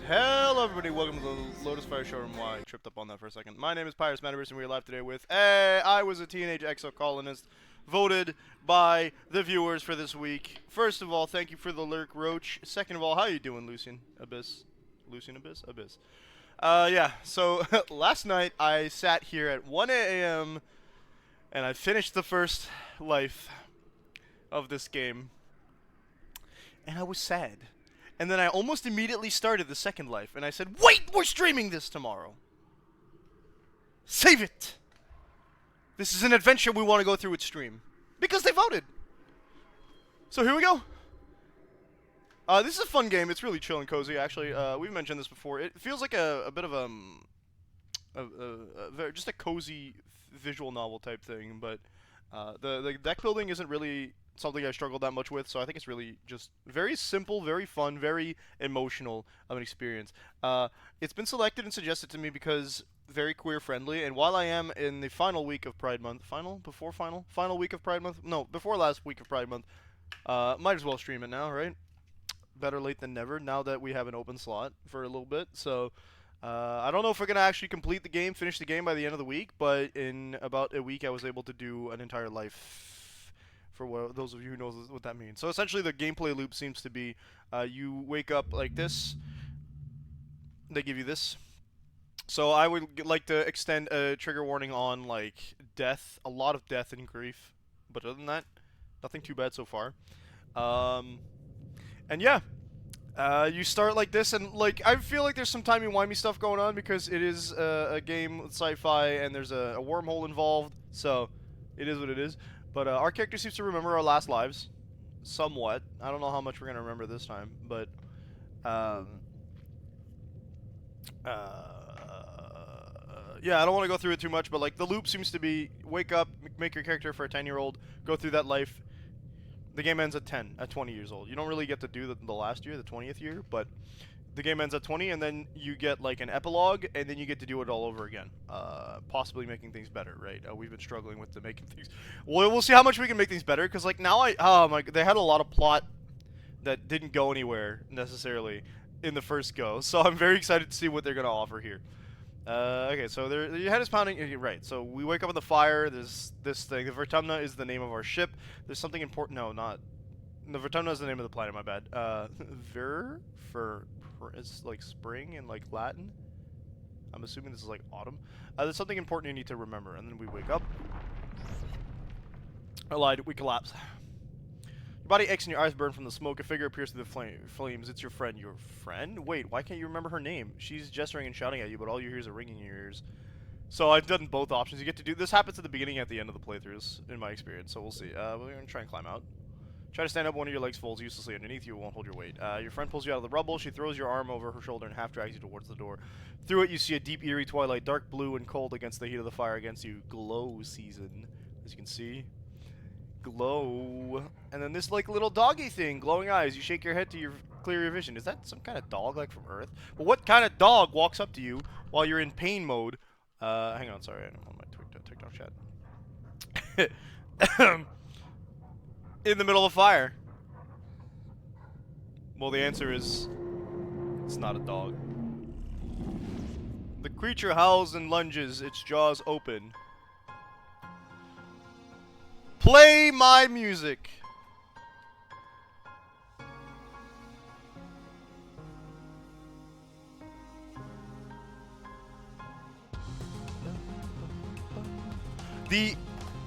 Hello everybody, welcome to the Lotus Fire Showroom. Why I tripped up on that for a second. My name is Pyrus Metaverse and we are live today with I was a teenage exocolonist voted by the viewers for this week. First of all, thank you for the lurk, Roach. Second of all, how you doing, Lucian Abyss? Lucian Abyss? Abyss. Yeah, so last night I sat here at 1 a.m. and I finished the first life of this game. And I was sad. And then I almost immediately started the second life, and I said, wait, we're streaming this tomorrow. Save it. This is an adventure we want to go through with stream. Because they voted. So here we go. This is a fun game. It's really chill and cozy, actually. We've mentioned this before. It feels like a bit of just a cozy visual novel type thing, but the deck building isn't really something I struggled that much with, so I think it's really just very simple, very fun, very emotional of an experience. It's been selected and suggested to me because very queer friendly, and while I am in the final week of Pride Month, final week of Pride Month, no, before last week of Pride Month, might as well stream it now, right? Better late than never, now that we have an open slot for a little bit, so I don't know if we're going to actually complete the game, finish the game by the end of the week, but in about a week I was able to do an entire life. For those of you who know what that means. So essentially the gameplay loop seems to be you wake up like this, they give you this. So I would like to extend a trigger warning on like death, a lot of death and grief, but other than that, nothing too bad so far. And yeah, you start like this, and like I feel like there's some timey-wimey stuff going on because it is a game with sci-fi and there's a wormhole involved, so it is what it is. But our character seems to remember our last lives, somewhat. I don't know how much we're gonna remember this time, but yeah, I don't want to go through it too much. But like the loop seems to be: wake up, make your character for a 10-year-old, go through that life. The game ends at 20 years old. You don't really get to do the last year, the 20th year, but the game ends at 20, and then you get like an epilogue, and then you get to do it all over again, possibly making things better, right? We've been struggling with making things. Well, we'll see how much we can make things better, because like now they had a lot of plot that didn't go anywhere necessarily in the first go, so I'm very excited to see what they're gonna offer here. Okay, so your head is pounding. Right, so we wake up in the fire. There's this thing. The Vertumna is the name of our ship. There's something important. No, not. The Vertumna is the name of the planet. My bad. It's like spring in like Latin. I'm assuming this is like autumn. There's something important you need to remember, and then we wake up. I lied. We collapse. Your body aches and your eyes burn from the smoke. A figure appears through the flames. It's your friend. Your friend? Wait, why can't you remember her name? She's gesturing and shouting at you, but all you hear is a ringing in your ears. So I've done both options. You get to do this. Happens at the beginning and at the end of the playthroughs, in my experience. So we'll see. We're gonna try and climb out. Try to stand up, one of your legs folds uselessly underneath you, it won't hold your weight. Your friend pulls you out of the rubble, she throws your arm over her shoulder and half drags you towards the door. Through it you see a deep eerie twilight, dark blue and cold against the heat of the fire against you. Glow season, as you can see. Glow. And then this like little doggy thing, glowing eyes. You shake your head to clear your vision. Is that some kind of dog like from Earth? Well, what kind of dog walks up to you while you're in pain mode? Hang on, sorry, I don't know my TikTok chat. In the middle of fire? Well, the answer is it's not a dog. The creature howls and lunges, its jaws open. Play my music. The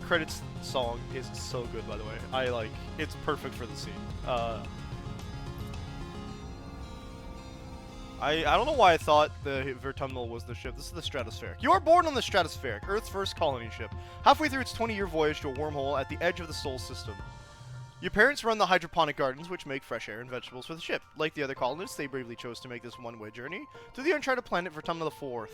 credits song is so good, by the way. It's perfect for the scene. I don't know why I thought the Vertumnal was the ship. This is the Stratospheric. You are born on the Stratospheric, Earth's first colony ship. Halfway through its 20-year voyage to a wormhole at the edge of the Sol system. Your parents run the hydroponic gardens, which make fresh air and vegetables for the ship. Like the other colonists, they bravely chose to make this one-way journey to the uncharted planet Vertumnal IV,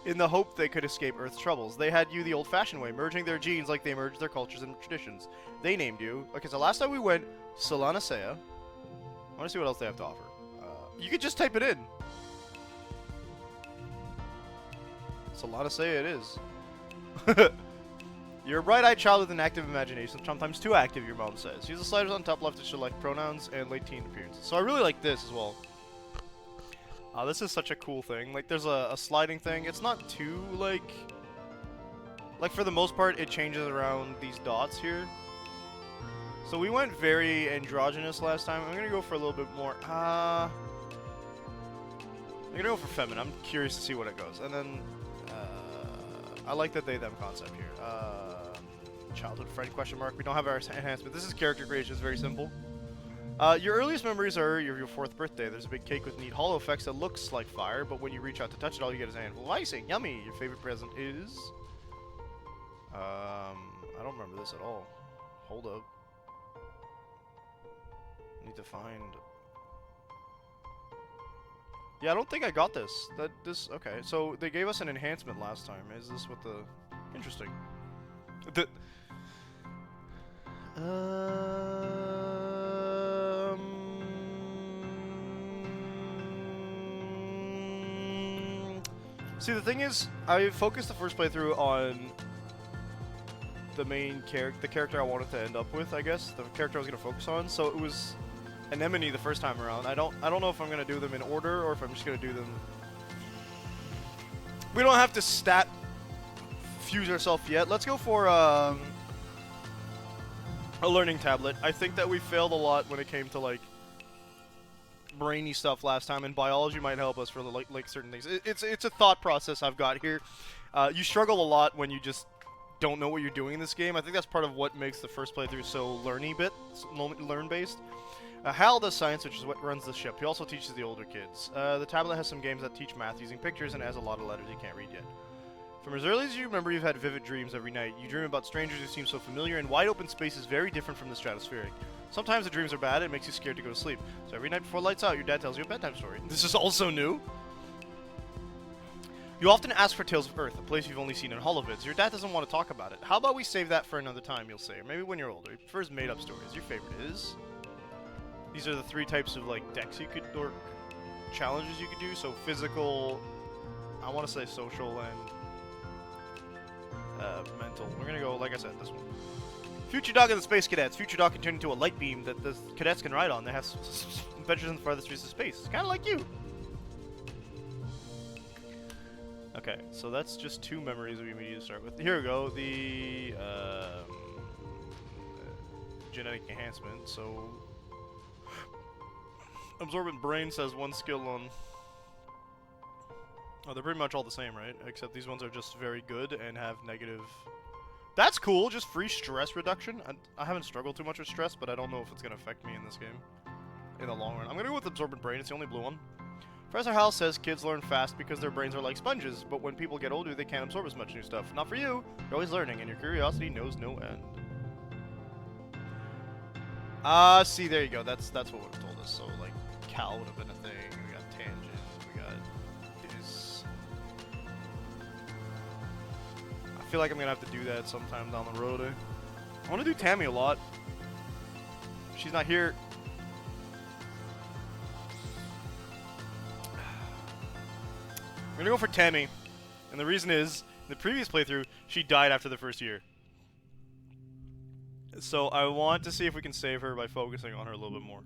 in the hope they could escape Earth's troubles. They had you the old-fashioned way, merging their genes like they merged their cultures and traditions. They named you. Okay, so last time we went, Solanacea. I want to see what else they have to offer. You could just type it in. Solanacea it is. You're a bright-eyed child with an active imagination, sometimes too active, your mom says. Use the sliders on top left to select pronouns and late teen appearances. So I really like this as well. This is such a cool thing. Like, there's a sliding thing. It's not too, like, for the most part, it changes around these dots here. So we went very androgynous last time. I'm gonna go for a little bit more, I'm gonna go for feminine. I'm curious to see what it goes. And then, I like the they-them concept here. Childhood friend, question mark. We don't have our enhancement. This is character creation. It's very simple. Your earliest memories are your 4th birthday. There's a big cake with neat hollow effects that looks like fire, but when you reach out to touch it, all you get is a handful of icing. Yummy! Your favorite present is... I don't remember this at all. Hold up. Need to find... Yeah, I don't think I got this. Okay, so they gave us an enhancement last time. Is this what the... Interesting. See, the thing is, I focused the first playthrough on the main character, the character I wanted to end up with, I guess, the character I was gonna focus on. So it was Anemone the first time around. I don't know if I'm gonna do them in order or if I'm just gonna do them. We don't have to stat fuse ourselves yet. Let's go for a learning tablet. I think that we failed a lot when it came to like brainy stuff last time, and biology might help us for like certain things. It's a thought process I've got here. You struggle a lot when you just don't know what you're doing in this game. I think that's part of what makes the first playthrough so learn based. Hal does science, which is what runs the ship. He also teaches the older kids. The tablet has some games that teach math using pictures and has a lot of letters you can't read yet. From as early as you remember, you've had vivid dreams every night. You dream about strangers who seem so familiar, and wide open space is very different from the stratospheric. Sometimes the dreams are bad, and it makes you scared to go to sleep. So every night before lights out, your dad tells you a bedtime story. This is also new. You often ask for Tales of Earth, a place you've only seen in holovids. Your dad doesn't want to talk about it. How about we save that for another time, you'll say, or maybe when you're older. First, made-up stories. Your favorite is? These are the 3 types of, like, decks you could, or challenges you could do. So physical, I want to say social, and mental. We're gonna go, like I said, this one. Future Dog and the Space Cadets. Future Dog can turn into a light beam that the cadets can ride on. They have adventures in the farthest reaches of space. It's kind of like you. Okay, so that's just 2 memories we need to start with. Here we go. The genetic enhancement. So absorbent brain says 1 skill on. Oh, they're pretty much all the same, right? Except these ones are just very good and have negative... That's cool, just free stress reduction. I haven't struggled too much with stress, but I don't know if it's going to affect me in this game in the long run. I'm going to go with absorbent brain, it's the only blue one. Professor Hal says kids learn fast because their brains are like sponges, but when people get older, they can't absorb as much new stuff. Not for you! You're always learning, and your curiosity knows no end. See, there you go. That's what would have told us. So, like, Cal would have been a thing. We got tangent. We got this. I feel like I'm gonna have to do that sometime down the road. I want to do Tammy a lot. She's not here. I'm gonna go for Tammy, and the reason is, in the previous playthrough, she died after the first year. So I want to see if we can save her by focusing on her a little bit more.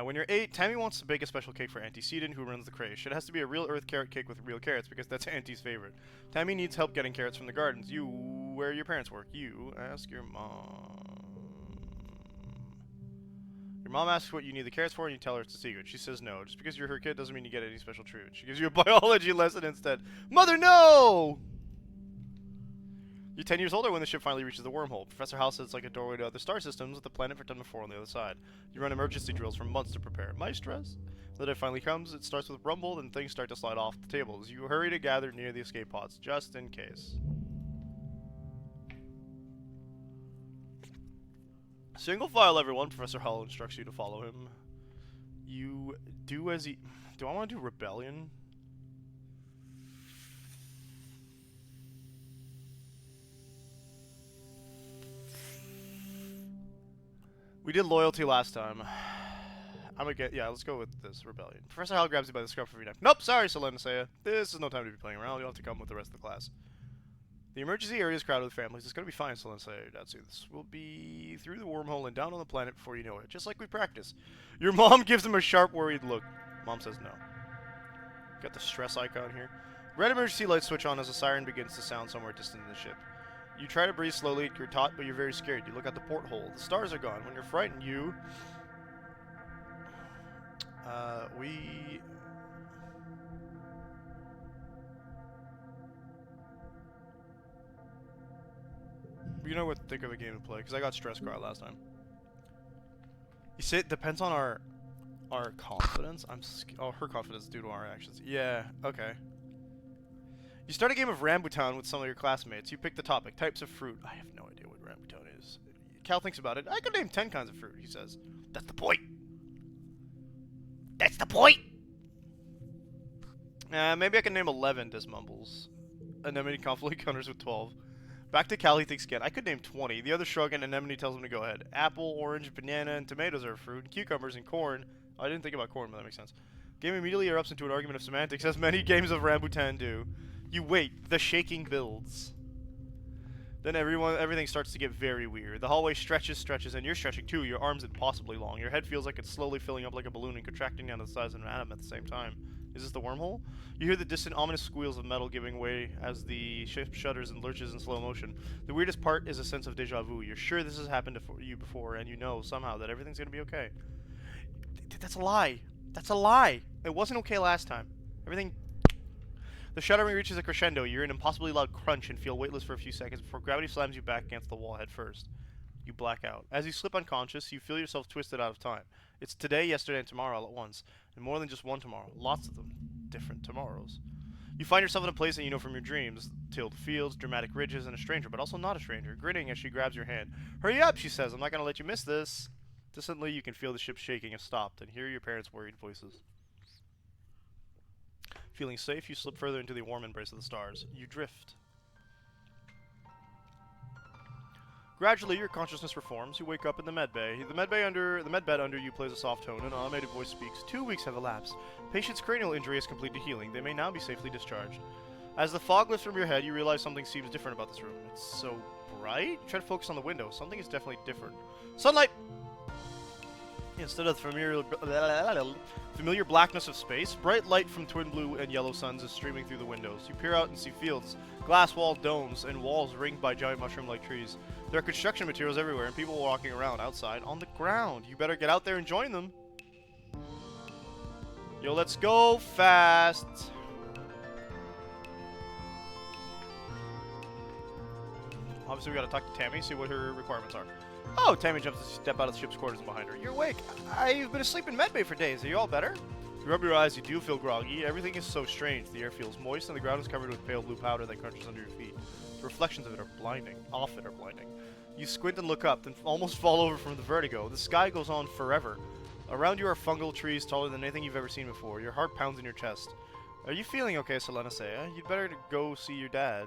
When you're 8, Tammy wants to bake a special cake for Auntie Seaton, who runs the creche. It has to be a real earth carrot cake with real carrots, because that's Auntie's favorite. Tammy needs help getting carrots from the gardens. You, where your parents work. You, ask your mom. Your mom asks what you need the carrots for, and you tell her it's a secret. She says no. Just because you're her kid doesn't mean you get any special treatment. She gives you a biology lesson instead. Mother, no! You're 10 years older when the ship finally reaches the wormhole. Professor Hal says it's like a doorway to other star systems with the planet for 10-4 on the other side. You run emergency drills for months to prepare. My stress. The day finally comes, it starts with rumble, then things start to slide off the tables. You hurry to gather near the escape pods, just in case. Single file, everyone. Professor Hal instructs you to follow him. You do as he... Do I want to do rebellion? We did loyalty last time. I'm gonna get... Yeah, let's go with this rebellion. Professor Hal grabs you by the scruff of your neck. Nope, sorry, Selena. This is no time to be playing around. You'll have to come with the rest of the class. The emergency area is crowded with families. It's gonna be fine, Selena. That's this. We'll be through the wormhole and down on the planet before you know it, just like we practiced. Your mom gives him a sharp, worried look. Mom says no. Got the stress icon here. Red emergency light switch on as a siren begins to sound somewhere distant in the ship. You try to breathe slowly, you're taut, but you're very scared. You look out the porthole. The stars are gone. When you're frightened, you... You know what to think of a game to play, because I got stress car last time. You say it depends on our confidence. Oh, her confidence due to our actions. Yeah, okay. You start a game of Rambutan with some of your classmates. You pick the topic, types of fruit. I have no idea what Rambutan is. Cal thinks about it. I could name 10 kinds of fruit, he says. That's the point. That's the point! Maybe I can name 11, Dis mumbles. Anemone confidently counters with 12. Back to Cal, he thinks again. I could name 20. The other shrug and Anemone tells him to go ahead. Apple, orange, banana, and tomatoes are fruit. Cucumbers and corn. Oh, I didn't think about corn, but that makes sense. Game immediately erupts into an argument of semantics, as many games of Rambutan do. You wait. The shaking builds. Then everything starts to get very weird. The hallway stretches, and you're stretching too. Your arms impossibly long. Your head feels like it's slowly filling up like a balloon and contracting down to the size of an atom at the same time. Is this the wormhole? You hear the distant, ominous squeals of metal giving way as the ship shudders and lurches in slow motion. The weirdest part is a sense of deja vu. You're sure this has happened to you before, and you know somehow that everything's gonna be okay. That's a lie. That's a lie. It wasn't okay last time. Everything... The shuddering reaches a crescendo. You hear an impossibly loud crunch and feel weightless for a few seconds before gravity slams you back against the wall head first. You black out. As you slip unconscious, you feel yourself twisted out of time. It's today, yesterday, and tomorrow all at once. And more than just one tomorrow. Lots of them. Different tomorrows. You find yourself in a place that you know from your dreams. Tilled fields, dramatic ridges, and a stranger, but also not a stranger, grinning as she grabs your hand. Hurry up, she says. I'm not going to let you miss this. Distantly, you can feel the ship shaking has stopped, and hear your parents' worried voices. Feeling safe, you slip further into the warm embrace of the stars. You drift. Gradually, your consciousness reforms. You wake up in the medbay. The medbed under you plays a soft tone. An automated voice speaks. 2 weeks have elapsed. Patient's cranial injury has completed healing. They may now be safely discharged. As the fog lifts from your head, you realize something seems different about this room. It's so bright. You try to focus on the window. Something is definitely different. Sunlight! Instead of the familiar blackness of space, bright light from twin blue and yellow suns is streaming through the windows. You peer out and see fields, glass-walled domes, and walls ringed by giant mushroom-like trees. There are construction materials everywhere, and people walking around outside on the ground. You better get out there and join them. Yo, let's go fast. Obviously, we gotta talk to Tammy, see what her requirements are. Oh, Tammy jumps to step out of the ship's quarters and behind her. You're awake. I've been asleep in medbay for days. Are you all better? You rub your eyes. You do feel groggy. Everything is so strange. The air feels moist, and the ground is covered with pale blue powder that crunches under your feet. The reflections of it are blinding. Off it are blinding. You squint and look up, then almost fall over from the vertigo. The sky goes on forever. Around you are fungal trees taller than anything you've ever seen before. Your heart pounds in your chest. Are you feeling okay, Selena? You'd better go see your dad.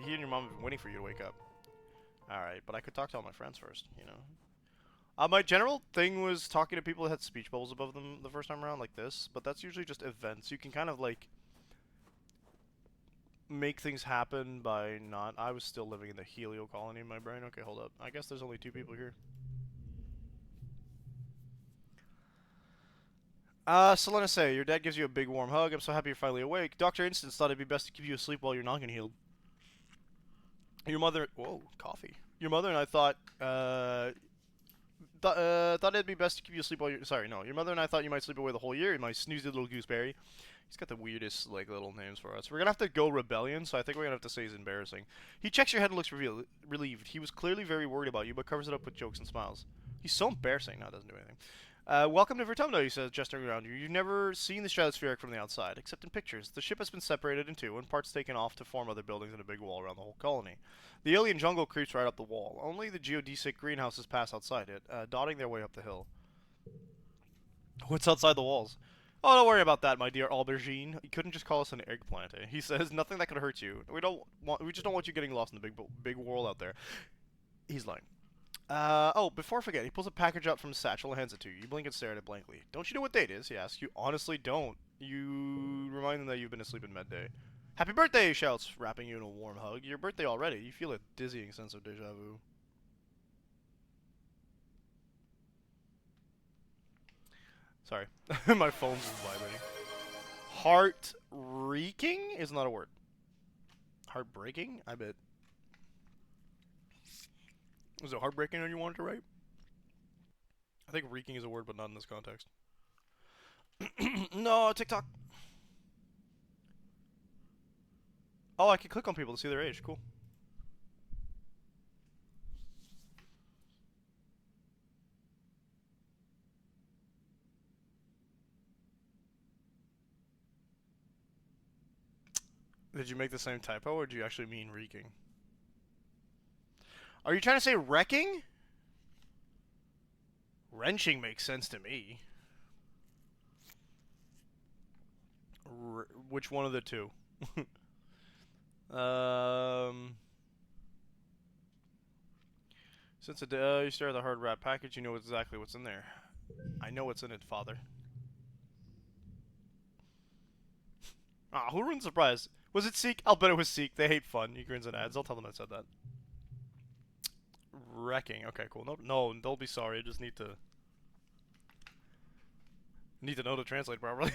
He and your mom have been waiting for you to wake up. Alright, but I could talk to all my friends first, you know. My general thing was talking to people that had speech bubbles above them the first time around, like this, but that's usually just events. You can kind of, like, make things happen by not... I was still living in the Helio colony in my brain. Okay, hold up. I guess there's only 2 people here. Selena, your dad gives you a big warm hug. I'm so happy you're finally awake. Dr. Instance thought it'd be best to keep you asleep while your noggin healed. Your mother... Whoa, coffee. Your mother and I thought it'd be best to keep you asleep while you're... Sorry, no. Your mother and I thought you might sleep away the whole year. My snoozy little gooseberry. He's got the weirdest, like, little names for us. We're gonna have to go Rebellion, so I think we're gonna have to say he's embarrassing. He checks your head and looks relieved. He was clearly very worried about you, but covers it up with jokes and smiles. He's so embarrassing. No, it doesn't do anything. Welcome to Vertumno, he says, gesturing around you. You've never seen the stratospheric from the outside, except in pictures. The ship has been separated in 2, and parts taken off to form other buildings and a big wall around the whole colony. The alien jungle creeps right up the wall. Only the geodesic greenhouses pass outside it, dotting their way up the hill. What's outside the walls? Oh, don't worry about that, my dear aubergine. You couldn't just call us an eggplant, eh? He says, nothing that could hurt you. We just don't want you getting lost in the big world out there. He's lying. Oh, before I forget, he pulls a package out from his satchel and hands it to you. You blink and stare at it blankly. Don't you know what date it is? He asks. You honestly don't. You remind him that you've been asleep in med day. Happy birthday, he shouts, wrapping you in a warm hug. Your birthday already. You feel a dizzying sense of deja vu. Sorry. My phone's just vibrating. Heart reeking is not a word. Heartbreaking? I bet. Was it heartbreaking when you wanted to write? I think reeking is a word, but not in this context. No, TikTok. Oh, I can click on people to see their age. Cool. Did you make the same typo, or do you actually mean reeking? Are you trying to say wrecking? Wrenching makes sense to me. Which one of the two? Since you stare at the hard wrap package, you know exactly what's in there. I know what's in it, father. Ah, who ruined the surprise? Was it Seek? I'll bet it was Seek. They hate fun. He grins at ads. I'll tell them I said that. Wrecking. Okay, cool. No, don't be sorry. I just need to know to translate properly.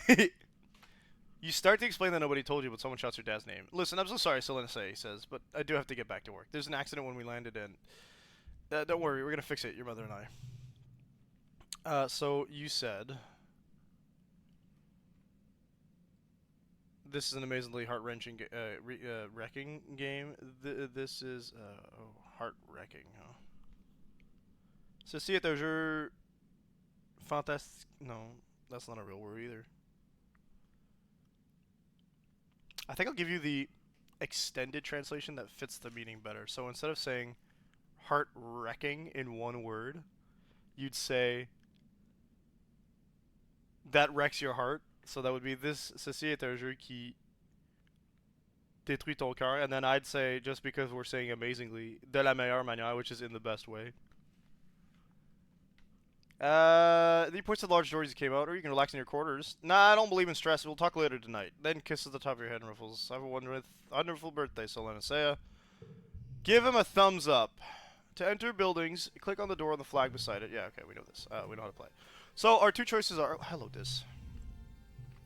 You start to explain that nobody told you, but someone shouts your dad's name. Listen, I'm so sorry, Selena says, but I do have to get back to work. There's an accident when we landed, and don't worry, we're gonna fix it, your mother and I. So you said this is an amazingly heart-wrenching, wrecking game. This is heart-wrecking. Huh? Ceci est un jeu fantastique. No, that's not a real word either. I think I'll give you the extended translation that fits the meaning better. So instead of saying heart wrecking in one word, you'd say that wrecks your heart. So that would be this ceci est un jeu qui détruit ton cœur. And then I'd say, just because we're saying amazingly, de la meilleure manière, which is in the best way. The points to the large stories came out, or you can relax in your quarters. Nah, I don't believe in stress. We'll talk later tonight. Then kisses the top of your head and ruffles. Have a wonderful birthday, Solenasea. Give him a thumbs up. To enter buildings, click on the door on the flag beside it. Yeah, okay, we know this. We know how to play. So our two choices are... Oh, hello, Dis.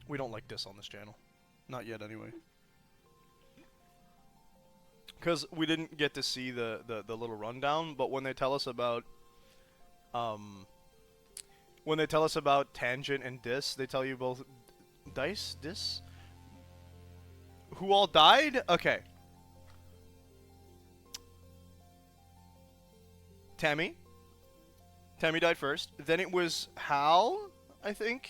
We don't like Dis on this channel. Not yet, anyway. Because we didn't get to see the little rundown, but when they tell us about... When they tell us about Tangent and Dis, they tell you both... Dice? Dis? Who all died? Okay. Tammy. Tammy died first. Then it was Hal, I think.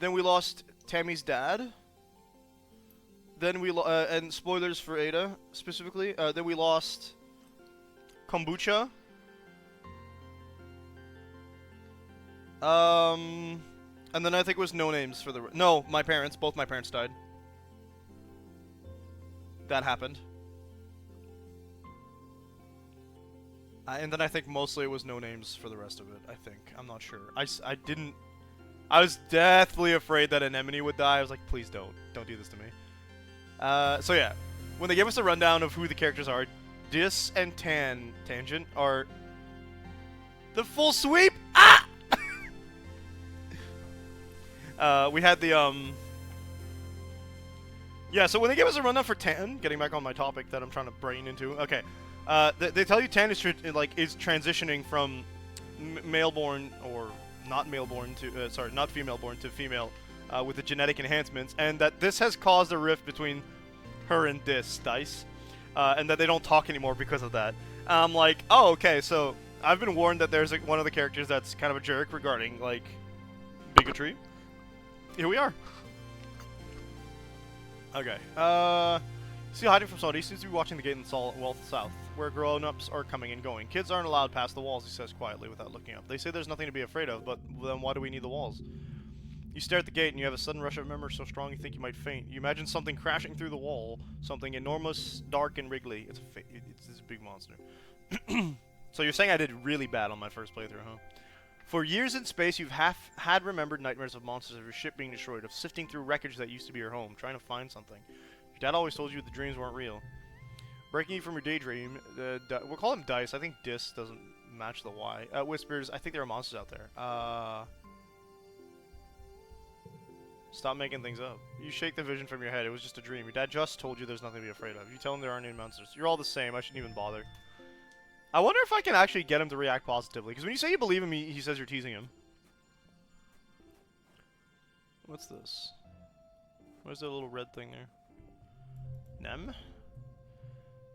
Then we lost Tammy's dad. Then we and spoilers for Ada specifically. Then we lost Kombucha. And then I think it was no names for the... No, my parents. Both my parents died. That happened. And then I think mostly it was no names for the rest of it, I think. I'm not sure. I didn't... I was deathly afraid that Anemone would die. I was like, please don't. Don't do this to me. So yeah. When they gave us a rundown of who the characters are, Dis and Tangent are... The full sweep! Ah! We had the, Yeah, so when they gave us a rundown for Tan, getting back on my topic that I'm trying to brain into, okay. They tell you Tan is transitioning from male-born, or not male-born to, sorry, not female-born to female, with the genetic enhancements, and that this has caused a rift between her and Dice, and that they don't talk anymore because of that. I'm like, oh, okay, so I've been warned that there's one of the characters that's kind of a jerk regarding, like, bigotry. Here we are. Okay. See, hiding from somebody, seems to be watching the gate in Wealth South, where grown-ups are coming and going. Kids aren't allowed past the walls, he says quietly without looking up. They say there's nothing to be afraid of, but then why do we need the walls? You stare at the gate and you have a sudden rush of memories so strong you think you might faint. You imagine something crashing through the wall, something enormous, dark, and wriggly. It's this big monster. So you're saying I did really bad on my first playthrough, huh? For years in space, you've had remembered nightmares of monsters, of your ship being destroyed, of sifting through wreckage that used to be your home, trying to find something. Your dad always told you the dreams weren't real. Breaking you from your daydream, we'll call him Dice. I think Dis doesn't match the Y. Whispers, I think there are monsters out there. Stop making things up. You shake the vision from your head. It was just a dream. Your dad just told you there's nothing to be afraid of. You tell him there aren't any monsters. You're all the same. I shouldn't even bother. I wonder if I can actually get him to react positively. Because when you say you believe him, he says you're teasing him. What's this? Where's that little red thing there? Nem?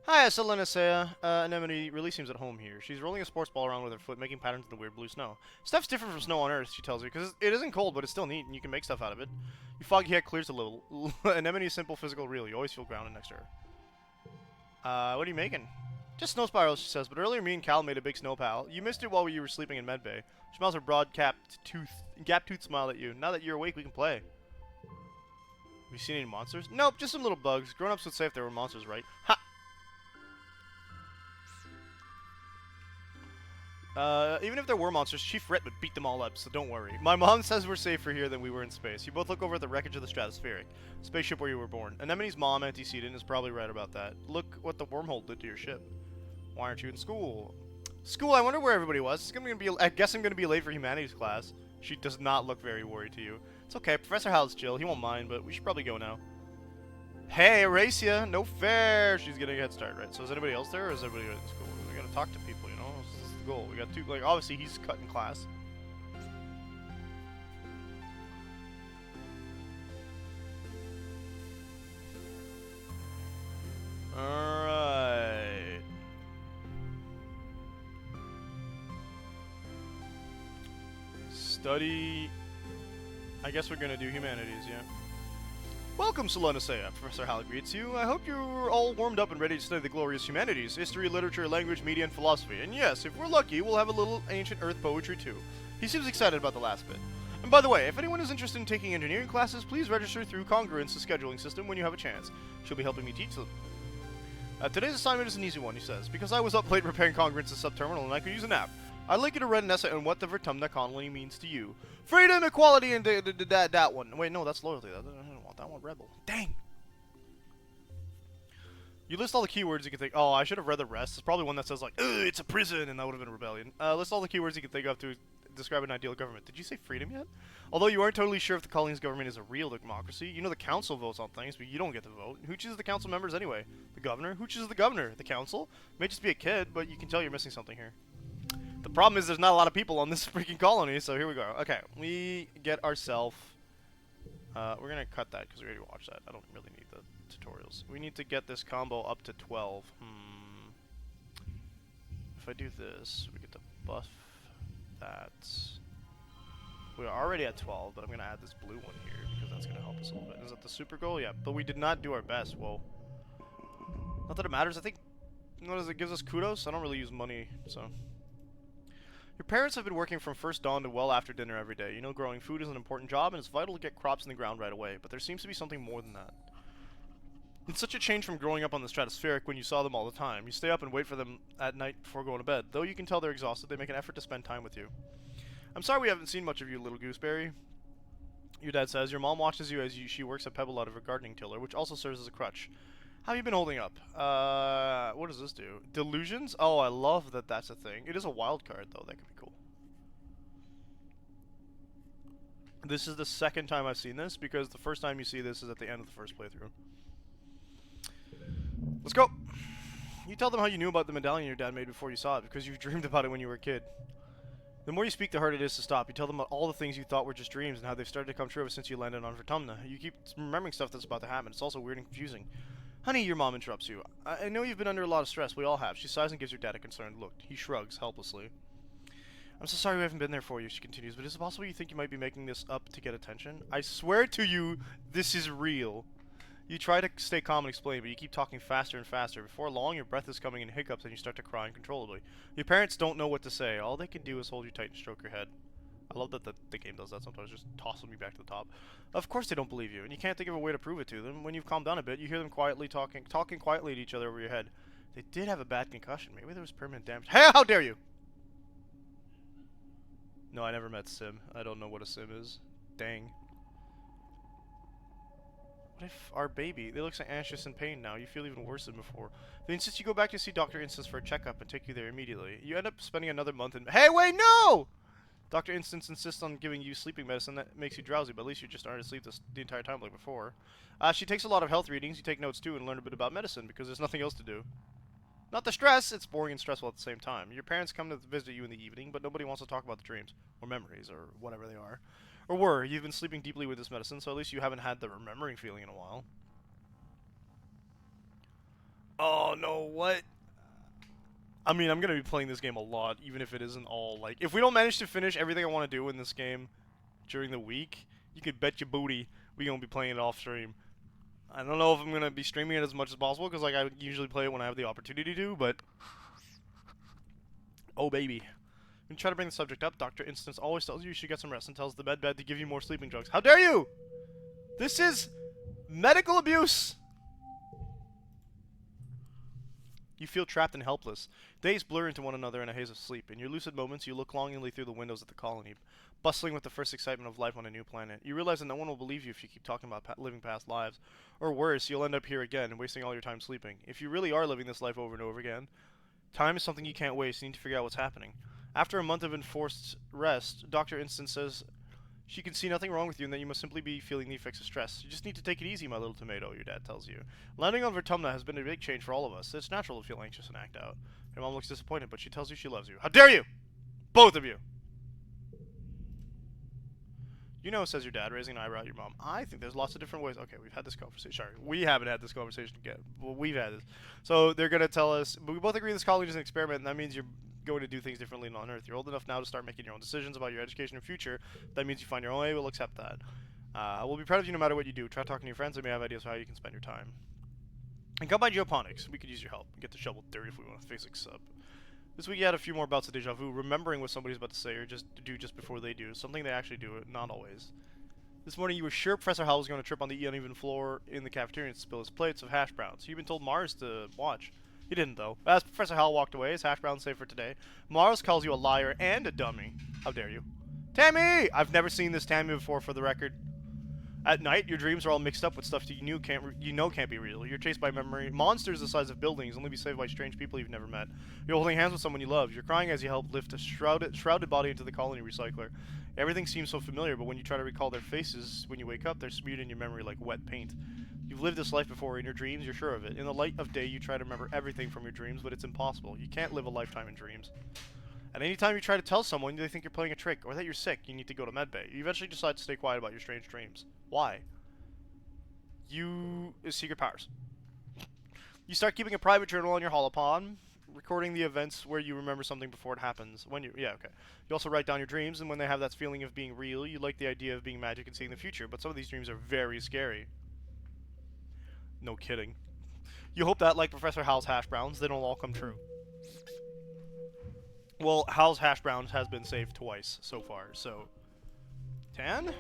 Hi, Exocolonist. Anemone really seems at home here. She's rolling a sports ball around with her foot, making patterns in the weird blue snow. Stuff's different from snow on Earth, she tells me, because it isn't cold, but it's still neat, and you can make stuff out of it. Your foggy head clears a little. Anemone is simple, physical, real. You always feel grounded next to her. What are you making? Just snow spirals, she says, but earlier me and Cal made a big snow pal. You missed it while you were sleeping in medbay. She smiles her broad gap-toothed smile at you. Now that you're awake, we can play. Have you seen any monsters? Nope, just some little bugs. Grown-ups would say if there were monsters, right? Ha! Even if there were monsters, Chief Ret would beat them all up, so don't worry. My mom says we're safer here than we were in space. You both look over at the wreckage of the Stratospheric, spaceship where you were born. Anemone's mom, Antecedent, is probably right about that. Look what the wormhole did to your ship. Why aren't you in school? School, I wonder where everybody was. It's gonna be, I guess I'm gonna be late for humanities class. She does not look very worried to you. It's okay, Professor Hal's chill. He won't mind, but we should probably go now. Hey, Erasia! No fair! She's getting a head start, right? So is anybody else there, or is everybody in school? We gotta talk to people, you know? This is the goal. We got two, like, obviously he's cutting class. Alright. Study... I guess we're gonna do humanities, yeah. Welcome, Solonasea. Professor Hal greets you. I hope you're all warmed up and ready to study the glorious humanities, history, literature, language, media, and philosophy. And yes, if we're lucky, we'll have a little ancient earth poetry too. He seems excited about the last bit. And by the way, if anyone is interested in taking engineering classes, please register through Congruence, the scheduling system, when you have a chance. She'll be helping me teach them. Today's assignment is an easy one, he says, because I was up late repairing Congruence's subterminal and I could use a nap. I'd like you to read an essay on what the Vertumna colony means to you. Freedom, equality, and that one. Wait, no, that's loyalty. I don't want that one. Rebel. Dang. You list all the keywords you can think. Oh, I should have read the rest. It's probably one that says like, "Ugh, it's a prison," and that would have been rebellion. List all the keywords you can think of to describe an ideal government. Did you say freedom yet? Although you aren't totally sure if the colony's government is a real democracy, you know the council votes on things, but you don't get to vote. Who chooses the council members anyway? The governor? Who chooses the governor? The council? May just be a kid, but you can tell you're missing something here. The problem is there's not a lot of people on this freaking colony, so here we go. Okay, we get ourselves... we're going to cut that because we already watched that. I don't really need the tutorials. We need to get this combo up to 12. If I do this, we get to buff that. We're already at 12, but I'm going to add this blue one here because that's going to help us a little bit. Is that the super goal? Yeah, but we did not do our best. Whoa. Not that it matters. I think... What is it? Gives us kudos? I don't really use money, so... Your parents have been working from first dawn to well after dinner every day. You know growing food is an important job and it's vital to get crops in the ground right away, but there seems to be something more than that. It's such a change from growing up on the Stratospheric when you saw them all the time. You stay up and wait for them at night before going to bed. Though you can tell they're exhausted, they make an effort to spend time with you. I'm sorry we haven't seen much of you, little gooseberry. Your dad says. Your mom watches you as she works a pebble out of her gardening tiller, which also serves as a crutch. How have you been holding up? What does this do? Delusions? Oh, I love that that's a thing. It is a wild card, though. That could be cool. This is the second time I've seen this, because the first time you see this is at the end of the first playthrough. Let's go! You tell them how you knew about the medallion your dad made before you saw it, because you've dreamed about it when you were a kid. The more you speak, the harder it is to stop. You tell them about all the things you thought were just dreams, and how they've started to come true ever since you landed on Vertumna. You keep remembering stuff that's about to happen. It's also weird and confusing. Honey, your mom interrupts you. I know you've been under a lot of stress. We all have. She sighs and gives your dad a concerned look. He shrugs helplessly. I'm so sorry we haven't been there for you, she continues, but is it possible you think you might be making this up to get attention? I swear to you, this is real. You try to stay calm and explain, but you keep talking faster and faster. Before long, your breath is coming in hiccups and you start to cry uncontrollably. Your parents don't know what to say. All they can do is hold you tight and stroke your head. I love that the game does that sometimes, just tossing me back to the top. Of course they don't believe you, and you can't think of a way to prove it to them. When you've calmed down a bit, you hear them quietly talking quietly to each other over your head. They did have a bad concussion. Maybe there was permanent damage. Hey, how dare you! No, I never met Sim. I don't know what a Sim is. Dang. What if our baby... They look so anxious and pain now. You feel even worse than before. They insist you go back to see Dr. Instance for a checkup and take you there immediately. You end up spending another month in... Hey, wait, no! Dr. Instance insists on giving you sleeping medicine that makes you drowsy, but at least you just aren't asleep the entire time like before. She takes a lot of health readings, you take notes too, and learn a bit about medicine, because there's nothing else to do. Not the stress, it's boring and stressful at the same time. Your parents come to visit you in the evening, but nobody wants to talk about the dreams, or memories, or whatever they are. Or were. You've been sleeping deeply with this medicine, so at least you haven't had the remembering feeling in a while. Oh, no, what? I mean, I'm going to be playing this game a lot, even if it isn't all, like... If we don't manage to finish everything I want to do in this game during the week, you could bet your booty we're going to be playing it off stream. I don't know if I'm going to be streaming it as much as possible, because, like, I usually play it when I have the opportunity to, but... Oh, baby. When you try to bring the subject up, Dr. Instance always tells you should get some rest and tells the bed to give you more sleeping drugs. How dare you! This is medical abuse! You feel trapped and helpless. Days blur into one another in a haze of sleep. In your lucid moments, you look longingly through the windows at the colony, bustling with the first excitement of life on a new planet. You realize that no one will believe you if you keep talking about living past lives. Or worse, you'll end up here again, wasting all your time sleeping. If you really are living this life over and over again, time is something you can't waste. You need to figure out what's happening. After a month of enforced rest, Dr. Instance says she can see nothing wrong with you and that you must simply be feeling the effects of stress. You just need to take it easy, my little tomato, your dad tells you. Landing on Vertumna has been a big change for all of us. It's natural to feel anxious and act out. Your mom looks disappointed, but she tells you she loves you. How dare you! Both of you! You know, says your dad, raising an eyebrow at your mom. I think there's lots of different ways. Okay, we've had this conversation. Sorry, we haven't had this conversation yet. Well, we've had this. So they're going to tell us, but we both agree this college is an experiment, and that means you're going to do things differently on Earth. You're old enough now to start making your own decisions about your education and future. That means you find your own way. We'll accept that. We'll be proud of you no matter what you do. Try talking to your friends. They may have ideas for how you can spend your time. And come by geoponics. We could use your help. Get the shovel dirty if we want to physics up. This week you had a few more bouts of deja vu, remembering what somebody's about to say or just do just before they do. Something they actually do, not always. This morning you were sure Professor Howell was going to trip on the uneven floor in the cafeteria and spill his plates of hash browns. You've been told Mars to watch. He didn't, though. As Professor Howell walked away, his hash browns saved for today, Mars calls you a liar and a dummy. How dare you. Tammy! I've never seen this Tammy before, for the record. At night, your dreams are all mixed up with stuff that you know can't be real. You're chased by memory monsters the size of buildings, only be saved by strange people you've never met. You're holding hands with someone you love. You're crying as you help lift a shrouded body into the colony recycler. Everything seems so familiar, but when you try to recall their faces, when you wake up, they're smeared in your memory like wet paint. You've lived this life before. In your dreams, you're sure of it. In the light of day, you try to remember everything from your dreams, but it's impossible. You can't live a lifetime in dreams. And anytime you try to tell someone, they think you're playing a trick, or that you're sick, you need to go to medbay. You eventually decide to stay quiet about your strange dreams. Why? Secret powers. You start keeping a private journal on your holopod, recording the events where you remember something before it happens. You also write down your dreams, and when they have that feeling of being real, you like the idea of being magic and seeing the future, but some of these dreams are very scary. No kidding. You hope that, like Professor Howell's hash browns, they don't all come true. Well, Howell's hash browns has been saved twice so far, so... Tan?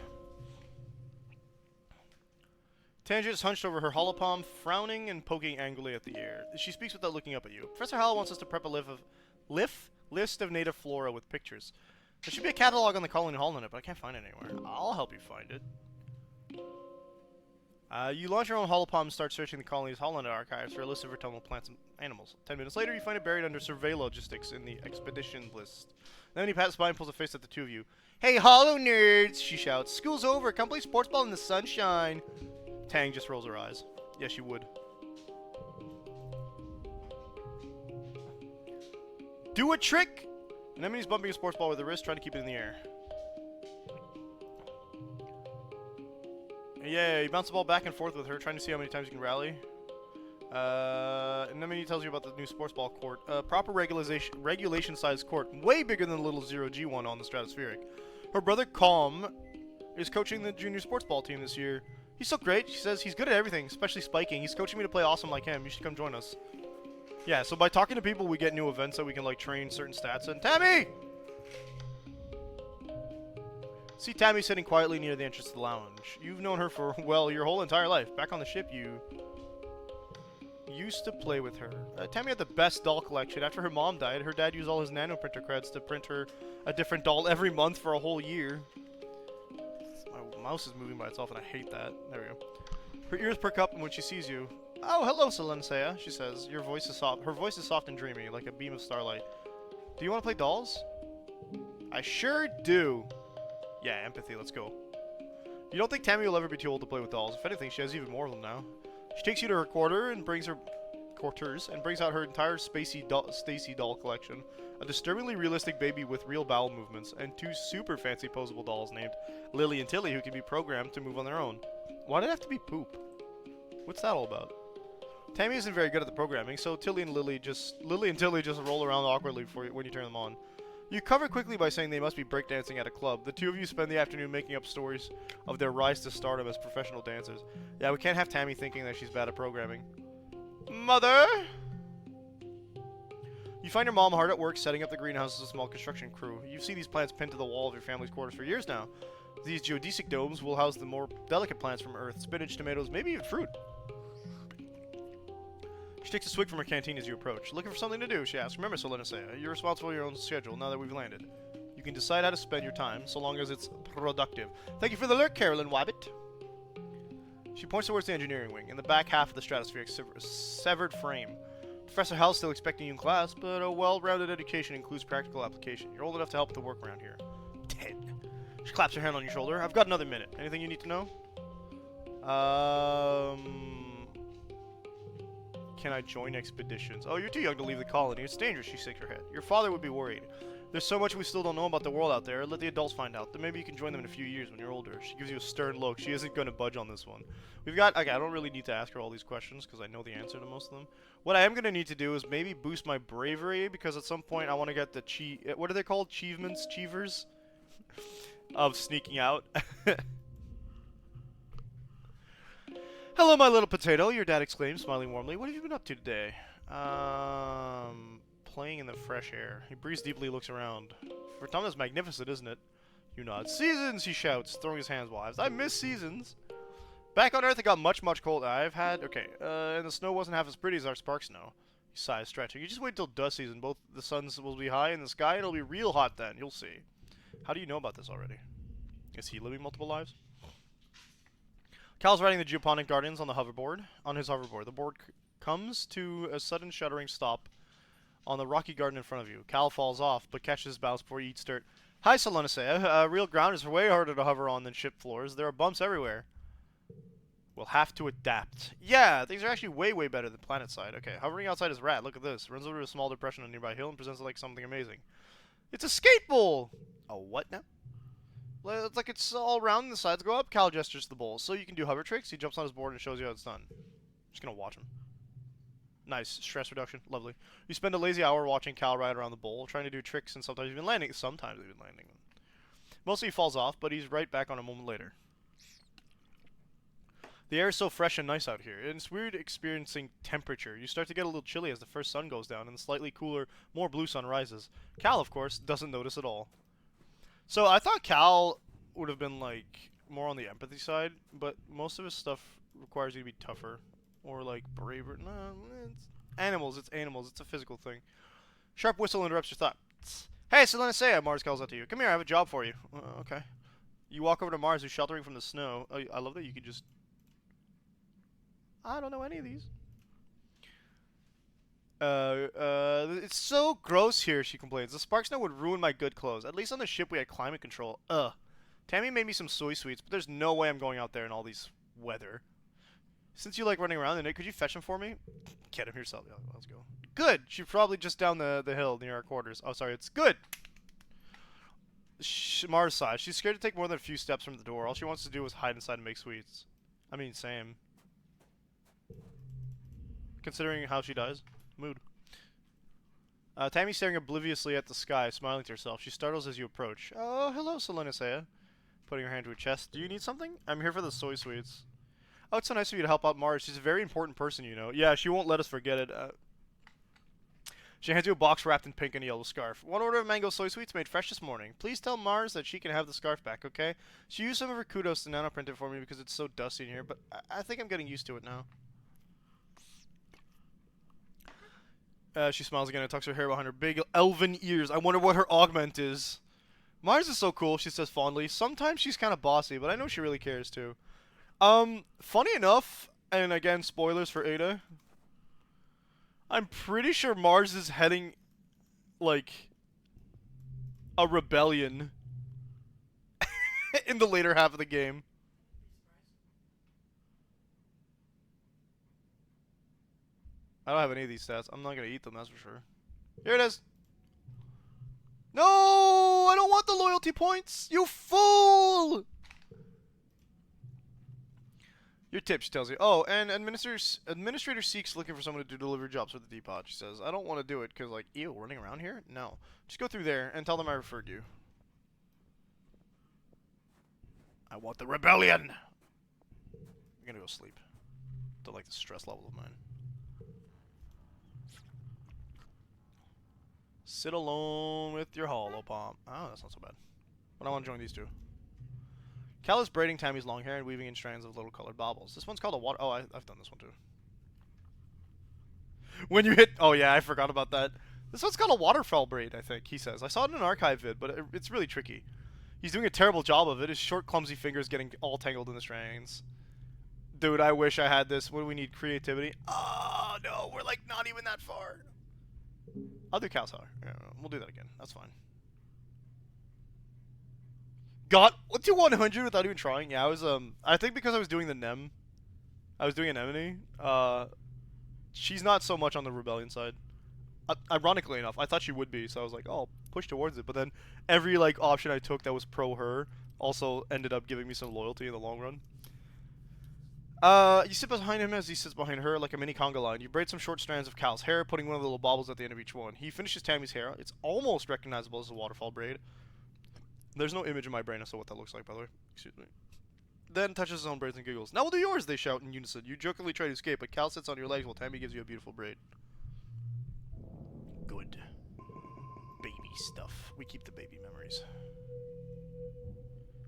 Tangent is hunched over her holopalm, frowning and poking angrily at the air. She speaks without looking up at you. Professor Howell wants us to prep a list of native flora with pictures. There should be a catalog on the colony hall on it, but I can't find it anywhere. I'll help you find it. You launch your own holopalm and start searching the colony's Holland archives for a list of autumnal plants and animals. 10 minutes later, you find it buried under survey logistics in the expedition list. Then he passes by and pulls a face at the two of you. Hey, holo nerds, she shouts. School's over. Come play sports ball in the sunshine. Tang just rolls her eyes. Yes, she would. Do a trick! Anemone's bumping a sports ball with her wrist, trying to keep it in the air. Yeah, you bounce the ball back and forth with her, trying to see how many times you can rally. Anemone tells you about the new sports ball court. Proper regulation-sized court, way bigger than the little 0G one on the Stratospheric. Her brother, Calm, is coaching the junior sports ball team this year. He's so great, she says. He's good at everything, especially spiking. He's coaching me to play awesome like him. You should come join us. Yeah, so by talking to people, we get new events that we can, like, train certain stats in. Tammy! See Tammy sitting quietly near the entrance to the lounge. You've known her for, well, your whole entire life. Back on the ship, you used to play with her. Tammy had the best doll collection. After her mom died, her dad used all his nanoprinter credits to print her a different doll every month for a whole year. My mouse is moving by itself, and I hate that. There we go. Her ears perk up when she sees you. Oh, hello, Selensea, she says. Your voice is soft. Her voice is soft and dreamy, like a beam of starlight. Do you want to play dolls? I sure do. Yeah, empathy, let's go. You don't think Tammy will ever be too old to play with dolls. If anything, she has even more of them now. She takes you to her quarters and brings out her entire Stacy doll collection. A disturbingly realistic baby with real bowel movements, and 2 super fancy posable dolls named Lily and Tilly who can be programmed to move on their own. Why did it have to be poop? What's that all about? Tammy isn't very good at the programming, so Lily and Tilly just roll around awkwardly when you turn them on. You cover quickly by saying they must be breakdancing at a club. The 2 of you spend the afternoon making up stories of their rise to stardom as professional dancers. Yeah, we can't have Tammy thinking that she's bad at programming. Mother! You find your mom hard at work setting up the greenhouse as a small construction crew. You see these plants pinned to the wall of your family's quarters for years now. These geodesic domes will house the more delicate plants from Earth, spinach, tomatoes, maybe even fruit. She takes a swig from her canteen as you approach. Looking for something to do, she asks. Remember, Solenasea, you're responsible for your own schedule now that we've landed. You can decide how to spend your time, so long as it's productive. Thank you for the alert, Carolyn Wabbit. She points towards the engineering wing, in the back half of the stratospheric severed frame. Professor Hell's still expecting you in class, but a well-rounded education includes practical application. You're old enough to help with the work around here. 10. She claps her hand on your shoulder. I've got another minute. Anything you need to know? Can I join expeditions? Oh, you're too young to leave the colony. It's dangerous, she shakes her head. Your father would be worried. There's so much we still don't know about the world out there. Let the adults find out. Then maybe you can join them in a few years when you're older. She gives you a stern look. She isn't going to budge on this one. We've got... Okay, I don't really need to ask her all these questions because I know the answer to most of them. What I am going to need to do is maybe boost my bravery because at some point I want to get the what are they called? Achievements? Achievers? Of sneaking out. Hello, my little potato, your dad exclaims, smiling warmly. What have you been up to today? Playing in the fresh air. He breathes deeply, looks around. For Tom, that's magnificent, isn't it? You nod. Seasons, he shouts, throwing his hands wide. I miss seasons. Back on Earth, it got much colder. And the snow wasn't half as pretty as our spark snow. He sighs, stretching. You just wait till dust season. Both the suns will be high in the sky, and it'll be real hot then. You'll see. How do you know about this already? Is he living multiple lives? Cal's riding the geoponic gardens on his hoverboard. The board comes to a sudden shuddering stop on the rocky garden in front of you. Cal falls off, but catches his balance before he eats dirt. Hi, Solenasea. Real ground is way harder to hover on than ship floors. There are bumps everywhere. We'll have to adapt. Yeah, things are actually way better than planet side. Okay, hovering outside is rad. Look at this. Runs over a small depression on a nearby hill and presents it like something amazing. It's a skate bowl! A what now? It's like it's all round and the sides go up. Cal gestures to the bowl. So you can do hover tricks. He jumps on his board and shows you how it's done. Just gonna watch him. Nice. Stress reduction. Lovely. You spend a lazy hour watching Cal ride around the bowl, trying to do tricks and sometimes even landing. Mostly he falls off, but he's right back on a moment later. The air is so fresh and nice out here, and it's weird experiencing temperature. You start to get a little chilly as the first sun goes down and the slightly cooler, more blue sun rises. Cal, of course, doesn't notice at all. So I thought Cal would have been, like, more on the empathy side, but most of his stuff requires you to be tougher. Or, like, braver. No, it's animals. It's animals. It's a physical thing. Sharp whistle interrupts your thoughts. Hey, Solenasea, Mars calls out to you. Come here, I have a job for you. Okay. You walk over to Mars, who's sheltering from the snow. Oh, I love that you could just... I don't know any of these. It's so gross here, she complains. The spark snow would ruin my good clothes. At least on the ship we had climate control. Tammy made me some soy sweets, but there's no way I'm going out there in all these weather. Since you like running around in it, could you fetch him for me? Get him yourself. Yeah, let's go. Good! She's probably just down the hill near our quarters. Oh, sorry, it's good! Mars sighs. She's scared to take more than a few steps from the door. All she wants to do is hide inside and make sweets. I mean, same. Considering how she dies. Mood. Tammy's staring obliviously at the sky, smiling to herself. She startles as you approach. Oh, hello, Solenasea. Putting her hand to her chest. Do you need something? I'm here for the soy sweets. Oh, it's so nice of you to help out Mars. She's a very important person, you know. Yeah, she won't let us forget it. She hands you a box wrapped in pink and yellow scarf. 1 order of mango soy sweets made fresh this morning. Please tell Mars that she can have the scarf back, okay? She used some of her kudos to nanoprint it for me because it's so dusty in here, but I think I'm getting used to it now. She smiles again and tucks her hair behind her big elven ears. I wonder what her augment is. Mars is so cool, she says fondly. Sometimes she's kind of bossy, but I know she really cares too. Funny enough, and again, spoilers for Ada, I'm pretty sure Mars is heading, like, a rebellion in the later half of the game. I don't have any of these stats. I'm not gonna eat them, that's for sure. Here it is. No, I don't want the loyalty points. You fool! Your tip, she tells you. Oh, and administrator seeks looking for someone to do delivery jobs for the depot. She says, I don't want to do it because, like, ew, running around here? No. Just go through there and tell them I referred you. I want the rebellion! I'm gonna go sleep. Don't like the stress level of mine. Sit alone with your holopomp. Oh, that's not so bad. But I want to join these two. Cal is braiding Tammy's long hair and weaving in strands of little colored baubles. This one's called a water... Oh, I've done this one too. When you hit... Oh yeah, I forgot about that. This one's called a waterfall braid, I think, he says. I saw it in an archive vid, but it's really tricky. He's doing a terrible job of it. His short, clumsy fingers getting all tangled in the strands. Dude, I wish I had this. What do we need? Creativity? Oh, no. We're, like, not even that far. I'll do Cal's hair. Yeah, we'll do that again. That's fine. Got to 100 without even trying. Yeah, I was I think because I was doing the Nem. I was doing Anemone. She's not so much on the rebellion side. Ironically enough, I thought she would be, so I was like, oh, I'll push towards it. But then every like option I took that was pro her also ended up giving me some loyalty in the long run. You sit behind him as he sits behind her like a mini conga line. You braid some short strands of Cal's hair, putting one of the little baubles at the end of each one. He finishes Tammy's hair. It's almost recognizable as a waterfall braid. There's no image in my brain as to what that looks like, by the way. Excuse me. Then touches his own braids and giggles. Now we'll do yours, they shout in unison. You jokingly try to escape, but Cal sits on your legs while Tammy gives you a beautiful braid. Good. Baby stuff. We keep the baby memories.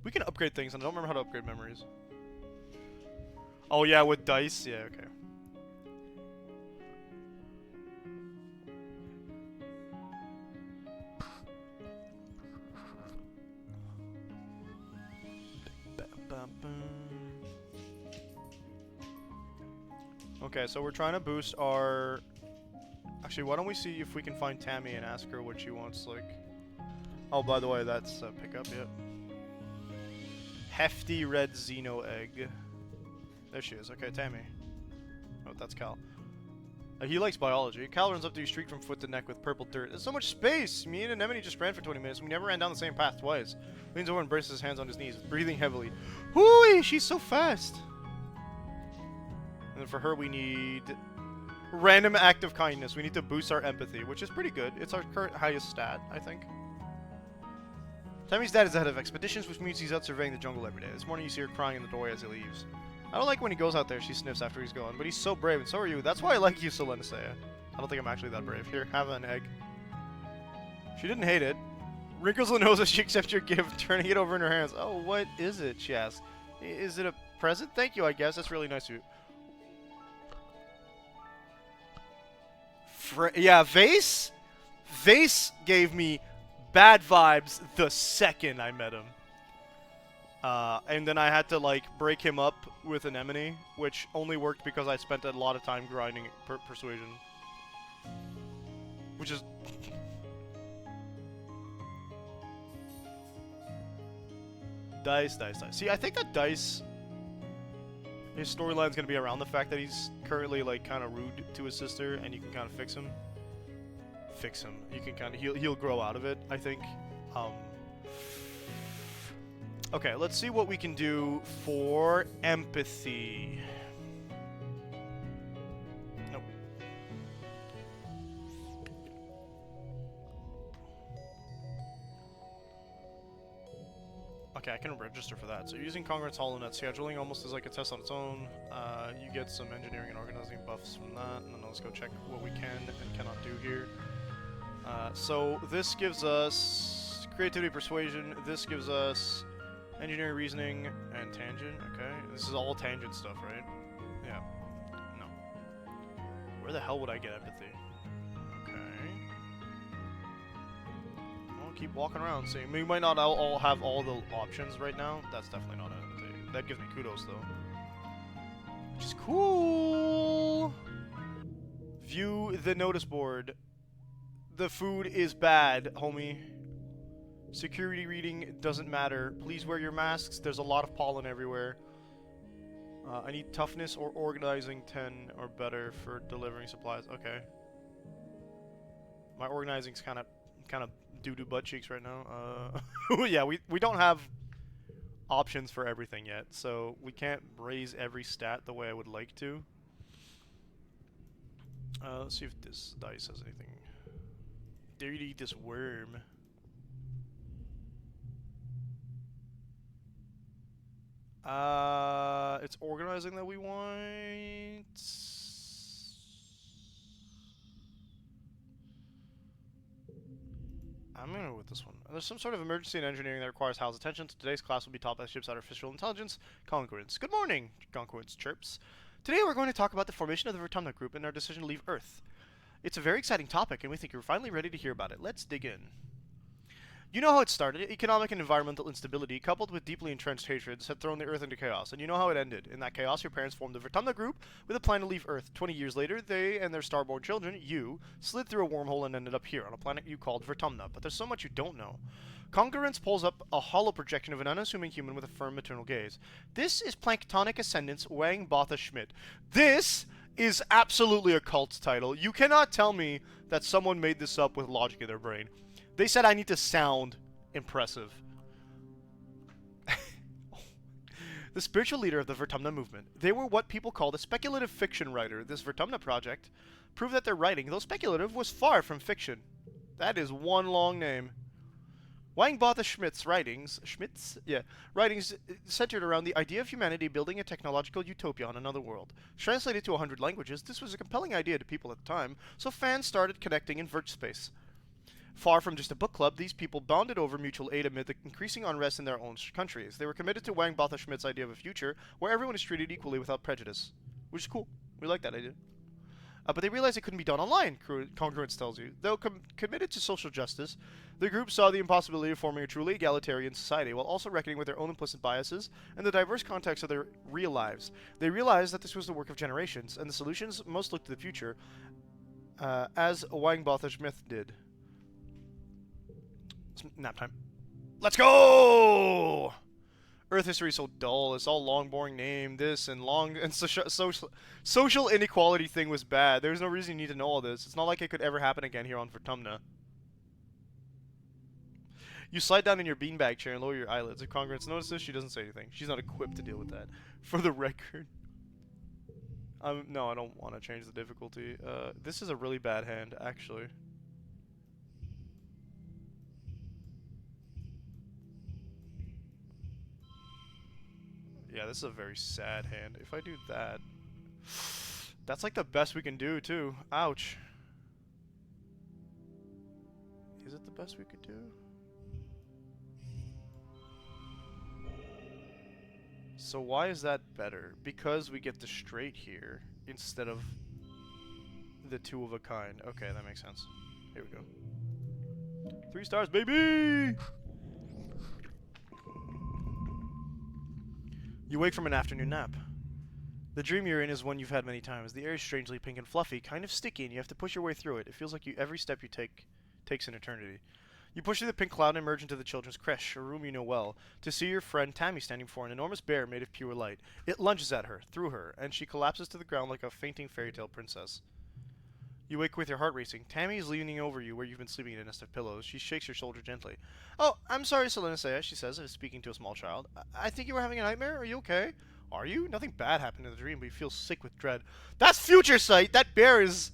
We can upgrade things, and I don't remember how to upgrade memories. Oh yeah, with dice? Yeah, okay. Okay, so we're trying to boost our... Actually, why don't we see if we can find Tammy and ask her what she wants, like... Oh, by the way, that's pickup, yep. Hefty red Xeno egg. There she is. Okay, Tammy. Oh, that's Cal. He likes biology. Cal runs up to you, streaked from foot to neck with purple dirt. There's so much space! Me and Anemone just ran for 20 minutes. We never ran down the same path twice. Leans over and braces his hands on his knees, breathing heavily. Hooey! She's so fast! And then for her, we need... Random act of kindness. We need to boost our empathy, which is pretty good. It's our current highest stat, I think. Tammy's dad is the head of expeditions, which means he's out surveying the jungle every day. This morning you see her crying in the doorway as he leaves. I don't like when he goes out there, she sniffs after he's gone, but he's so brave, and so are you. That's why I like you, Solenisea. I don't think I'm actually that brave. Here, have an egg. She didn't hate it. Wrinkles the nose as she accepts your gift, turning it over in her hands. Oh, what is it? She asks. Is it a present? Thank you, I guess. That's really nice of you. Yeah, Vase? Vase gave me bad vibes the second I met him. And then I had to, like, break him up with Anemone, which only worked because I spent a lot of time grinding persuasion. Which is... Dice. See, I think that Dice... His storyline's gonna be around the fact that he's currently, like, kind of rude to his sister, and you can kind of fix him. You can kind of... He'll grow out of it, I think. Okay, let's see what we can do for empathy. Nope. Okay, I can register for that. So using Congruence HoloNet scheduling almost as like a test on its own. You get some engineering and organizing buffs from that, and then let's go check what we can and cannot do here. So this gives us creativity, persuasion. This gives us engineering, reasoning, and tangent. Okay, this is all tangent stuff, right? Yeah. No. Where the hell would I get empathy? Okay. Well, keep walking around. See, we might not all have all the options right now. That's definitely not empathy. That gives me kudos though, which is cool. View the notice board. The food is bad, homie. Security reading doesn't matter. Please wear your masks. There's a lot of pollen everywhere. I need toughness or organizing 10 or better for delivering supplies. Okay. My organizing's kind of doo-doo butt cheeks right now. Yeah, we don't have options for everything yet, so we can't raise every stat the way I would like to. Let's see if this dice has anything. Dare you to eat this worm? It's organizing that we want. I'm gonna go with this one. There's some sort of emergency in engineering that requires Hal's attention. So today's class will be taught by the ship's artificial intelligence, Concordance. Good morning, Concordance chirps. Today we're going to talk about the formation of the Vertumna Group and our decision to leave Earth. It's a very exciting topic, and we think you're finally ready to hear about it. Let's dig in. You know how it started. Economic and environmental instability, coupled with deeply entrenched hatreds, had thrown the Earth into chaos. And you know how it ended. In that chaos, your parents formed the Vertumna Group with a plan to leave Earth. 20 years later, they and their starborn children, you, slid through a wormhole and ended up here, on a planet you called Vertumna. But there's so much you don't know. Concurrence pulls up a hollow projection of an unassuming human with a firm maternal gaze. This is Planktonic Ascendant's Wang Botha Schmidt. This is absolutely a cult title. You cannot tell me that someone made this up with logic in their brain. They said I need to sound impressive. The spiritual leader of the Vertumna movement. They were what people called a speculative fiction writer. This Vertumna project proved that their writing, though speculative, was far from fiction. That is one long name. Wang Botha Schmidt's writings, centered around the idea of humanity building a technological utopia on another world. Translated to 100 languages, this was a compelling idea to people at the time, so fans started connecting in VertSpace. Far from just a book club, these people bonded over mutual aid amid the increasing unrest in their own countries. They were committed to Wang Botha Schmidt's idea of a future where everyone is treated equally without prejudice. Which is cool. We like that idea. But they realized it couldn't be done online, Congruence tells you. Though committed to social justice, the group saw the impossibility of forming a truly egalitarian society while also reckoning with their own implicit biases and the diverse context of their real lives. They realized that this was the work of generations, and the solutions most looked to the future, as Wang Botha Schmidt did. It's nap time. Let's go! Earth history is so dull. It's all long, boring name. This and social inequality thing was bad. There's no reason you need to know all this. It's not like it could ever happen again here on Vertumna. You slide down in your beanbag chair and lower your eyelids. If Congruence notices, she doesn't say anything. She's not equipped to deal with that. For the record. No, I don't want to change the difficulty. This is a really bad hand, actually. Yeah, this is a very sad hand. If I do that... That's like the best we can do, too. Ouch. Is it the best we could do? So why is that better? Because we get the straight here instead of the two of a kind. Okay, that makes sense. Here we go. 3 stars, baby! You wake from an afternoon nap. The dream you're in is one you've had many times. The air is strangely pink and fluffy, kind of sticky, and you have to push your way through it. It feels like every step you take takes an eternity. You push through the pink cloud and emerge into the children's creche, a room you know well, to see your friend Tammy standing before an enormous bear made of pure light. It lunges at her, through her, and she collapses to the ground like a fainting fairy tale princess. You wake with your heart racing. Tammy is leaning over you where you've been sleeping in a nest of pillows. She shakes your shoulder gently. "Oh, I'm sorry, Selena," she says, speaking to a small child. I think you were having a nightmare. Are you okay?" "Are you? Nothing bad happened in the dream, but you feel sick with dread." "That's future sight! That bear is..."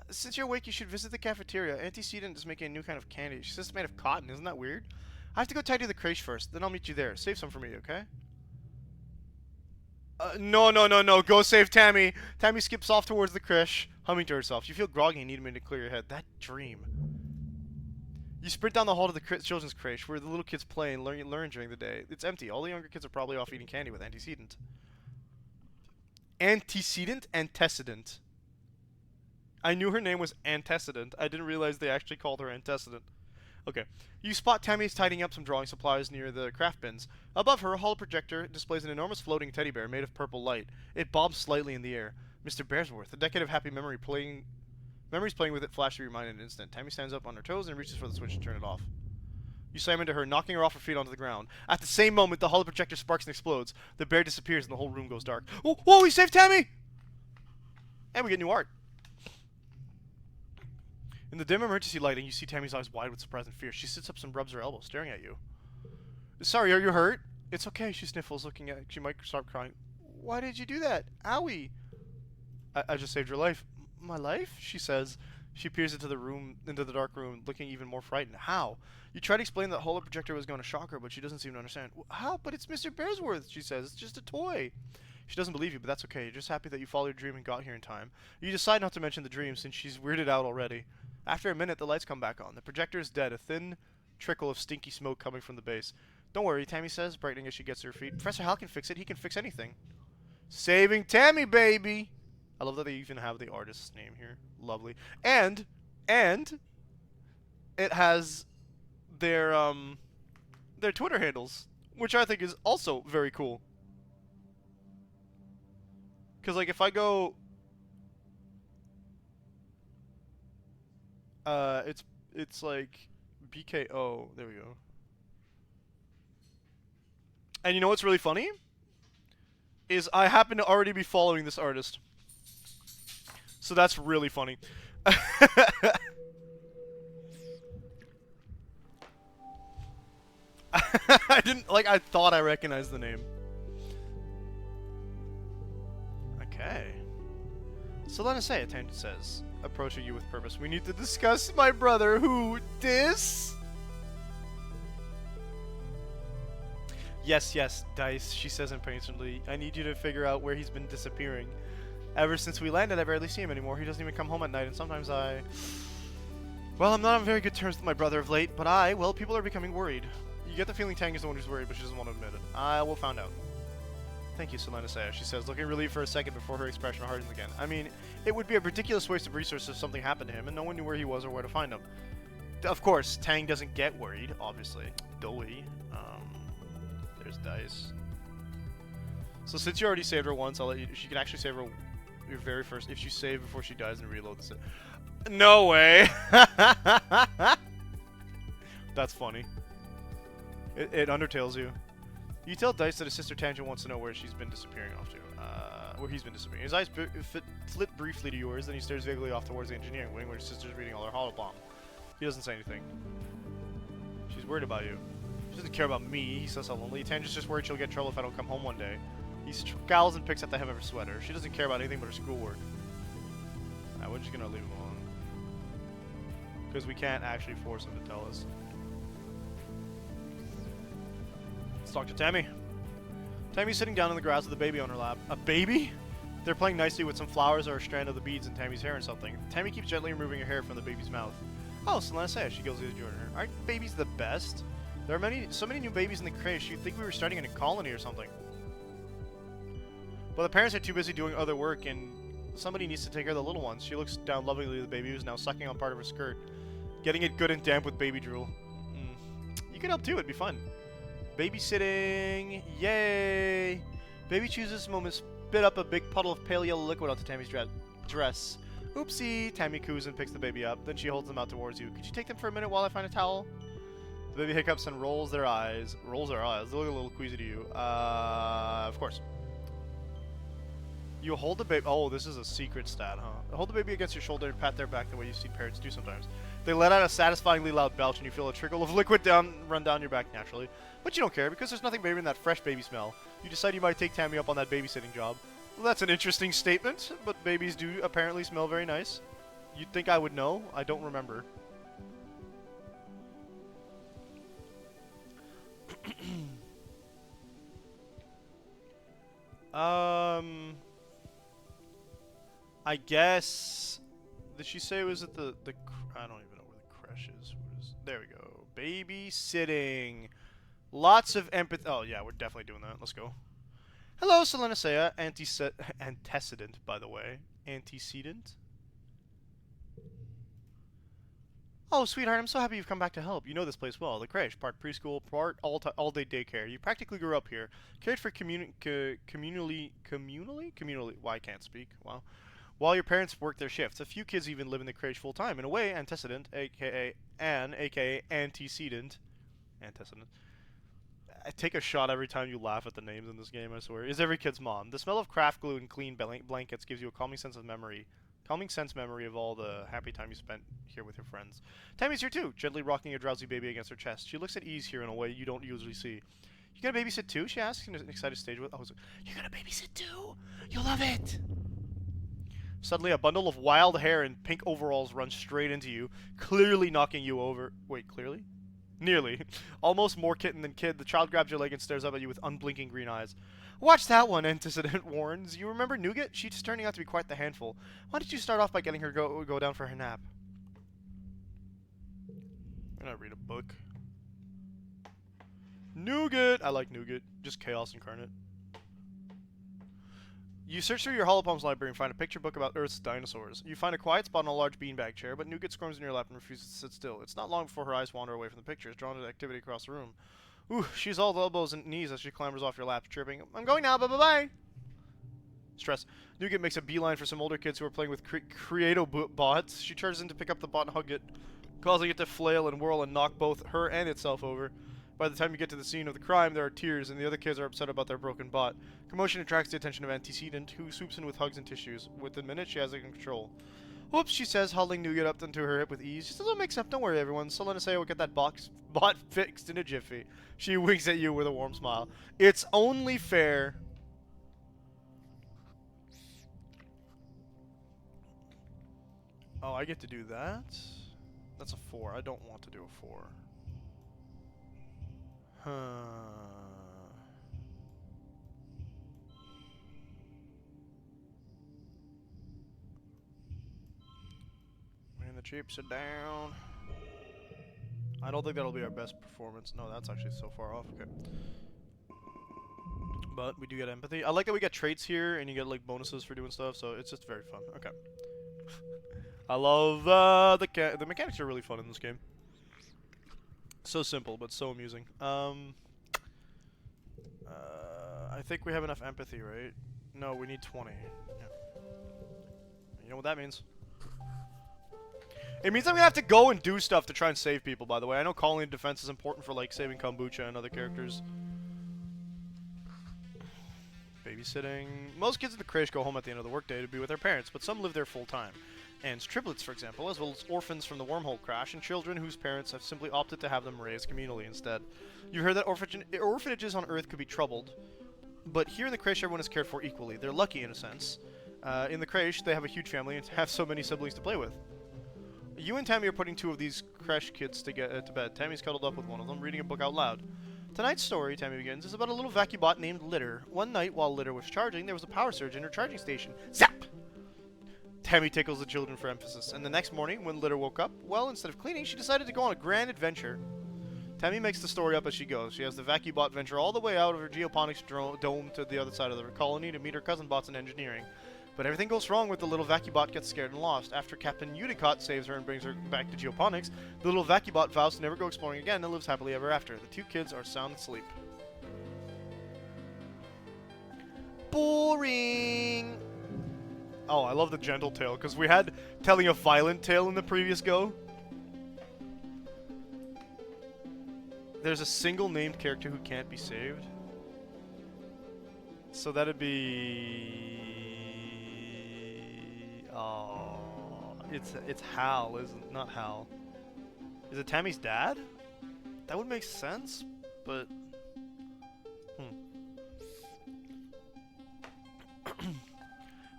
Since you're awake, you should visit the cafeteria. Antecedent is making a new kind of candy. She says it's made of cotton. Isn't that weird? I have to go tidy the creche first. Then I'll meet you there. Save some for me, okay? No. Go save Tammy. Tammy skips off towards the creche, humming to herself. You feel groggy and need a minute to clear your head. That dream. You sprint down the hall to the children's creche, where the little kids play and learn during the day. It's empty. All the younger kids are probably off eating candy with Antecedent. Antecedent. I knew her name was Antecedent. I didn't realize they actually called her Antecedent. Okay. You spot Tammy's tidying up some drawing supplies near the craft bins. Above her, a holo projector displays an enormous floating teddy bear made of purple light. It bobs slightly in the air. Mr. Bearsworth, a decade of happy memories playing with it flash to remind in an instant. Tammy stands up on her toes and reaches for the switch to turn it off. You slam into her, knocking her off her feet onto the ground. At the same moment, the hollow projector sparks and explodes. The bear disappears and the whole room goes dark. Oh, whoa, we saved Tammy! And we get new art. In the dim emergency lighting, you see Tammy's eyes wide with surprise and fear. She sits up and rubs her elbow, staring at you. Sorry, are you hurt? It's okay, she sniffles, looking at... She might start crying. Why did you do that? Owie! I just saved your life. My life? She says. She peers into the dark room, looking even more frightened. How? You try to explain that holo projector was going to shock her, but she doesn't seem to understand. How? But it's Mr. Bearsworth, she says. It's just a toy. She doesn't believe you, but that's okay. You're just happy that you followed your dream and got here in time. You decide not to mention the dream, since she's weirded out already. After a minute, the lights come back on. The projector is dead, a thin trickle of stinky smoke coming from the base. Don't worry, Tammy says, brightening as she gets to her feet. Professor Hal can fix it. He can fix anything. Saving Tammy, baby! I love that they even have the artist's name here. Lovely. And it has their Twitter handles, which I think is also very cool. Cause like if I go, it's like BKO. There we go. And you know what's really funny? Is I happen to already be following this artist. So that's really funny. I thought I recognized the name. Okay. So let us say, Tangent says, approaching you with purpose. We need to discuss my brother who dis. Yes, Dice, she says impatiently. I need you to figure out where he's been disappearing. Ever since we landed, I barely see him anymore. He doesn't even come home at night, and sometimes well, I'm not on very good terms with my brother of late, but well, people are becoming worried. You get the feeling Tang is the one who's worried, but she doesn't want to admit it. I will find out. Thank you, Selena Saya, she says, looking relieved for a second before her expression hardens again. I mean, it would be a ridiculous waste of resources if something happened to him, and no one knew where he was or where to find him. Of course, Tang doesn't get worried, obviously. Doey. There's Dice. So since you already saved her once, I'll let you... She can actually save her your very first... If you save before she dies and reload the... No way! That's funny. It undertales you. You tell Dice that his sister Tangent wants to know where she's been disappearing off to. Where he's been disappearing. His eyes flit briefly to yours, then he stares vaguely off towards the engineering wing where his sister's reading all her holobomb. He doesn't say anything. She's worried about you. She doesn't care about me, he says sullenly. Tangent's just worried she'll get in trouble if I don't come home one day. He scowls and picks at the hem of her sweater. She doesn't care about anything but her schoolwork. We're just gonna leave him alone. Because we can't actually force him to tell us. Let's talk to Tammy. Tammy's sitting down in the grass with a baby on her lap. A baby? They're playing nicely with some flowers or a strand of the beads in Tammy's hair and something. Tammy keeps gently removing her hair from the baby's mouth. Oh, Selena says, she goes to join her. Aren't babies the best? There are so many new babies in the creche, you'd think we were starting in a colony or something. But the parents are too busy doing other work, and somebody needs to take care of the little ones. She looks down lovingly at the baby, who's now sucking on part of her skirt, getting it good and damp with baby drool. You could help too, it'd be fun. Babysitting! Yay! Baby chooses this moment, spit up a big puddle of pale yellow liquid onto Tammy's dress. Oopsie! Tammy coos and picks the baby up. Then she holds them out towards you. Could you take them for a minute while I find a towel? The baby hiccups and rolls their eyes. Rolls their eyes. They look a little queasy to you. Of course. You hold the baby. Oh, this is a secret stat, huh? Hold the baby against your shoulder and pat their back the way you see parents do sometimes. They let out a satisfyingly loud belch, and you feel a trickle of liquid run down your back naturally. But you don't care, because there's nothing better than that fresh baby smell. You decide you might take Tammy up on that babysitting job. Well, that's an interesting statement, but babies do apparently smell very nice. You'd think I would know. I don't remember. I guess... Did she say it was at the I don't even know where the creche is. There we go. Babysitting. Lots of empathy. Oh, yeah, we're definitely doing that. Let's go. Hello, Selena Saya. Antecedent, by the way. Antecedent? Oh, sweetheart, I'm so happy you've come back to help. You know this place well. The creche, part preschool, part all-day daycare. You practically grew up here. Cared for communally? Why I can't speak. Wow. While your parents work their shifts. A few kids even live in the creche full-time. In a way, Antecedent, a.k.a. Anne, a.k.a. Antecedent, Antecedent. I take a shot every time you laugh at the names in this game, I swear. Is every kid's mom. The smell of craft glue and clean blankets gives you a calming sense memory of all the happy time you spent here with your friends. Tammy's here too, gently rocking a drowsy baby against her chest. She looks at ease here in a way you don't usually see. You gonna babysit too? She asks in an excited stage. You're gonna babysit too? You'll love it! Suddenly, a bundle of wild hair and pink overalls runs straight into you, clearly knocking you over. Wait, clearly? Nearly. Almost more kitten than kid, the child grabs your leg and stares up at you with unblinking green eyes. Watch that one, Antecedent warns. You remember Nougat? She's turning out to be quite the handful. Why don't you start off by getting her go down for her nap? I'm gonna read a book. Nougat! I like Nougat. Just chaos incarnate. You search through your Holopalms library and find a picture book about Earth's dinosaurs. You find a quiet spot on a large beanbag chair, but Nougat squirms in your lap and refuses to sit still. It's not long before her eyes wander away from the pictures, drawn to the activity across the room. Ooh, she's all elbows and knees as she clambers off your lap, chirping, I'm going now, bye-bye-bye! Stress. Nougat makes a beeline for some older kids who are playing with Creato bots. She charges in to pick up the bot and hug it, causing it to flail and whirl and knock both her and itself over. By the time you get to the scene of the crime, there are tears, and the other kids are upset about their broken bot. Commotion attracts the attention of Antecedent, who swoops in with hugs and tissues. Within minutes, she has it in control. Whoops, she says, huddling Nougat up onto her hip with ease. Just a little mix-up, don't worry, everyone. So let us say we'll get that bot fixed in a jiffy. She winks at you with a warm smile. It's only fair. Oh, I get to do that? That's a 4. I don't want to do a 4. Huh. And the chips are down. I don't think that'll be our best performance. No, that's actually so far off. Okay. But we do get empathy. I like that we get traits here, and you get like bonuses for doing stuff. So it's just very fun. Okay. I love the mechanics are really fun in this game. So simple, but so amusing. I think we have enough empathy, right? No, we need 20. Yeah. You know what that means? It means I'm gonna have to go and do stuff to try and save people, by the way. I know calling defense is important for, like, saving Kombucha and other characters. Babysitting. Most kids in the creche go home at the end of the workday to be with their parents, but some live there full-time. And triplets, for example, as well as orphans from the wormhole crash, and children whose parents have simply opted to have them raised communally instead. You heard that orphanages on Earth could be troubled, but here in the creche everyone is cared for equally. They're lucky in a sense. In the creche, they have a huge family and have so many siblings to play with. You and Tammy are putting 2 of these creche kids to bed. Tammy's cuddled up with one of them, reading a book out loud. Tonight's story, Tammy begins, is about a little vacuum named Litter. One night, while Litter was charging, there was a power surge in her charging station. Zap! Tammy tickles the children for emphasis, and the next morning, when Litter woke up, well, instead of cleaning, she decided to go on a grand adventure. Tammy makes the story up as she goes. She has the VacuBot venture all the way out of her geoponics dome to the other side of the colony to meet her cousin bots in engineering. But everything goes wrong when the little VacuBot gets scared and lost. After Captain Udicott saves her and brings her back to geoponics, the little VacuBot vows to never go exploring again and lives happily ever after. The 2 kids are sound asleep. Boring! Oh, I love the gentle tale, because we had telling a violent tale in the previous go. There's a single named character who can't be saved. So that'd be... Oh... It's Hal, isn't it? Not Hal. Is it Tammy's dad? That would make sense, but...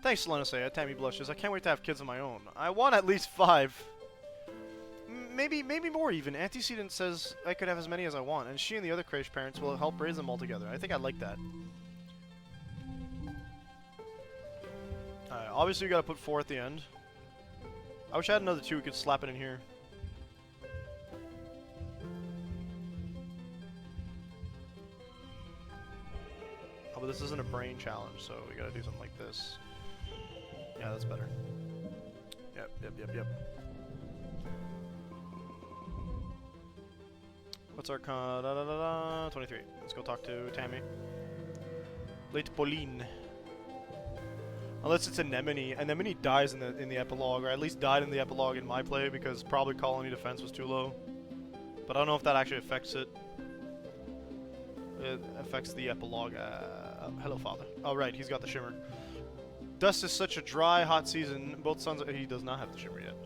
Thanks, Lenosea. Tammy blushes. I can't wait to have kids of my own. I want at least 5. Maybe more even. Antecedent says I could have as many as I want, and she and the other creche parents will help raise them all together. I think I'd like that. Obviously, you gotta put 4 at the end. I wish I had another 2 we could slap it in here. Oh, but this isn't a brain challenge, so we gotta do something like this. Yeah, that's better. Yep. What's our con? 23. Let's go talk to Tammy. Late Pauline. Unless it's Anemone. Anemone dies in the epilogue, or at least died in the epilogue in my play because probably colony defense was too low. But I don't know if that actually affects it. It affects the epilogue. Hello, father. Oh, right, he's got the shimmer. Dust is such a dry, hot season. Both sons. He does not have the shimmer yet.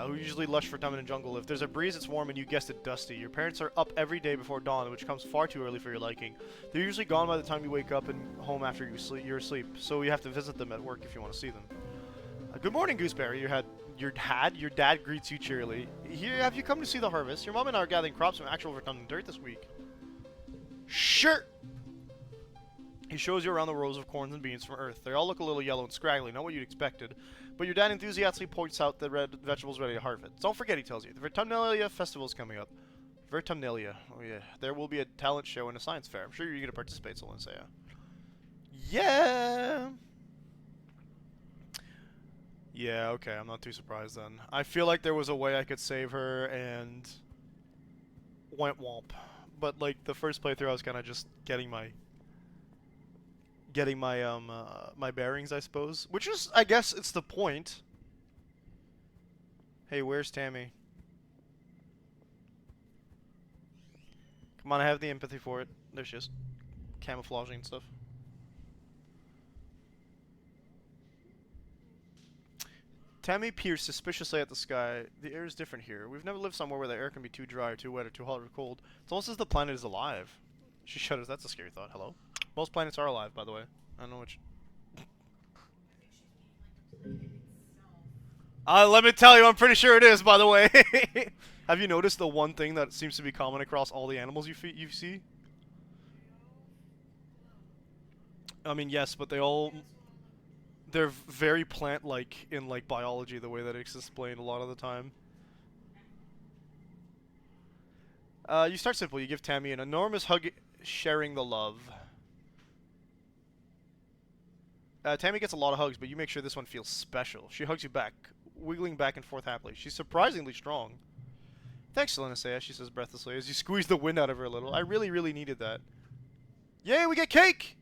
Who usually lush for time in the jungle. If there's a breeze, it's warm, and you guessed it, dusty. Your parents are up every day before dawn, which comes far too early for your liking. They're usually gone by the time you wake up and home after you're asleep, so you have to visit them at work if you want to see them. Good morning, Gooseberry. Your dad greets you cheerily. Here, have you come to see the harvest? Your mom and I are gathering crops from actual Vertundan dirt this week. Sure. He shows you around the rows of corns and beans from Earth. They all look a little yellow and scraggly, not what you'd expected. But your dad enthusiastically points out the red vegetables ready to harvest. Don't forget, he tells you, the Vertumnalia Festival is coming up. Vertumnalia. Oh yeah. There will be a talent show and a science fair. I'm sure you're going to participate, Solinsea. Yeah! Yeah, okay, I'm not too surprised then. I feel like there was a way I could save her and went womp. But like the first playthrough I was kind of just getting my my bearings, I suppose. Which is, I guess it's the point. Hey, where's Tammy? Come on, I have the empathy for it. There she is. Camouflaging and stuff. Tammy peers suspiciously at the sky. The air is different here. We've never lived somewhere where the air can be too dry or too wet or too hot or cold. It's almost as the planet is alive. She shudders. That's a scary thought. Hello? Most planets are alive, by the way. I don't know which. Let me tell you, I'm pretty sure it is, by the way. Have you noticed the one thing that seems to be common across all the animals you see? I mean, yes, but they're very plant-like in like biology, the way that it's explained a lot of the time. You start simple. You give Tammy an enormous hug, sharing the love. Tammy gets a lot of hugs, but you make sure this one feels special. She hugs you back, wiggling back and forth happily. She's surprisingly strong. Thanks, Selena, she says breathlessly, as you squeeze the wind out of her a little. I really, really needed that. Yay, we get cake!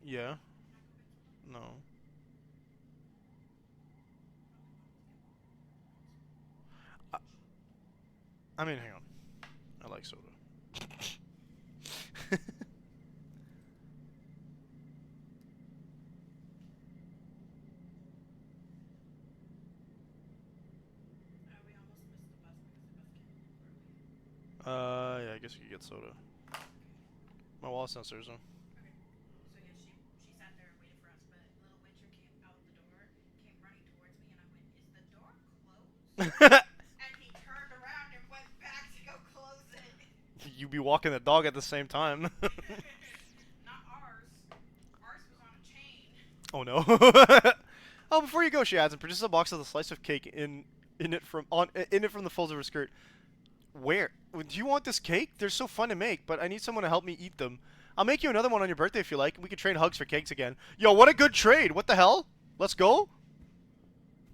Yeah. No. I, I mean, hang on. I like soda. Yeah, I guess you could get soda. My wall sensors, huh? You be walking the dog at the same time. Oh no. Oh, before you go, she adds, and produces a box with a slice of cake in it from the folds of her skirt. Where? Do you want this cake? They're so fun to make, but I need someone to help me eat them. I'll make you another one on your birthday if you like. We can trade hugs for cakes again. Yo, what a good trade. What the hell? Let's go.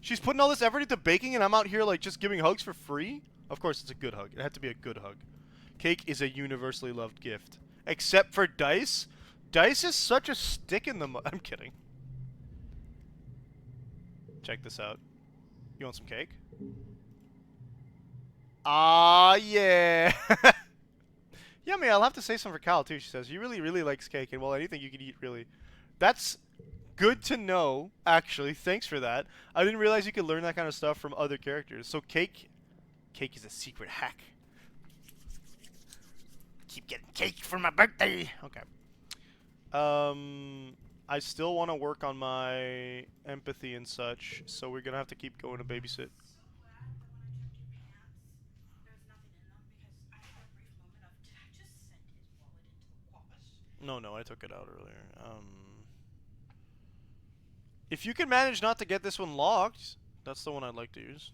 She's putting all this effort into baking, and I'm out here, like, just giving hugs for free? Of course, it's a good hug. It had to be a good hug. Cake is a universally loved gift. Except for Dice. Dice is such a stick in the mud. I'm kidding. Check this out. You want some cake? Ah, yeah. Yummy, I'll have to say some for Cal, too, she says. He really, really likes cake, and well, anything you can eat, really. That's good to know, actually. Thanks for that. I didn't realize you could learn that kind of stuff from other characters. So cake is a secret hack. Keep getting cake for my birthday. Okay. I still want to work on my empathy and such, so we're gonna have to keep going to babysit. No, no, I took it out earlier. If you can manage not to get this one locked, that's the one I'd like to use.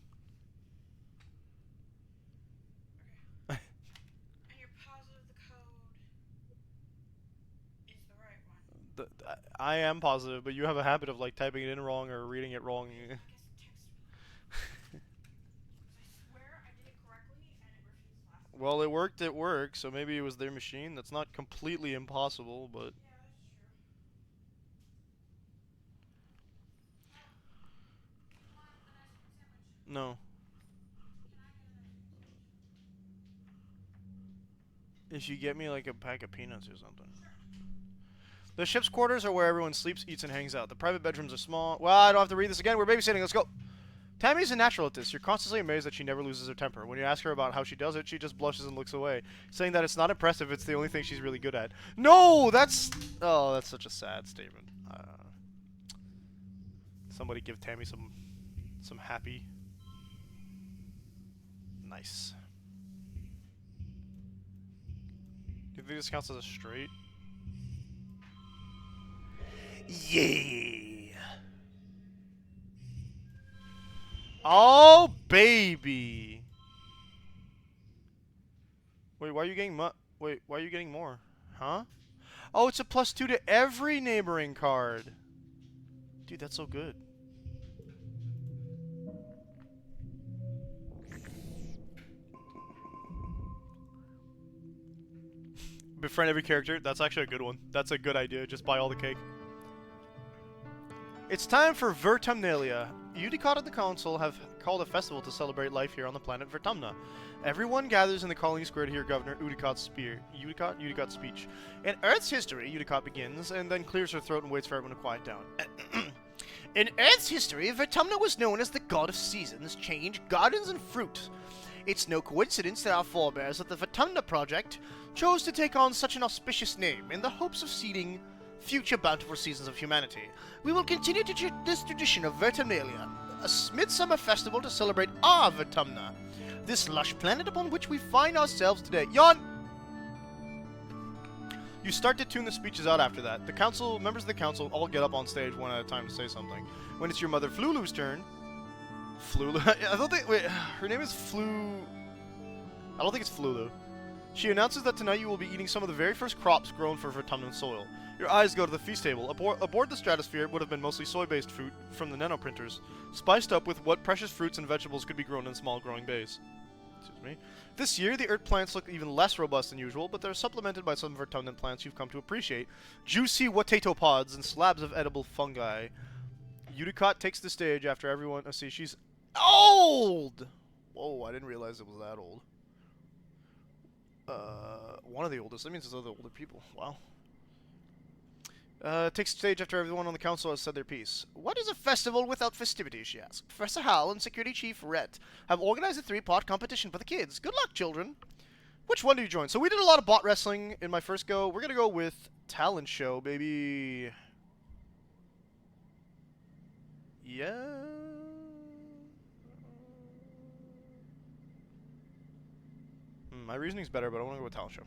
I am positive, but you have a habit of like typing it in wrong or reading it wrong. Well, it worked, so maybe it was their machine. That's not completely impossible, but... No. If you get me like a pack of peanuts or something. The ship's quarters are where everyone sleeps, eats, and hangs out. The private bedrooms are small. Well, I don't have to read this again. We're babysitting. Let's go. Tammy's a natural at this. You're constantly amazed that she never loses her temper. When you ask her about how she does it, she just blushes and looks away, saying that it's not impressive, it's the only thing she's really good at. No, that's... Oh, that's such a sad statement. Somebody give Tammy some happy... Nice. Do you think this counts as a straight? Yeah. Oh, baby. Wait, why are you getting Wait, why are you getting more? Huh? Oh, it's a +2 to every neighboring card. Dude, that's so good. Befriend every character. That's actually a good one. That's a good idea. Just buy all the cake. It's time for Vertumnalia. Udicott and the Council have called a festival to celebrate life here on the planet Vertumna. Everyone gathers in the colony square to hear Governor Udicott's speech. In Earth's history, Udicott begins, and then clears her throat and waits for everyone to quiet down. In Earth's history, Vertumna was known as the god of seasons, change, gardens, and fruit. It's no coincidence that our forebears at the Vertumna Project chose to take on such an auspicious name in the hopes of seeding future bountiful seasons of humanity. We will continue this tradition of Vertumnalia, a midsummer festival to celebrate our Vertumna, this lush planet upon which we find ourselves today. Yawn! You start to tune the speeches out after that. The council, members of the council all get up on stage one at a time to say something. When it's your mother Flulu's turn... Flulu? I don't think... Wait, her name is Flu... I don't think it's Flulu. She announces that tonight you will be eating some of the very first crops grown for Vertumnan soil. Your eyes go to the feast table. Aboard the stratosphere, it would have been mostly soy-based food from the nanoprinters, spiced up with what precious fruits and vegetables could be grown in small growing bays. Excuse me. This year, the Earth plants look even less robust than usual, but they're supplemented by some Vertumnan plants you've come to appreciate. Juicy potato pods and slabs of edible fungi. Udicott takes the stage after everyone... see, she's old! Whoa, I didn't realize it was that old. One of the oldest. That means there's other older people. Wow. Takes stage after everyone on the council has said their piece. What is a festival without festivities, she asked. Professor Hal and Security Chief Rhett have organized a 3-part competition for the kids. Good luck, children. Which one do you join? So we did a lot of bot wrestling in my first go. We're going to go with Talent Show, baby. Yeah. My reasoning's better, but I want to go with Talent Show.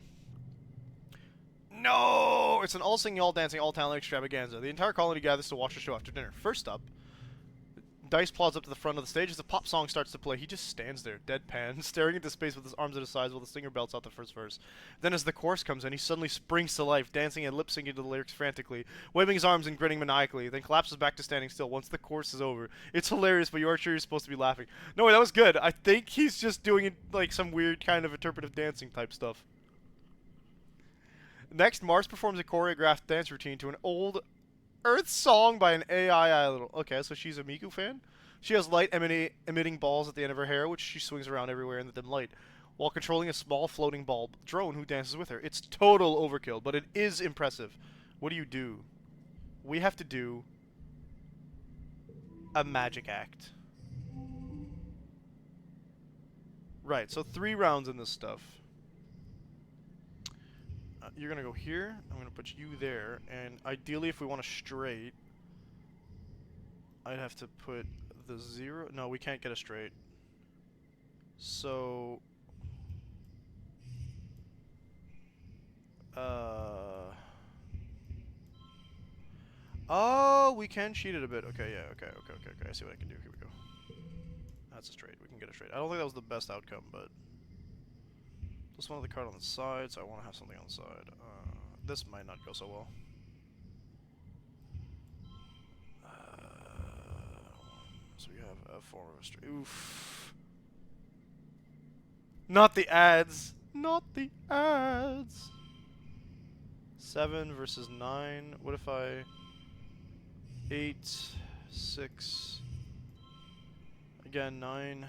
No! It's an all-singing, all-dancing, all-talent extravaganza. The entire colony gathers to watch the show after dinner. First up, Dice plods up to the front of the stage. As the pop song starts to play, he just stands there, deadpan, staring into space with his arms at his sides while the singer belts out the first verse. Then as the chorus comes in, he suddenly springs to life, dancing and lip-syncing to the lyrics frantically, waving his arms and grinning maniacally, then collapses back to standing still once the chorus is over. It's hilarious, but you aren't sure you're supposed to be laughing. No, wait, that was good. I think he's just doing like some weird kind of interpretive dancing type stuff. Next, Mars performs a choreographed dance routine to an old Earth song by an AI idol. Okay, so she's a Miku fan? She has light emitting balls at the end of her hair, which she swings around everywhere in the dim light, while controlling a small floating ball drone who dances with her. It's total overkill, but it is impressive. What do? We have to do a magic act. Right, so 3 rounds in this stuff. You're going to go here. I'm going to put you there. And ideally, if we want a straight, I'd have to put the 0. No, we can't get a straight. So... Oh, we can cheat it a bit. Okay, yeah, okay. I see what I can do. Here we go. That's a straight. We can get a straight. I don't think that was the best outcome, but... Just one of the card on the side, so I want to have something on the side. This might not go so well. So we have a form of a straight. Oof. Not the ads. Not the ads. 7 versus 9. What if I... 8, 6... Again, 9...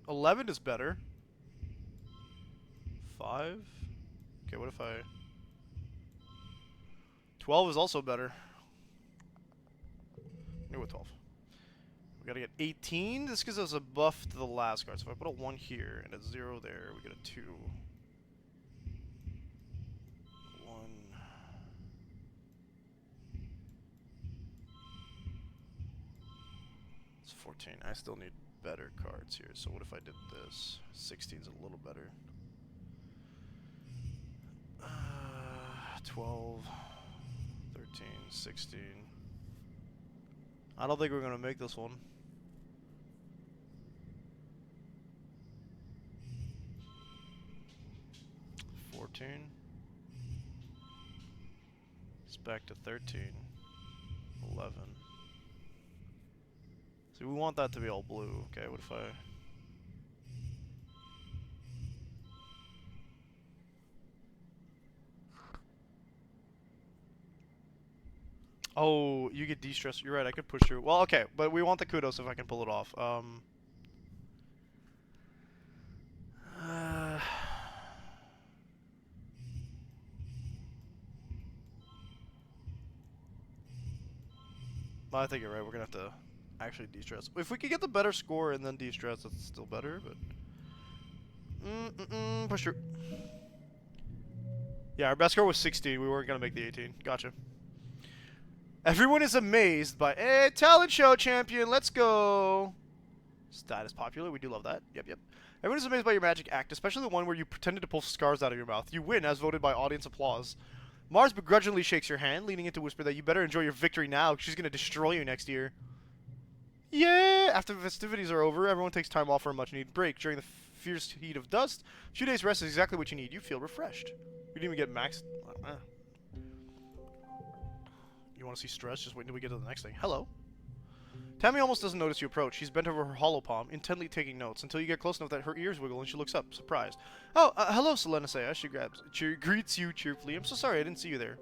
11 is better. 5? Okay, what if I... 12 is also better. Go with 12. We gotta get 18. This gives us a buff to the last card. So if I put a 1 here and a 0 there, we get a 2. 1. It's 14. I still need better cards here. So what if I did this? 16's a little better. 12, 13, 16. I don't think we're gonna make this one. It's back to 13. 11. See, we want that to be all blue. Okay, what if I... Oh, you get de-stress. You're right, I could push through. Well, okay, but we want the kudos if I can pull it off. Well, I think you're right. We're gonna have to actually de-stress. If we could get the better score and then de-stress, that's still better, but... push through. Yeah, our best score was 16. We weren't gonna make the 18. Gotcha. Everyone is amazed by... Hey, talent show champion, let's go! Status popular, we do love that. Yep, yep. Everyone is amazed by your magic act, especially the one where you pretended to pull scars out of your mouth. You win, as voted by audience applause. Mars begrudgingly shakes your hand, leaning in to whisper that you better enjoy your victory now, she's gonna destroy you next year. Yeah! After the festivities are over, everyone takes time off for a much-needed break. During the fierce heat of dust, 2 days rest is exactly what you need. You feel refreshed. You didn't even get max... You want to see stress? Just wait until we get to the next thing. Hello. Tammy almost doesn't notice you approach. She's bent over her hollow palm, intently taking notes, until you get close enough that her ears wiggle and she looks up, surprised. Oh, hello, Selenisea. She greets you cheerfully. I'm so sorry I didn't see you there.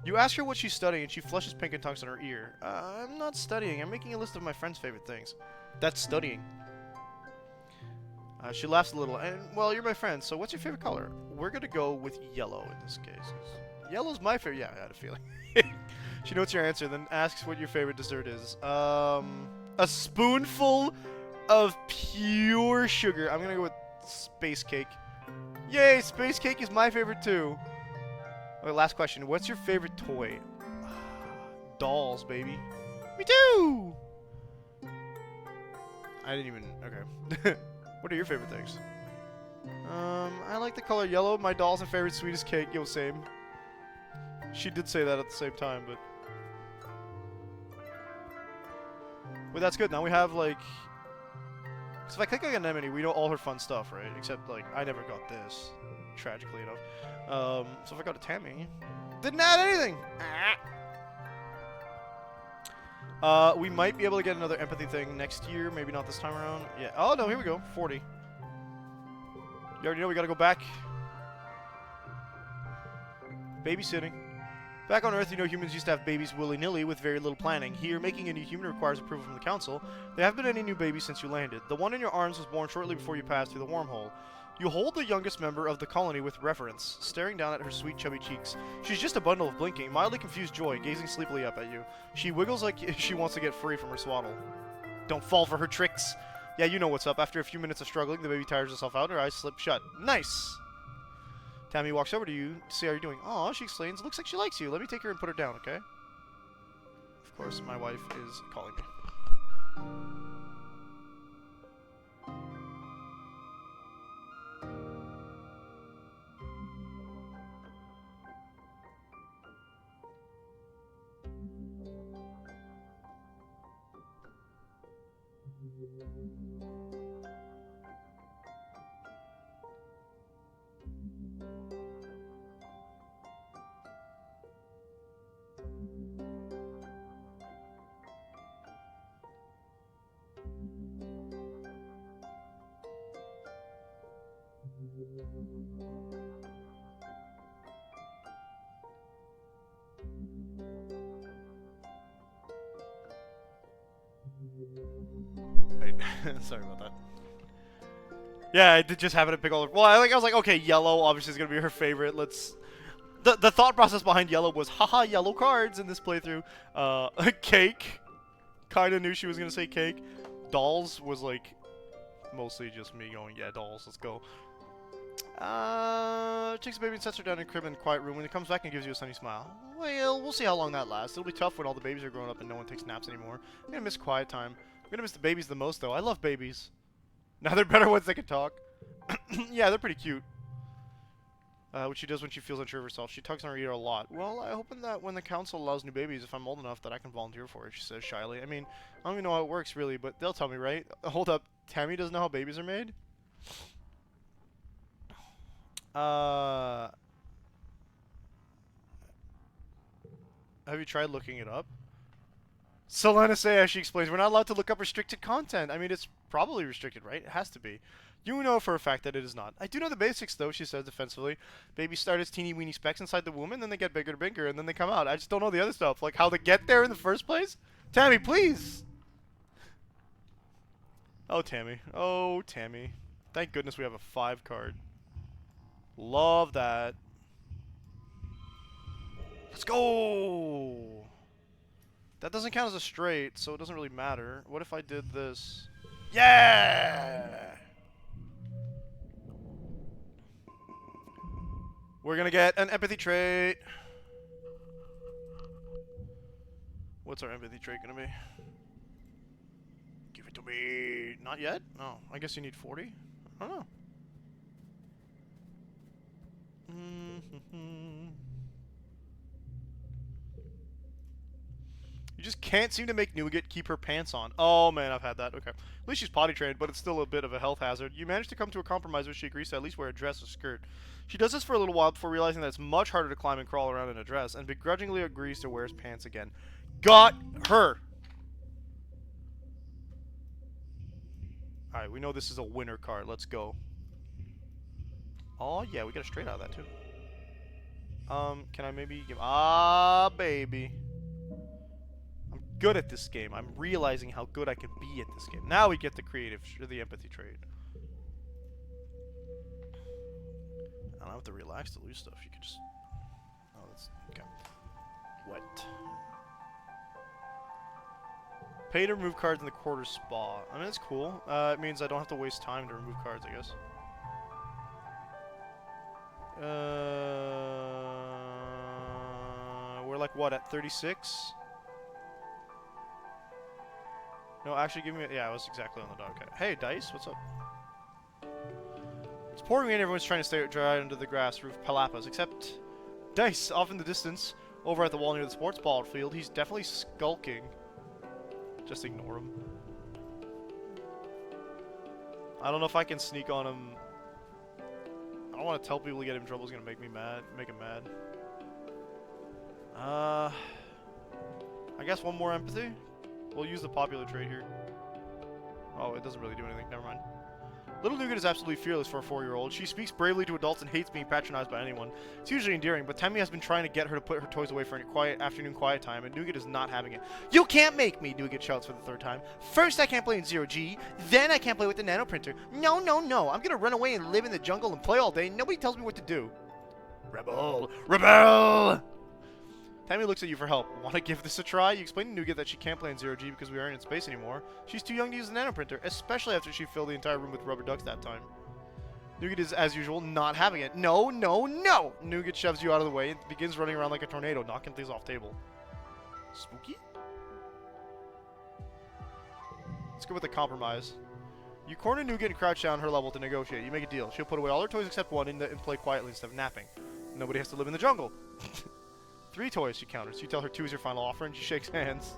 You ask her what she's studying, and she flushes pink and tongues on her ear. I'm not studying. I'm making a list of my friend's favorite things. That's studying. She laughs a little, and, well, you're my friend, so what's your favorite color? We're gonna go with yellow in this case. Yellow's my favorite. Yeah, I had a feeling. She notes your answer, then asks what your favorite dessert is. A spoonful of pure sugar. I'm gonna go with space cake. Yay, space cake is my favorite too. Okay, last question. What's your favorite toy? Dolls, baby. Me too! I didn't even... Okay. What are your favorite things? I like the color yellow. My doll's my favorite sweetest cake. Yo, same. She did say that at the same time, but... Wait, that's good. Now we have, like... Because if I click on Anemone, we know all her fun stuff, right? Except, like, I never got this. Tragically enough. So if I go to Tammy... Didn't add anything! We might be able to get another empathy thing next year. Maybe not this time around. Yeah. Oh, no, here we go. 40. You already know we gotta go back. Babysitting. Back on Earth, you know humans used to have babies willy-nilly with very little planning. Here, making a new human requires approval from the Council. There haven't been any new babies since you landed. The one in your arms was born shortly before you passed through the wormhole. You hold the youngest member of the colony with reverence, staring down at her sweet, chubby cheeks. She's just a bundle of blinking, mildly confused joy, gazing sleepily up at you. She wiggles like she wants to get free from her swaddle. Don't fall for her tricks! Yeah, you know what's up. After a few minutes of struggling, the baby tires herself out and her eyes slip shut. Nice! Tammy walks over to you to see how you're doing. Aw, she explains. Looks like she likes you. Let me take her and put her down, okay? Of course, my wife is calling me. Wait, sorry about that. Yeah, I did just happen to pick all. Well, I was like, okay, yellow obviously is gonna be her favorite. Let's. The thought process behind yellow was, haha, yellow cards in this playthrough. Cake. Kinda knew she was gonna say cake. Dolls was like, mostly just me going, yeah, dolls, let's go. Takes a baby and sets her down in a crib in a quiet room. When he comes back and gives you a sunny smile. Well, we'll see how long that lasts. It'll be tough when all the babies are grown up and no one takes naps anymore. I'm gonna miss quiet time. I'm gonna miss the babies the most, though. I love babies. Now they're better once they can talk. Yeah, they're pretty cute. Which she does when she feels unsure of herself. She tugs on her ear a lot. Well, I hope that when the council allows new babies, if I'm old enough, that I can volunteer for it, she says shyly. I mean, I don't even know how it works, really, but they'll tell me, right? Hold up. Tammy doesn't know how babies are made? Have you tried looking it up? Selena say, as she explains, we're not allowed to look up restricted content. I mean, it's probably restricted, right? It has to be. You know for a fact that it is not. I do know the basics, though, she says defensively. Babies start as teeny weeny specks inside the womb, and then they get bigger and bigger, and then they come out. I just don't know the other stuff, like how they get there in the first place. Tammy, please! Oh, Tammy. Oh, Tammy. Thank goodness we have a 5 card. Love that. Let's go! That doesn't count as a straight, so it doesn't really matter. What if I did this? Yeah! We're gonna get an empathy trait. What's our empathy trait gonna be? Give it to me. Not yet? No. I guess you need 40? I don't know. You just can't seem to make Nougat keep her pants on. Oh man, I've had that. Okay. At least she's potty trained, but it's still a bit of a health hazard. You managed to come to a compromise where she agrees to at least wear a dress or skirt. She does this for a little while before realizing that it's much harder to climb and crawl around in a dress, and begrudgingly agrees to wear his pants again. Got her! Alright, we know this is a winner card. Let's go. Oh yeah, we got a straight out of that too. Can I maybe give... Ah, baby. I'm good at this game. I'm realizing how good I can be at this game. Now we get the creative, the empathy trait. I don't have to relax to lose stuff. You can just... Oh, that's... Okay. Wet. Pay to remove cards in the quarter spa. I mean, it's cool. It means I don't have to waste time to remove cards, I guess. We're like, what, at 36? No, actually, give me... Yeah, I was exactly on the dot. Okay. Hey, Dice, what's up? It's pouring rain, everyone's trying to stay dry under the grass roof palapas, except Dice, off in the distance, over at the wall near the sports ball field. He's definitely skulking. Just ignore him. I don't know if I can sneak on him. I don't want to tell people to get him in trouble. It's gonna make me mad. Make him mad. I guess one more empathy. We'll use the popular trait here. Oh, it doesn't really do anything. Never mind. Little Nougat is absolutely fearless for a 4-year-old. She speaks bravely to adults and hates being patronized by anyone. It's usually endearing, but Tammy has been trying to get her to put her toys away for a afternoon quiet time, and Nougat is not having it. You can't make me, Nougat shouts for the 3rd time. First I can't play in 0G, then I can't play with the nano printer. No, no, no. I'm gonna run away and live in the jungle and play all day. Nobody tells me what to do. Rebel! Rebel! Tammy looks at you for help. Want to give this a try? You explain to Nougat that she can't play in 0G because we aren't in space anymore. She's too young to use the nano printer, especially after she filled the entire room with rubber ducks that time. Nougat is, as usual, not having it. No, no, no! Nougat shoves you out of the way and begins running around like a tornado, knocking things off table. Spooky? Let's go with a compromise. You corner Nougat and crouch down her level to negotiate. You make a deal. She'll put away all her toys except one and play quietly instead of napping. Nobody has to live in the jungle. 3 toys, she counters. You tell her 2 is your final offer, and she shakes hands.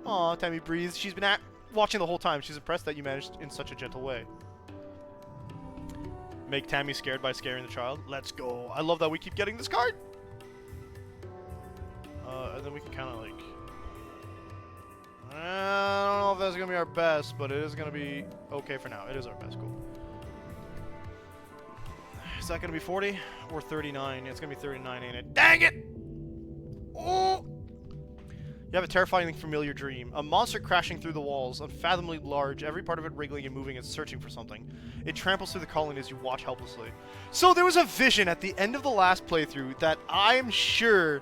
Aw, Tammy breathes. She's been watching the whole time. She's impressed that you managed in such a gentle way. Make Tammy scared by scaring the child. Let's go. I love that we keep getting this card. And then we can kind of like... I don't know if that's going to be our best, but it is going to be okay for now. It is our best. Cool. Is that going to be 40 or 39? It's going to be 39, ain't it? Dang it! Oh! You have a terrifying familiar dream. A monster crashing through the walls, unfathomably large, every part of it wriggling and moving and searching for something. It tramples through the colony as you watch helplessly. So there was a vision at the end of the last playthrough that I'm sure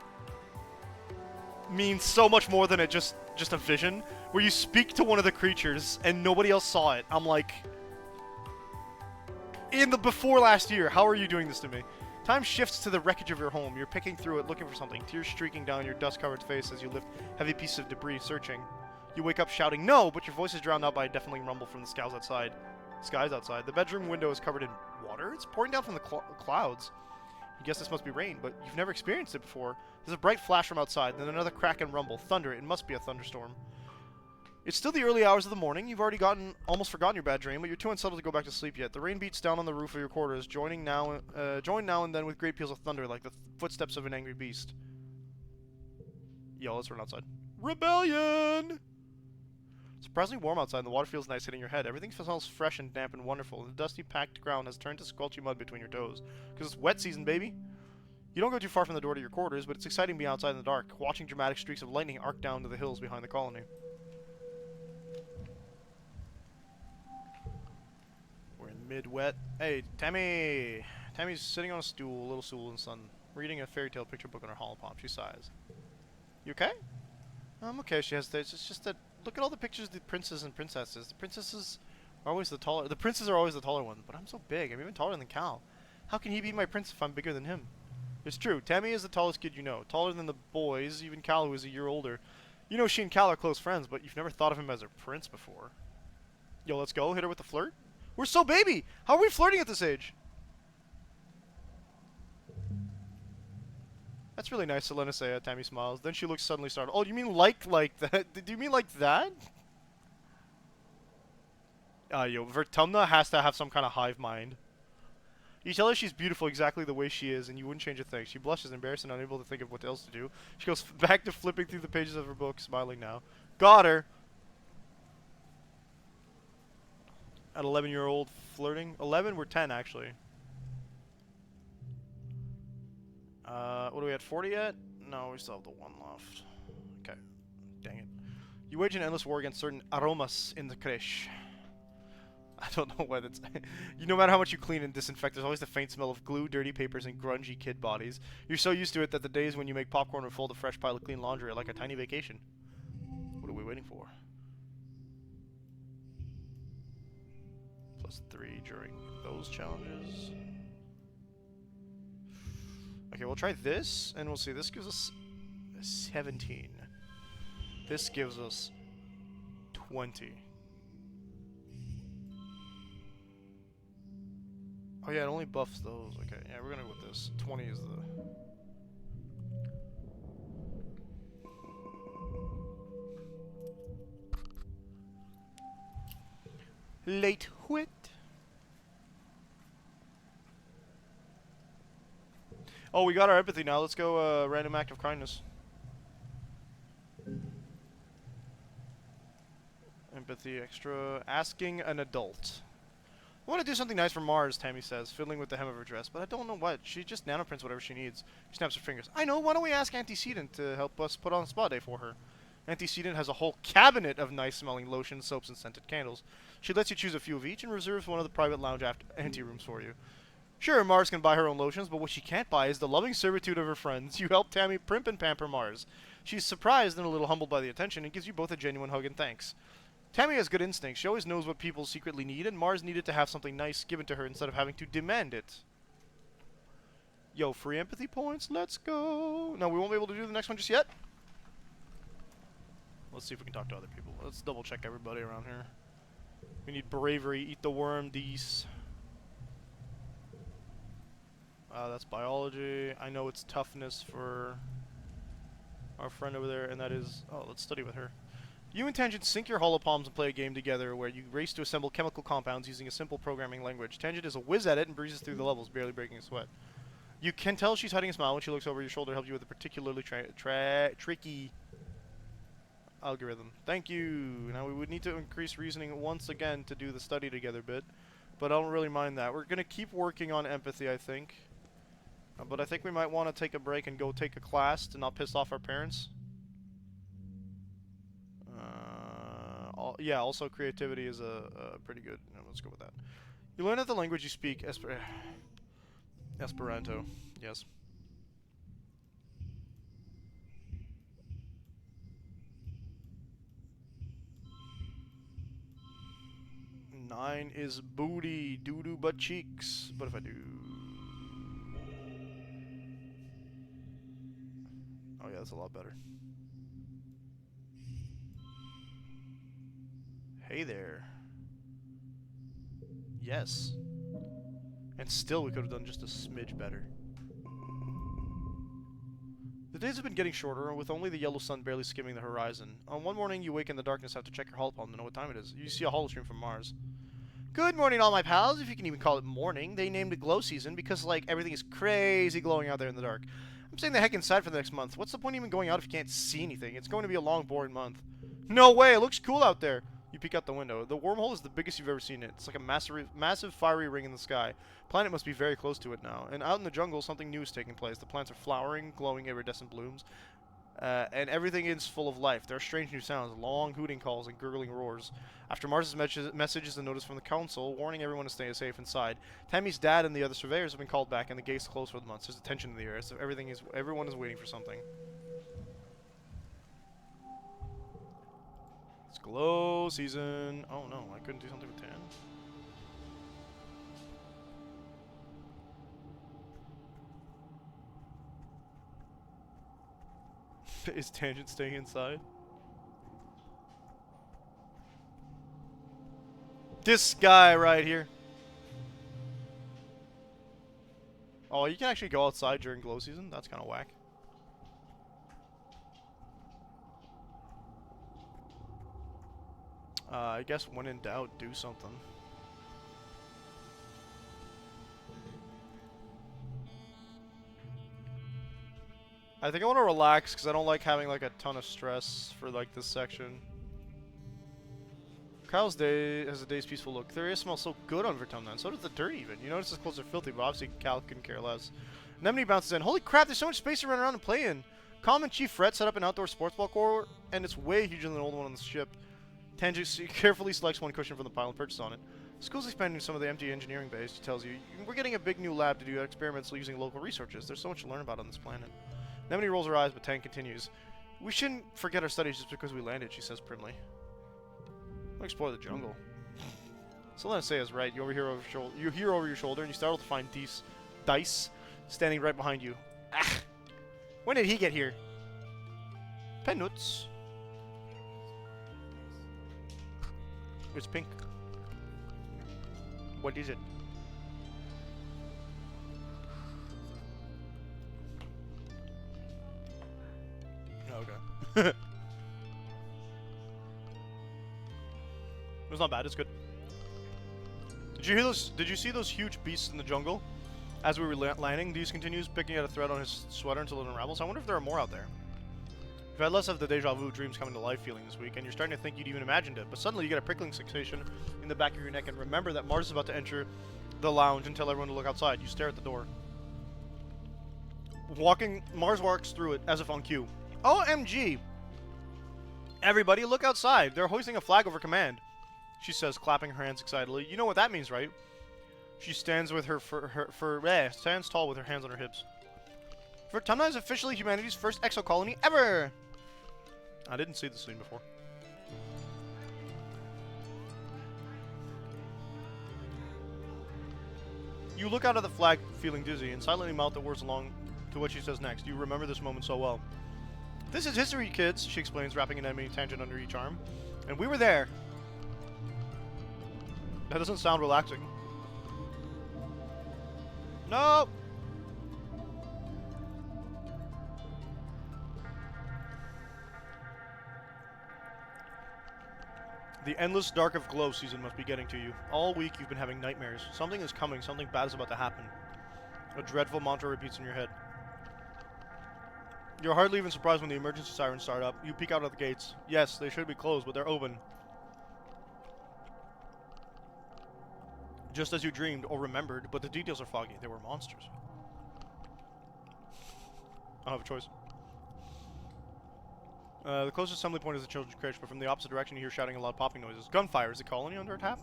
means so much more than it just a vision, where you speak to one of the creatures and nobody else saw it. I'm like, in the before last year, how are you doing this to me? Time shifts to the wreckage of your home. You're picking through it, looking for something. Tears streaking down your dust-covered face as you lift heavy pieces of debris, searching. You wake up shouting, "No!" but your voice is drowned out by a deafening rumble from the skies outside. The bedroom window is covered in water? It's pouring down from the clouds. You guess this must be rain, but you've never experienced it before. There's a bright flash from outside, then another crack and rumble. Thunder. It must be a thunderstorm. It's still the early hours of the morning. You've already almost forgotten your bad dream, but you're too unsettled to go back to sleep yet. The rain beats down on the roof of your quarters, joined now and then with great peals of thunder, like the footsteps of an angry beast. Yo, let's run outside. Rebellion! Surprisingly warm outside, and the water feels nice hitting your head. Everything smells fresh and damp and wonderful. The dusty, packed ground has turned to squelchy mud between your toes. Because it's wet season, baby. You don't go too far from the door to your quarters, but it's exciting to be outside in the dark, watching dramatic streaks of lightning arc down to the hills behind the colony. We're in mid-wet. Hey, Tammy! Tammy's sitting on a little stool in the sun, reading a fairy tale picture book on her hollow palm. She sighs. You okay? I'm okay, she hesitates. It's just that, look at all the pictures of the princes and princesses. The princes are always the taller one, but I'm so big. I'm even taller than Cal. How can he be my prince if I'm bigger than him? It's true. Tammy is the tallest kid you know. Taller than the boys, even Cal, who is a year older. You know she and Cal are close friends, but you've never thought of him as a prince before. Yo, let's go. Hit her with the flirt. We're so baby! How are we flirting at this age? That's really nice, Selena say. Tammy smiles. Then she looks suddenly startled. Oh, you mean like that? Do you mean like that? Yo, Vertumna has to have some kind of hive mind. You tell her she's beautiful exactly the way she is, and you wouldn't change a thing. She blushes, embarrassed and unable to think of what else to do. She goes back to flipping through the pages of her book, smiling now. Got her! At 11-year-old flirting. 11? We're 10, actually. What are we at, 40 yet? No, we still have the one left. Okay. Dang it. You wage an endless war against certain aromas in the creche. I don't know why that's... No matter how much you clean and disinfect, there's always the faint smell of glue, dirty papers, and grungy kid bodies. You're so used to it that the days when you make popcorn or fold a fresh pile of clean laundry are like a tiny vacation. What are we waiting for? +3 during those challenges. Okay, we'll try this, and we'll see. This gives us 17. This gives us 20. Oh yeah, it only buffs those. Okay, yeah, we're gonna go with this. 20 is the... Late wit. Oh, we got our empathy now. Let's go random act of kindness. Empathy extra. Asking an adult. I want to do something nice for Mars, Tammy says, fiddling with the hem of her dress, but I don't know what. She just nanoprints whatever she needs. She snaps her fingers. I know, why don't we ask Antecedent to help us put on a spa day for her? Antecedent has a whole cabinet of nice-smelling lotions, soaps, and scented candles. She lets you choose a few of each and reserves one of the private lounge ante-rooms for you. Sure, Mars can buy her own lotions, but what she can't buy is the loving servitude of her friends. You help Tammy primp and pamper Mars. She's surprised and a little humbled by the attention and gives you both a genuine hug and thanks. Tammy has good instincts. She always knows what people secretly need, and Mars needed to have something nice given to her instead of having to demand it. Yo, free empathy points. Let's go. No, we won't be able to do the next one just yet. Let's see if we can talk to other people. Let's double check everybody around here. We need bravery. Eat the worm, Dees. That's biology. I know it's toughness for our friend over there, and that is... Oh, let's study with her. You and Tangent sync your holopalms and play a game together where you race to assemble chemical compounds using a simple programming language. Tangent is a whiz at it and breezes through the levels, barely breaking a sweat. You can tell she's hiding a smile when she looks over your shoulder to help you with a particularly tricky algorithm. Thank you! Now we would need to increase reasoning once again to do the study together bit, but I don't really mind that. We're going to keep working on empathy, I think. But I think we might want to take a break and go take a class to not piss off our parents. yeah, also creativity is a pretty good. No, let's go with that. You learn that the language you speak, Esperanto. Yes. 9 is booty, doo-doo butt cheeks. But if I do... Oh yeah, that's a lot better. Hey there. Yes. And still we could have done just a smidge better. The days have been getting shorter, with only the yellow sun barely skimming the horizon. On one morning, you wake in the darkness, have to check your holopalm to know what time it is. You see a holostream from Mars. Good morning, all my pals, if you can even call it morning. They named it glow season because, like, everything is crazy glowing out there in the dark. I'm staying the heck inside for the next month. What's the point of even going out if you can't see anything? It's going to be a long, boring month. No way, it looks cool out there. You peek out the window. The wormhole is the biggest you've ever seen it. It's like a massive fiery ring in the sky. Planet must be very close to it now. And out in the jungle, something new is taking place. The plants are flowering, glowing iridescent blooms. And everything is full of life. There are strange new sounds, long hooting calls and gurgling roars. After Mars's message is a notice from the council warning everyone to stay safe inside. Tammy's dad and the other surveyors have been called back, and the gate's closed for the month. There's a tension in the air, so everyone is waiting for something. It's glow season. Oh no, I couldn't do something with tan. Is Tangent staying inside? This guy right here. Oh, you can actually go outside during glow season? That's kind of whack. I guess when in doubt, do something. I think I want to relax because I don't like having like a ton of stress for like this section. Kyle's day has a day's peaceful look. The area smells so good on Vertumna, and so does the dirt even. You notice his clothes are filthy, but obviously Cal couldn't care less. Anemone bounces in. Holy crap, there's so much space to run around and play in. Calm and Chief Fred set up an outdoor sports ball court, and it's way huger than the old one on the ship. Tangent carefully selects one cushion from the pile and perches on it. School's expanding some of the empty engineering base. He tells you, we're getting a big new lab to do experiments using local researchers. There's so much to learn about on this planet. Anemone rolls her eyes, but Tang continues. We shouldn't forget our studies just because we landed, she says primly. I'll explore the jungle. Selena is right. You hear over your shoulder, and you startle to find Dice standing right behind you. Ah! When did he get here? Peanuts. It's pink. What is it? Okay. It's not bad. It's good. Did you hear those? Did you see those huge beasts in the jungle? As we were landing, Dees continues picking at a thread on his sweater until it unravels. I wonder if there are more out there. You've had less of the deja vu dreams coming to life feeling this week, and you're starting to think you'd even imagined it. But suddenly you get a prickling sensation in the back of your neck, and remember that Mars is about to enter the lounge and tell everyone to look outside. You stare at the door. Mars walks through it as if on cue. OMG! Everybody, look outside. They're hoisting a flag over command. She says, clapping her hands excitedly. You know what that means, right? She stands with stands tall with her hands on her hips. Vertumna is officially humanity's first exocolony ever! I didn't see this scene before. You look out at the flag, feeling dizzy, and silently mouth the words along to what she says next. You remember this moment so well. This is history, kids, she explains, wrapping an enemy tangent under each arm. And we were there. That doesn't sound relaxing. No! The endless dark of glow season must be getting to you. All week you've been having nightmares. Something is coming, something bad is about to happen. A dreadful mantra repeats in your head. You're hardly even surprised when the emergency sirens start up. You peek out at the gates. Yes, they should be closed, but they're open. Just as you dreamed or remembered, but the details are foggy. They were monsters. I don't have a choice. The closest assembly point is the children's crèche, but from the opposite direction you hear shouting and loud popping noises. Gunfire. Is the colony under attack?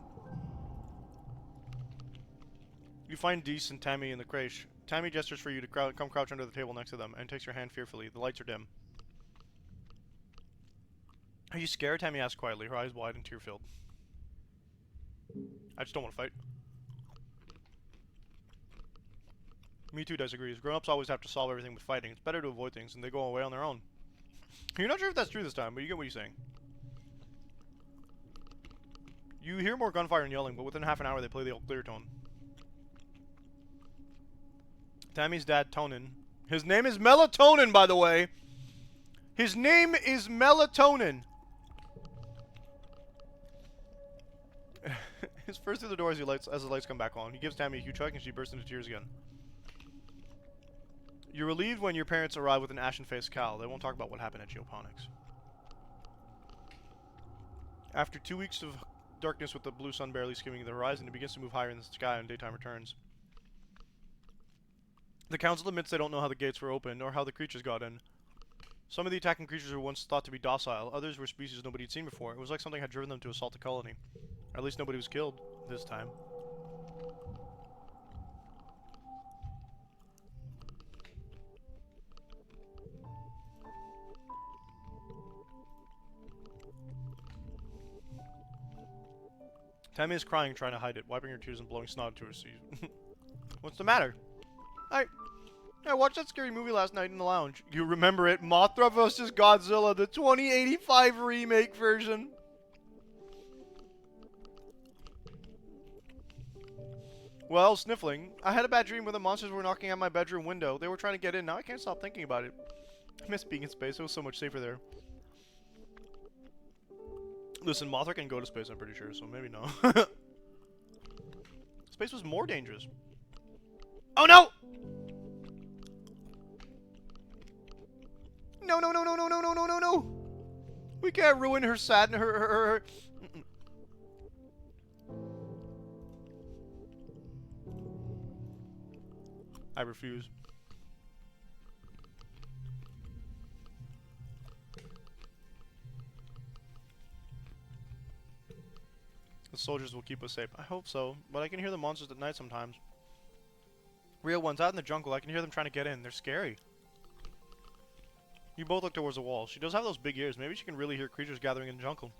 You find Deese and Tammy in the crèche. Tammy gestures for you to come crouch under the table next to them and takes your hand fearfully. The lights are dim. Are you scared? Tammy asks quietly, her eyes wide and tear-filled. I just don't want to fight. Me too, disagrees. Grown-ups always have to solve everything with fighting. It's better to avoid things, and they go away on their own. You're not sure if that's true this time, but you get what he's saying. You hear more gunfire and yelling, but within half an hour they play the old clear tone. Tammy's dad, Tonin. His name is Melatonin, by the way! His name is Melatonin! His first through the door as the lights come back on. He gives Tammy a huge hug and she bursts into tears again. You're relieved when your parents arrive with an ashen-faced Cal. They won't talk about what happened at Geoponics. After 2 weeks of darkness with the blue sun barely skimming the horizon, it begins to move higher in the sky and daytime returns. The council admits they don't know how the gates were opened or how the creatures got in. Some of the attacking creatures were once thought to be docile, others were species nobody had seen before. It was like something had driven them to assault the colony. At least nobody was killed this time. Tammy is crying, trying to hide it, wiping her tears and blowing snot to her seat. What's the matter? I watched that scary movie last night in the lounge. You remember it? Mothra vs. Godzilla, the 2085 remake version. Well, sniffling. I had a bad dream where the monsters were knocking at my bedroom window. They were trying to get in. Now I can't stop thinking about it. I miss being in space. It was so much safer there. Listen, Mothra can go to space, I'm pretty sure, so maybe no. Space was more dangerous. Oh no! No, no, no, no, no, no, no, no, no, no! We can't ruin her her. I refuse. The soldiers will keep us safe. I hope so, but I can hear the monsters at night sometimes. Real ones out in the jungle, I can hear them trying to get in. They're scary. You both look towards the wall. She does have those big ears. Maybe she can really hear creatures gathering in the jungle.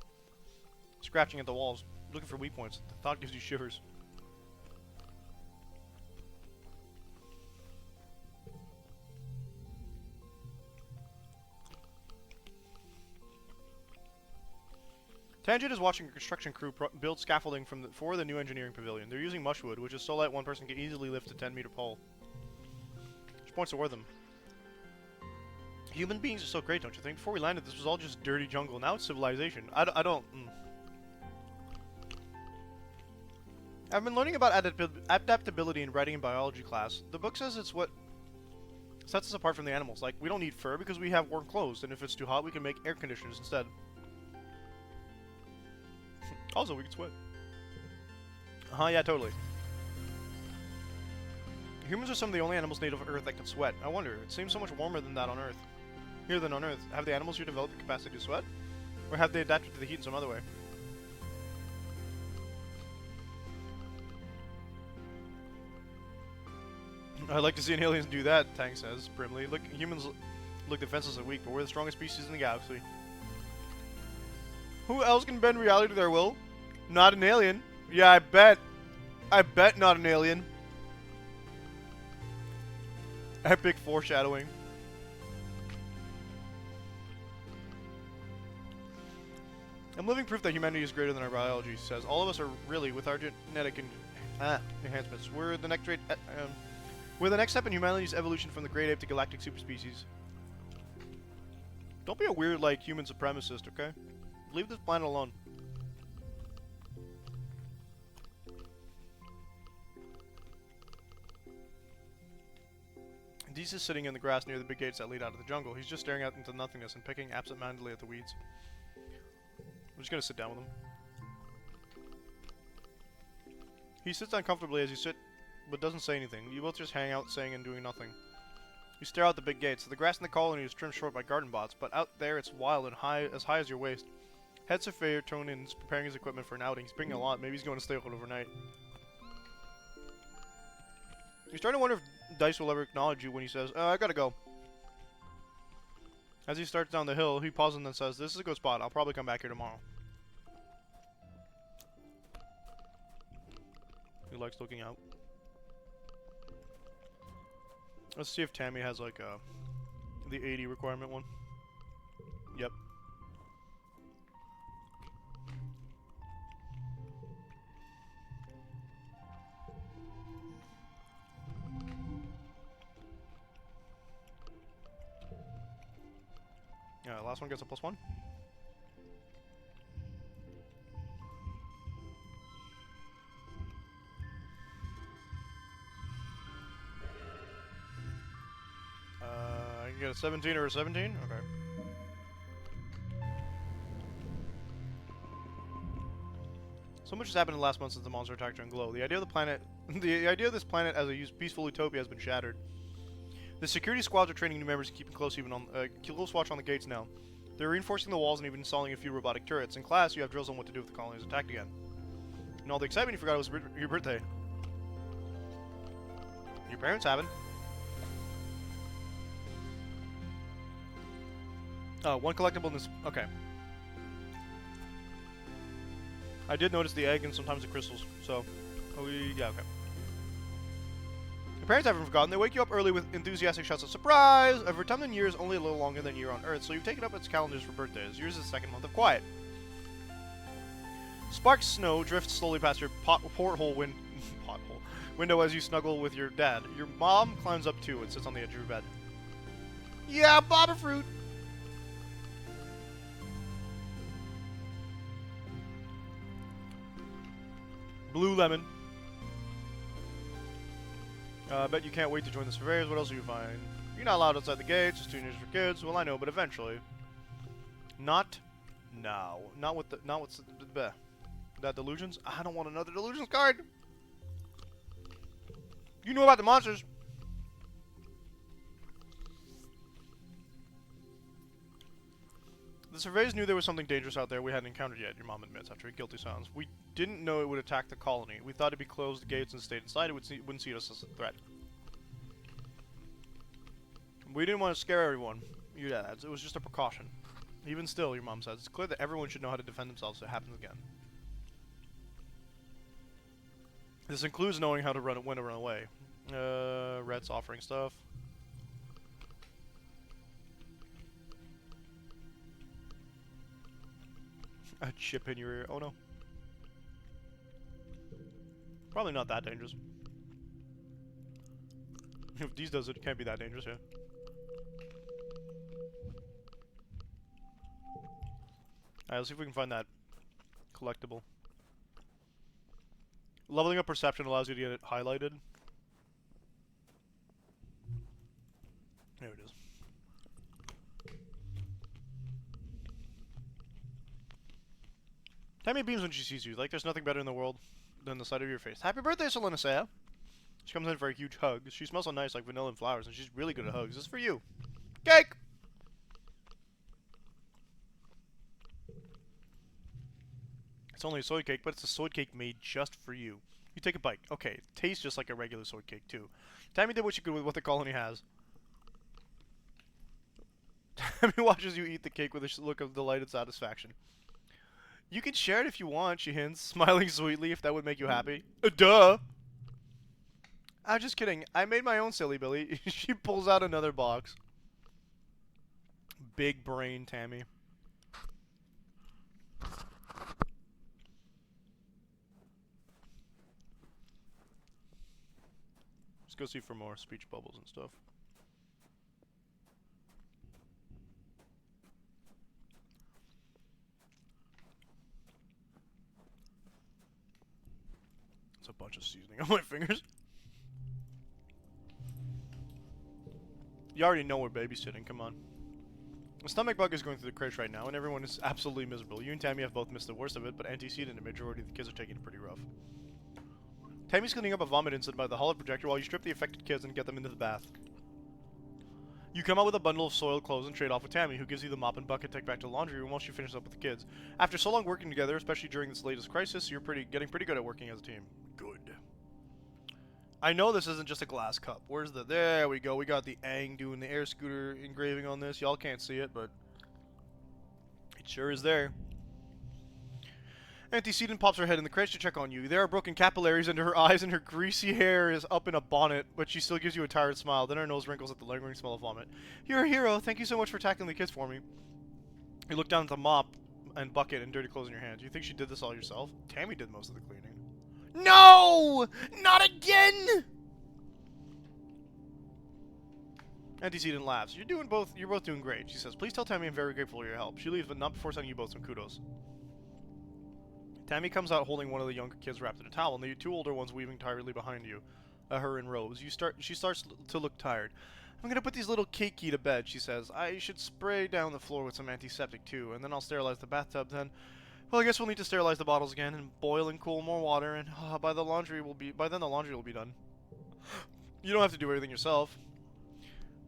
Scratching at the walls, looking for weak points. The thought gives you shivers. Tangent is watching a construction crew build scaffolding for the new engineering pavilion. They're using mushwood, which is so light one person can easily lift a 10-meter pole. She points toward them. Human beings are so great, don't you think? Before we landed, this was all just dirty jungle. Now it's civilization. I don't... I've been learning about adaptability in writing in biology class. The book says it's what sets us apart from the animals. Like, we don't need fur because we have warm clothes, and if it's too hot, we can make air conditioners instead. Also, we can sweat. Yeah, totally. Humans are some of the only animals native to Earth that can sweat. I wonder, it seems so much warmer than that on Earth. Here than on Earth. Have the animals here developed the capacity to sweat? Or have they adapted to the heat in some other way? I'd like to see an alien do that, Tang says, primly. Look, humans look defenseless and weak, but we're the strongest species in the galaxy. Who else can bend reality to their will? Not an alien. Yeah, I bet. I bet not an alien. Epic foreshadowing. I'm living proof that humanity is greater than our biology, says. All of us are really, with our genetic enhancements. We're the next step in humanity's evolution from the great ape to galactic superspecies. Don't be a weird, like, human supremacist, okay? Leave this planet alone. Deese is sitting in the grass near the big gates that lead out of the jungle. He's just staring out into nothingness and picking absent-mindedly at the weeds. I'm just gonna sit down with him. He sits uncomfortably as you sit, but doesn't say anything. You both just hang out, saying and doing nothing. You stare out the big gates. The grass in the colony is trimmed short by garden bots, but out there it's wild and high as your waist. Head surveyor Tonin's preparing his equipment for an outing. He's bringing a lot. Maybe he's going to stay out overnight. You're starting to wonder if Dice will ever acknowledge you when he says, I gotta go. As he starts down the hill, he pauses and then says, this is a good spot. I'll probably come back here tomorrow. He likes looking out. Let's see if Tammy has like the 80 requirement one. Yep. Yeah, last one gets a +1. I can get a 17 or a 17? Okay. So much has happened in the last month since the monster attacked on Glow. The idea of the planet, the idea of this planet as a peaceful utopia has been shattered. The security squads are training new members and keeping close close watch on the gates now. They're reinforcing the walls and even installing a few robotic turrets. In class, you have drills on what to do if the colony is attacked again. And all the excitement you forgot was your birthday. Your parents haven't. Oh, one collectible in this. Okay. I did notice the egg and sometimes the crystals, so. Yeah, okay. Your parents haven't forgotten. They wake you up early with enthusiastic shouts of surprise! Over time in years, only a little longer than a year on Earth, so you've taken up its calendars for birthdays. Yours is the second month of quiet. Sparks snow drifts slowly past your window as you snuggle with your dad. Your mom climbs up too and sits on the edge of your bed. Yeah, baba fruit! Blue lemon. I bet you can't wait to join the surveyors. What else do you find? You're not allowed outside the gates. It's teenagers for kids. Well, I know, but eventually. Not now. Not with that delusions. I don't want another delusions card. You know about the monsters. The surveyors knew there was something dangerous out there we hadn't encountered yet, your mom admits after a guilty silence. We didn't know it would attack the colony. We thought it'd be closed the gates and stayed inside. It wouldn't see us as a threat. We didn't want to scare everyone. Your dad. It was just a precaution. Even still, your mom says, it's clear that everyone should know how to defend themselves if it happens again. This includes knowing how to when to run away. Rhett's offering stuff. A chip in your ear. Oh no. Probably not that dangerous. If these does it, can't be that dangerous, yeah. Alright, let's see if we can find that collectible. Leveling up perception allows you to get it highlighted. There it is. Tammy beams when she sees you, like there's nothing better in the world than the sight of your face. Happy birthday, Solenasea! She comes in for a huge hug. She smells so nice, like vanilla and flowers, and she's really good at hugs. This is for you. Cake! It's only a soy cake, but it's a soy cake made just for you. You take a bite. Okay, it tastes just like a regular soy cake, too. Tammy did what she could with what the colony has. Tammy watches you eat the cake with a look of delighted satisfaction. You can share it if you want, she hints, smiling sweetly if that would make you happy. Duh! I'm just kidding. I made my own Silly Billy. She pulls out another box. Big brain, Tammy. Let's go see for more speech bubbles and stuff. It's a bunch of seasoning on my fingers. You already know we're babysitting, come on. The stomach bug is going through the crash right now, and everyone is absolutely miserable. You and Tammy have both missed the worst of it, but antecedent and the majority of the kids are taking it pretty rough. Tammy's cleaning up a vomit incident by the holo projector while you strip the affected kids and get them into the bath. You come out with a bundle of soiled clothes and trade off with Tammy, who gives you the mop and bucket to take back to the laundry room while she finishes up with the kids. After so long working together, especially during this latest crisis, you're getting pretty good at working as a team. Good. I know this isn't just a glass cup. Where's the... There we go. We got the Aang doing the air scooter engraving on this. Y'all can't see it, but it sure is there. Antecedent pops her head in the crate to check on you. There are broken capillaries under her eyes and her greasy hair is up in a bonnet, but she still gives you a tired smile. Then her nose wrinkles at the lingering smell of vomit. You're a hero. Thank you so much for tackling the kids for me. You look down at the mop and bucket and dirty clothes in your hands. You think she did this all yourself? Tammy did most of the cleaning. No! Not again! Antecedent laughs. You're both doing great. She says, please tell Tammy I'm very grateful for your help. She leaves, but not before sending you both some kudos. Tammy comes out holding one of the younger kids wrapped in a towel, and the two older ones weaving tiredly behind you, her in rows. She starts to look tired. I'm gonna put these little keiki to bed, she says. I should spray down the floor with some antiseptic too, and then I'll sterilize the bathtub. Then, well, I guess we'll need to sterilize the bottles again and boil and cool more water. And by then the laundry will be done. You don't have to do everything yourself.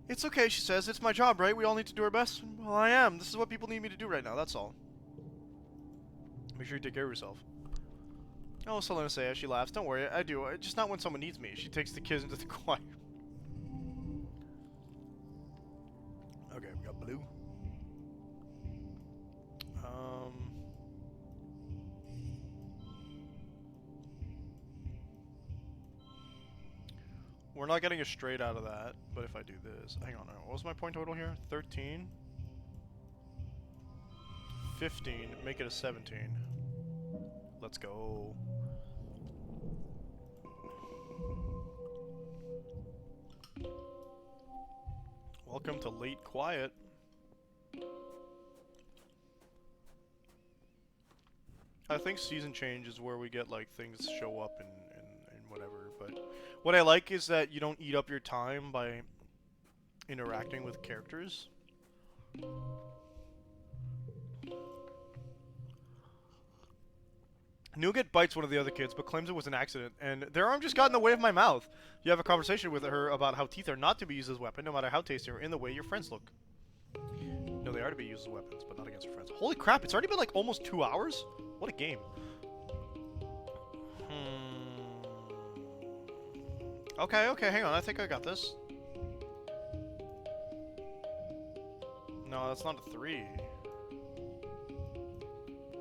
It's okay, she says. It's my job, right? We all need to do our best. Well, I am. This is what people need me to do right now. That's all. Make sure you take care of yourself. Oh, Selena say as she laughs. Don't worry, I do. Just not when someone needs me. She takes the kids into the choir. Okay, we got blue. We're not getting a straight out of that, but if I do this... Hang on, what was my point total here? 13? 15. Make it a 17. Let's go. Welcome to Late Quiet. I think season change is where we get, like, things show up and whatever, but what I like is that you don't eat up your time by interacting with characters. Nougat bites one of the other kids, but claims it was an accident, and their arm just got in the way of my mouth. You have a conversation with her about how teeth are not to be used as a weapon, no matter how tasty or in the way your friends look. No, they are to be used as weapons, but not against your friends. Holy crap, it's already been like almost 2 hours? What a game. Okay, hang on, I think I got this. No, that's not a 3. If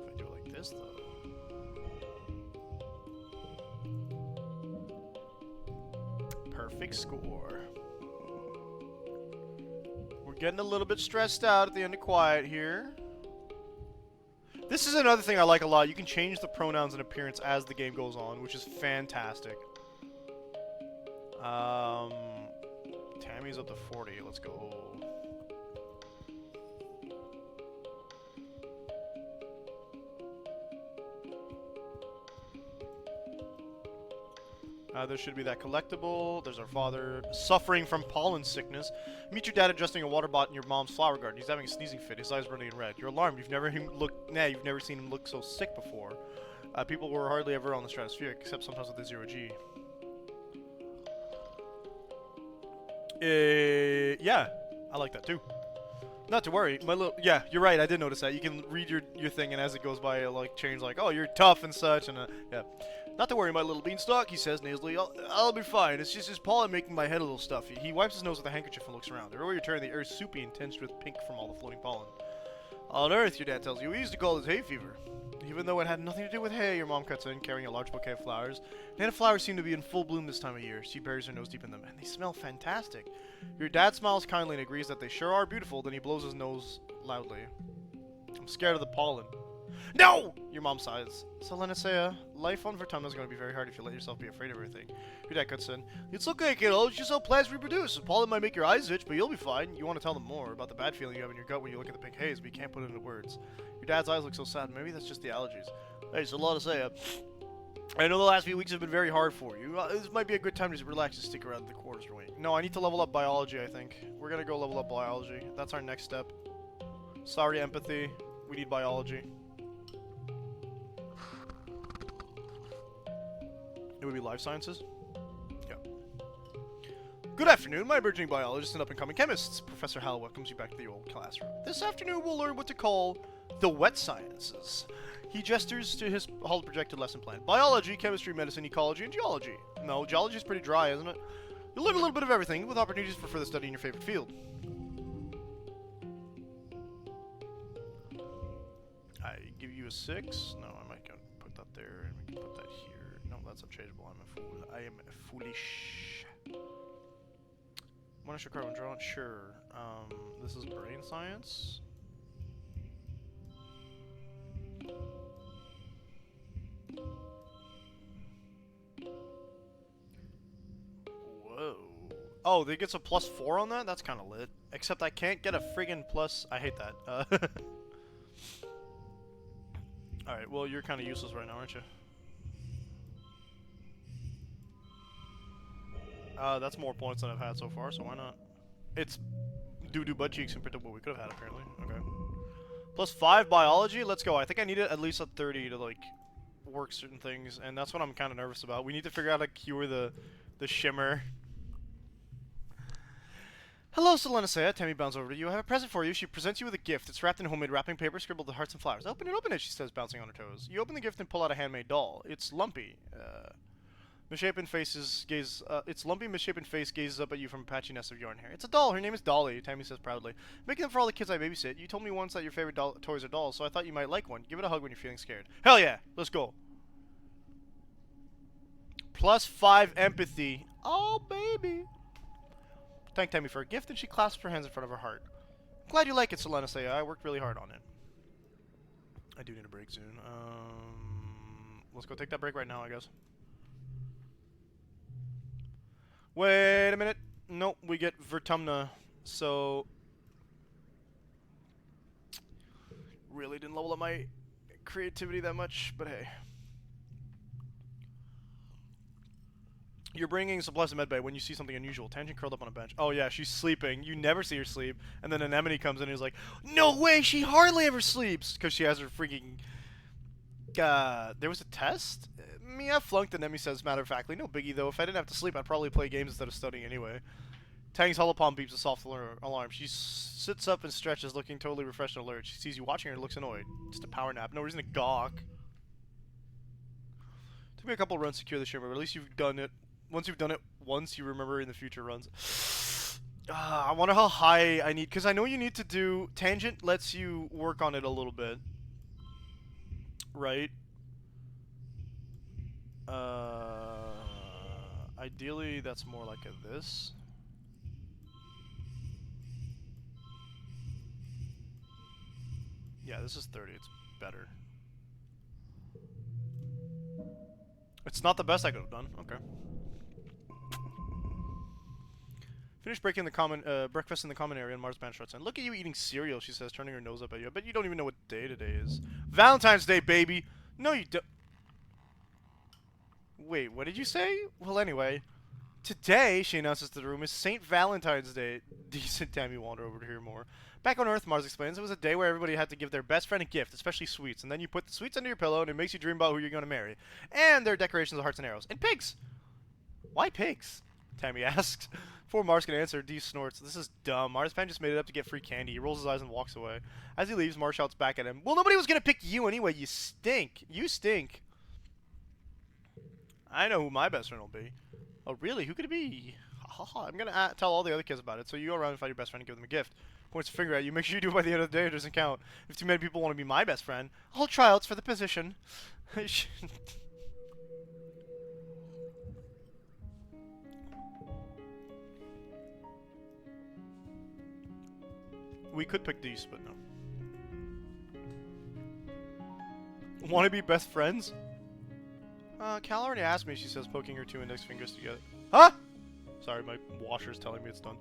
I do it like this, though. Perfect score. We're getting a little bit stressed out at the end of Quiet here. This is another thing I like a lot. You can change the pronouns and appearance as the game goes on, which is fantastic. Tammy's up to 40. Let's go. There should be that collectible. There's our father suffering from pollen sickness. Meet your dad adjusting a water bottle in your mom's flower garden. He's having a sneezing fit. His eyes running red. You're alarmed. You've never seen him look so sick before. People were hardly ever on the stratosphere, except sometimes with the zero-G. Yeah, I like that too. Not to worry, yeah, you're right, I did notice that. You can read your thing, and as it goes by, it'll, like, change, like, oh, you're tough and such, and, yeah. Not to worry, my little beanstalk, he says nasally. I'll be fine. It's just his pollen making my head a little stuffy. He wipes his nose with a handkerchief and looks around. Everywhere you turn, the air is soupy and tinged with pink from all the floating pollen. On Earth, your dad tells you, we used to call this hay fever. Even though it had nothing to do with hay, your mom cuts in, carrying a large bouquet of flowers. Native flowers seem to be in full bloom this time of year. She buries her nose deep in them, and they smell fantastic. Your dad smiles kindly and agrees that they sure are beautiful, then he blows his nose loudly. I'm scared of the pollen. No! Your mom sighs. So Lenacea, life on Vertumna is going to be very hard if you let yourself be afraid of everything. Your dad cuts in. It's okay, kiddo. It's just how plants reproduce. Pollen might make your eyes itch, but you'll be fine. You want to tell them more about the bad feeling you have in your gut when you look at the pink haze, but you can't put it into words. Your dad's eyes look so sad. Maybe that's just the allergies. Hey, so Lenacea, I know the last few weeks have been very hard for you. This might be a good time to relax and stick around the quarters for me. No, I need to level up biology, I think. We're going to go level up biology. That's our next step. Sorry, empathy. We need biology. It would be life sciences? Yep. Good afternoon, my burgeoning biologists and up-and-coming chemists. Professor Hal welcomes you back to the old classroom. This afternoon we'll learn what to call the wet sciences. He gestures to his holo-projected lesson plan. Biology, chemistry, medicine, ecology, and geology. No, geology is pretty dry, isn't it? You'll learn a little bit of everything, with opportunities for further study in your favorite field. I give you a 6. No, I might put that there, and we can put that here. No, that's unchangeable. I'm a fool. I am foolish. One extra card when drawn? Sure. This is brain science. Whoa. Oh, they gets a +4 on that? That's kind of lit. Except I can't get a friggin' plus. I hate that. Alright, well, you're kind of useless right now, aren't you? That's more points than I've had so far, so why not? It's doo-doo butt cheeks compared to what we could have had, apparently. Okay. +5 biology? Let's go. I think I need at least a 30 to, like, work certain things, and that's what I'm kind of nervous about. We need to figure out how to cure the shimmer. Hello, Solenicea. Tammy bounds over to you. I have a present for you. She presents you with a gift. It's wrapped in homemade wrapping paper, scribbled with hearts and flowers. Open it, she says, bouncing on her toes. You open the gift and pull out a handmade doll. It's lumpy. Its lumpy, misshapen face gazes up at you from a patchy nest of yarn hair. It's a doll. Her name is Dolly, Tammy says proudly. Making them for all the kids I babysit. You told me once that your favorite toys are dolls, so I thought you might like one. Give it a hug when you're feeling scared. Hell yeah! Let's go. +5 empathy. Oh, baby. Thank Tammy for her gift, and she clasps her hands in front of her heart. Glad you like it, Solenicea. I worked really hard on it. I do need a break soon. Let's go take that break right now, I guess. Wait a minute. Nope, we get Vertumna. So really didn't level up my creativity that much, but hey. You're bringing supplies to medbay when you see something unusual. Tangent curled up on a bench. Oh yeah, she's sleeping. You never see her sleep. And then Anemone comes in and he's like, no way, she hardly ever sleeps! Because she has her freaking... there was a test? Me, I flunked, Anemone says matter-of-factly. No biggie, though. If I didn't have to sleep, I'd probably play games instead of studying anyway. Tang's hollow palm beeps a soft alarm. She sits up and stretches, looking totally refreshed and alert. She sees you watching her and looks annoyed. Just a power nap. No reason to gawk. Took me a couple runs to cure the shimmer, but at least you've done it. Once you've done it once, you remember in the future runs. I wonder how high I need, because I know you need to do... Tangent lets you work on it a little bit. Right? Ideally, that's more like a this. Yeah, this is 30. It's better. It's not the best I could have done. Okay. Finish breaking the common breakfast in the common area, and Mars band starts in. Look at you eating cereal, she says, turning her nose up at you. I bet you don't even know what day today is. Valentine's Day, baby! No, you don't. Wait, what did you say? Well, anyway. Today, she announces to the room, is St. Valentine's Day. Decent Tammy wander over to hear more. Back on Earth, Mars explains, it was a day where everybody had to give their best friend a gift, especially sweets. And then you put the sweets under your pillow, and it makes you dream about who you're going to marry. And there are decorations of hearts and arrows. And pigs! Why pigs? Tammy asks. Before Mars can answer, Dee snorts. This is dumb. Marspan just made it up to get free candy. He rolls his eyes and walks away. As he leaves, Mars shouts back at him, well, nobody was going to pick you anyway, you stink. You stink. I know who my best friend will be. Oh, really? Who could it be? I'm going to tell all the other kids about it. So you go around and find your best friend and give them a gift. Points a finger at you. Make sure you do it by the end of the day. It doesn't count. If too many people want to be my best friend, I'll hold tryouts for the position. We could pick these, but no. Want to be best friends? Cal already asked me, she says, poking her two index fingers together. Huh? Sorry, my washer's telling me it's done.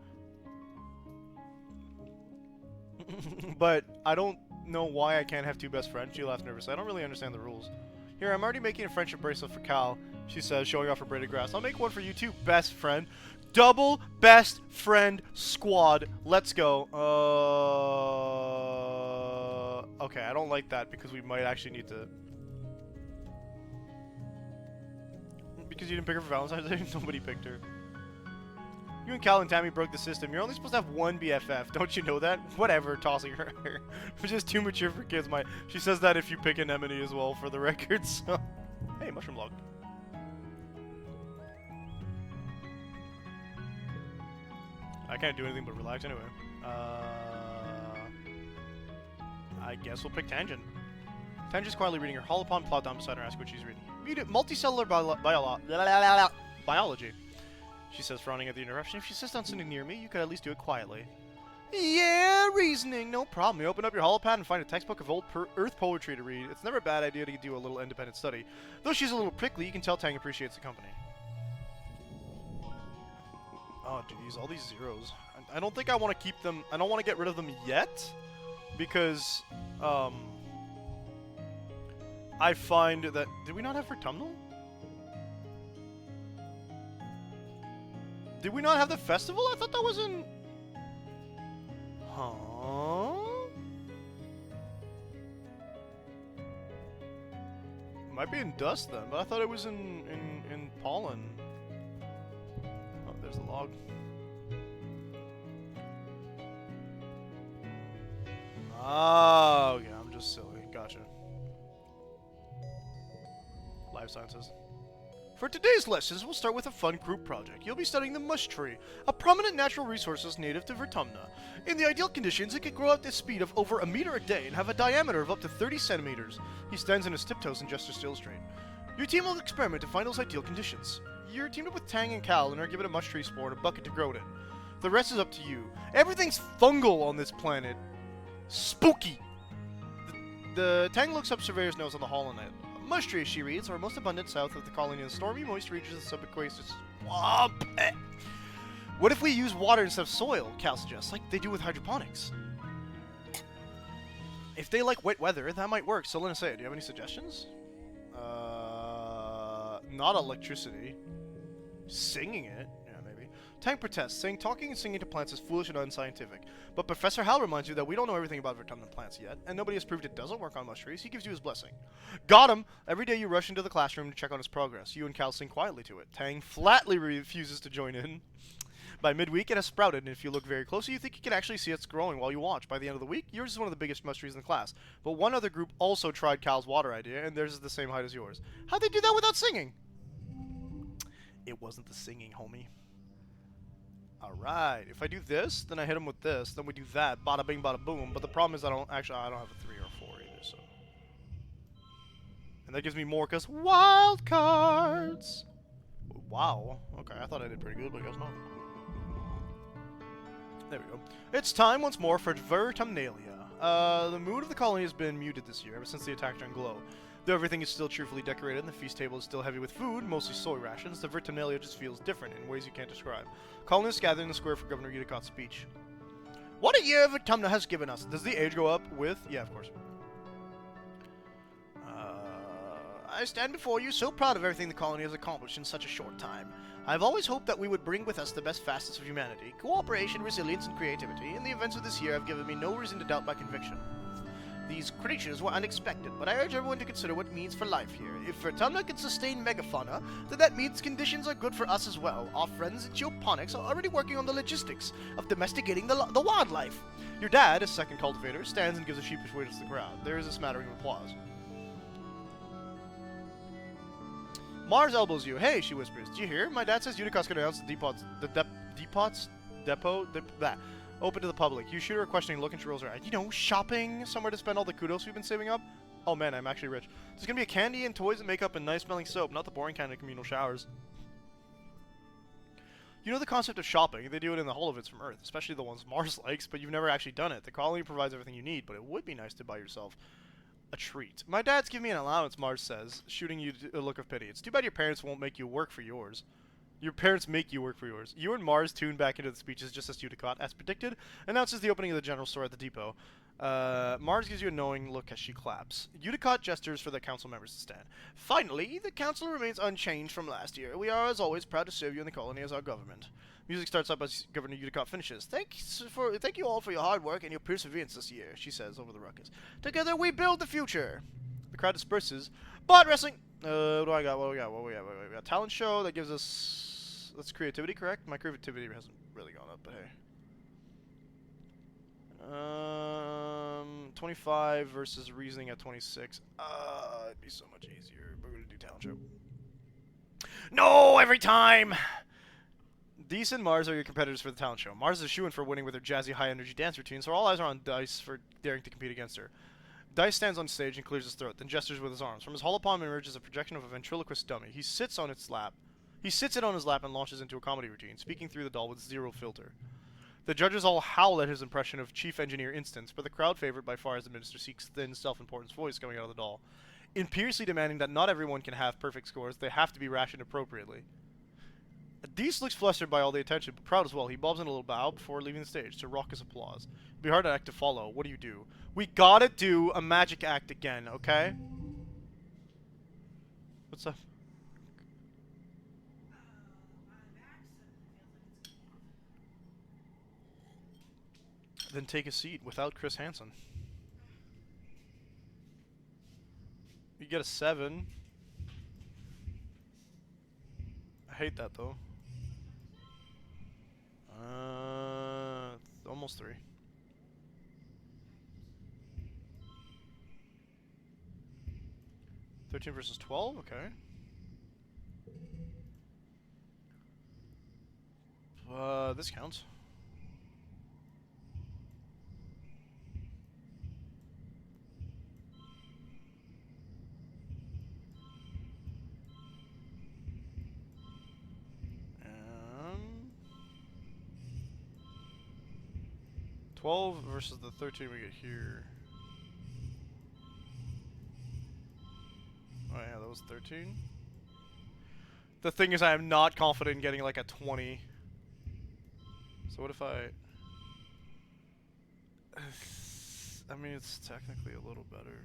But I don't know why I can't have two best friends. She laughed nervously. I don't really understand the rules. Here, I'm already making a friendship bracelet for Cal, she says, showing off her braided grass. I'll make one for you too, best friend. Double best friend squad. Let's go. Okay, I don't like that because we might actually need to... Because you didn't pick her for Valentine's Day? Nobody picked her. You and Cal and Tammy broke the system. You're only supposed to have one BFF. Don't you know that? Whatever, tossing her hair. Which is too mature for kids. She says that if you pick Anemone as well, for the record, so... Hey, mushroom log. I can't do anything but relax anyway. I guess we'll pick Tangent. Tangent's quietly reading her holopon plot down beside her, ask what she's reading. Multicellular biology. She says, frowning at the interruption. If she sits down sitting near me, you could at least do it quietly. Yeah, reasoning, no problem. You open up your holopad and find a textbook of old Earth poetry to read. It's never a bad idea to do a little independent study. Though she's a little prickly, you can tell Tang appreciates the company. Oh, jeez, all these zeros. I don't think I want to keep them. I don't want to get rid of them yet, because I find that... Did we not have Vertumnal? Did we not have the festival? I thought that was in... Huh? Might be in Dust then, but I thought it was in Pollen. Oh, there's the log. Ah, okay, I'm just silly. Gotcha. Life Sciences. For today's lessons, we'll start with a fun group project. You'll be studying the mush tree, a prominent natural resource native to Vertumna. In the ideal conditions, it could grow at the speed of over 1 meter a day and have a diameter of up to 30 centimeters. He stands on his tiptoes and gestures to illustrate. Your team will experiment to find those ideal conditions. You're teamed up with Tang and Cal and are given a mush tree spore and a bucket to grow it in. The rest is up to you. Everything's fungal on this planet. Spooky! The Tang looks up Surveyor's nose on the holonet. Mush trees, she reads, are most abundant south of the colony in the stormy, moist regions of the subaqueous swamp. What if we use water instead of soil, Cal suggests, like they do with hydroponics? If they like wet weather, that might work. So, Selena, say, do you have any suggestions? Not electricity. Singing it? Yeah, maybe. Tang protests, saying talking and singing to plants is foolish and unscientific. But Professor Hal reminds you that we don't know everything about Vertumnan plants yet, and nobody has proved it doesn't work on mush trees. He gives you his blessing. Got him! Every day you rush into the classroom to check on his progress. You and Cal sing quietly to it. Tang flatly refuses to join in. By midweek, it has sprouted, and if you look very closely, you think you can actually see it's growing while you watch. By the end of the week, yours is one of the biggest mush trees in the class. But one other group also tried Cal's water idea, and theirs is the same height as yours. How'd they do that without singing? It wasn't the singing, homie. Alright, if I do this, then I hit him with this, then we do that, bada bing, bada boom, but the problem is I don't have a 3 or a 4 either, so... And that gives me more, because wild cards! Wow, okay, I thought I did pretty good, but I guess not. There we go. It's time once more for Vertumnalia. The mood of the colony has been muted this year, ever since the attack on Glow. Though everything is still cheerfully decorated and the feast table is still heavy with food, mostly soy rations, the Vertumnalia just feels different in ways you can't describe. Colonists gather in the square for Governor Udicott's speech. What a year Vertumna has given us! Does the age go up with... Yeah, of course. I stand before you so proud of everything the colony has accomplished in such a short time. I've always hoped that we would bring with us the best facets of humanity, cooperation, resilience, and creativity, and the events of this year have given me no reason to doubt my conviction. These creatures were unexpected, but I urge everyone to consider what it means for life here. If Vertumna can sustain megafauna, then that means conditions are good for us as well. Our friends at Geoponics are already working on the logistics of domesticating the wildlife. Your dad, a second cultivator, stands and gives a sheepish wave to the crowd. There is a smattering of applause. Mars elbows you. Hey, she whispers. Do you hear? My dad says Udicott's gonna announce the depot open to the public. You shoot her a questioning look and she rolls her eyes. You know, shopping, somewhere to spend all the kudos we've been saving up. Oh man, I'm actually rich. There's gonna be a candy and toys and makeup and nice smelling soap, not the boring kind of communal showers. You know the concept of shopping. They do it in the Holovitz from Earth, especially the ones Mars likes, but you've never actually done it. The colony provides everything you need, but it would be nice to buy yourself a treat. My dad's giving me an allowance, Mars says, shooting you a look of pity. It's too bad your parents won't make you work for yours. Your parents make you work for yours. You and Mars tune back into the speeches just as Udicott, as predicted, announces the opening of the general store at the depot. Mars gives you a knowing look as she claps. Udicott gestures for the council members to stand. Finally, the council remains unchanged from last year. We are, as always, proud to serve you in the colony as our government. Music starts up as Governor Udicott finishes. Thank you all for your hard work and your perseverance this year, she says over the ruckus. Together we build the future. The crowd disperses. But wrestling... what do I got? What do we got? We got talent show that gives us... That's creativity, correct? My creativity hasn't really gone up, but hey. 25 versus reasoning at 26. It'd be so much easier. We're gonna do talent show. No, every time. Dice and Mars are your competitors for the talent show. Mars is a shoo-in for winning with her jazzy, high-energy dance routine, so all eyes are on Dice for daring to compete against her. Dice stands on stage and clears his throat, then gestures with his arms. From his hollow palm emerges a projection of a ventriloquist dummy. He sits on its lap. He sits it on his lap and launches into a comedy routine, speaking through the doll with zero filter. The judges all howl at his impression of Chief Engineer Instance, but the crowd favorite by far is the minister Seek's thin, self-importance voice coming out of the doll, imperiously demanding that not everyone can have perfect scores. They have to be rationed appropriately. Deese looks flustered by all the attention, but proud as well. He bobs in a little bow before leaving the stage to raucous applause. It'll be hard to act to follow. What do? We gotta do a magic act again, okay? What's up? Then take a seat without Chris Hansen. You get a 7. I hate that though. Almost 3. $13 versus 12? Okay. This counts. And 12 versus the 13 we get here. Oh yeah, that was 13. The thing is, I am not confident in getting like a 20. So what if I mean, it's technically a little better.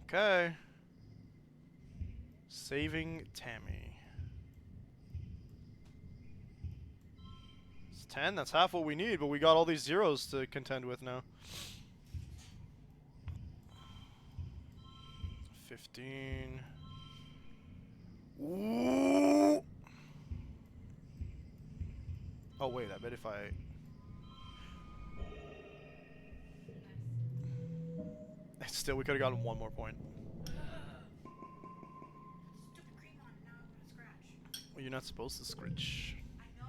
Okay. Saving Tammy. It's 10, that's half what we need, but we got all these zeros to contend with now. 15. Ooh. Oh wait, I bet if I... Still, we could have gotten 1 more point. Well, you're not supposed to scritch. I know.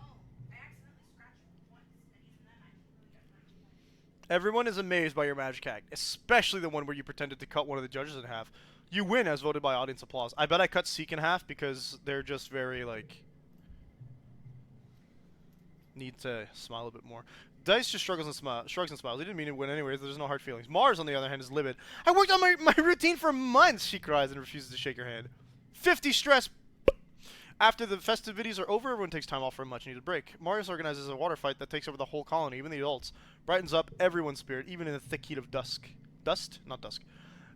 I accidentally scratched once, and even then I really got 9 points. Everyone is amazed by your magic act, especially the one where you pretended to cut one of the judges in half. You win as voted by audience applause. I bet I cut Seek in half because they're just very, like... need to smile a bit more. Dice just shrugs and smiles. He didn't mean to win anyways. There's no hard feelings. Mars, on the other hand, is livid. I worked on my routine for months, she cries and refuses to shake her hand. 50 stress. After the festivities are over, everyone takes time off for a much-needed break. Marius organizes a water fight that takes over the whole colony, even the adults. Brightens up everyone's spirit, even in the thick heat of dusk. Dust? Not dusk.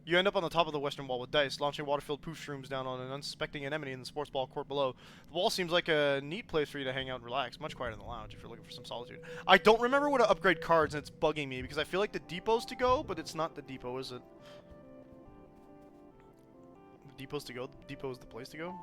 You end up on the top of the western wall with Dice, launching water-filled poof shrooms down on an unsuspecting anemone in the sports ball court below. The wall seems like a neat place for you to hang out and relax, much quieter than the lounge if you're looking for some solitude. I don't remember what to upgrade cards, and it's bugging me, because I feel like the depot's to go, but it's not the depot, is it? The depot's to go? The depot is the place to go?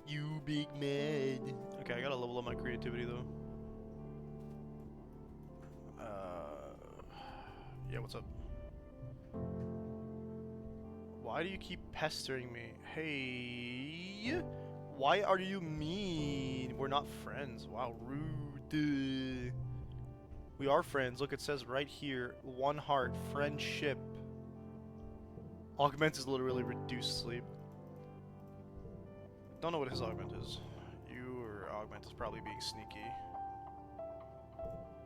You big man. Okay, I gotta level up my creativity though. Yeah, what's up? Why do you keep pestering me? Hey, why are you mean? We're not friends. Wow, rude. We are friends. Look, it says right here, 1 heart, friendship. Augment is literally reduced sleep. Don't know what his augment is. You or augment is probably being sneaky.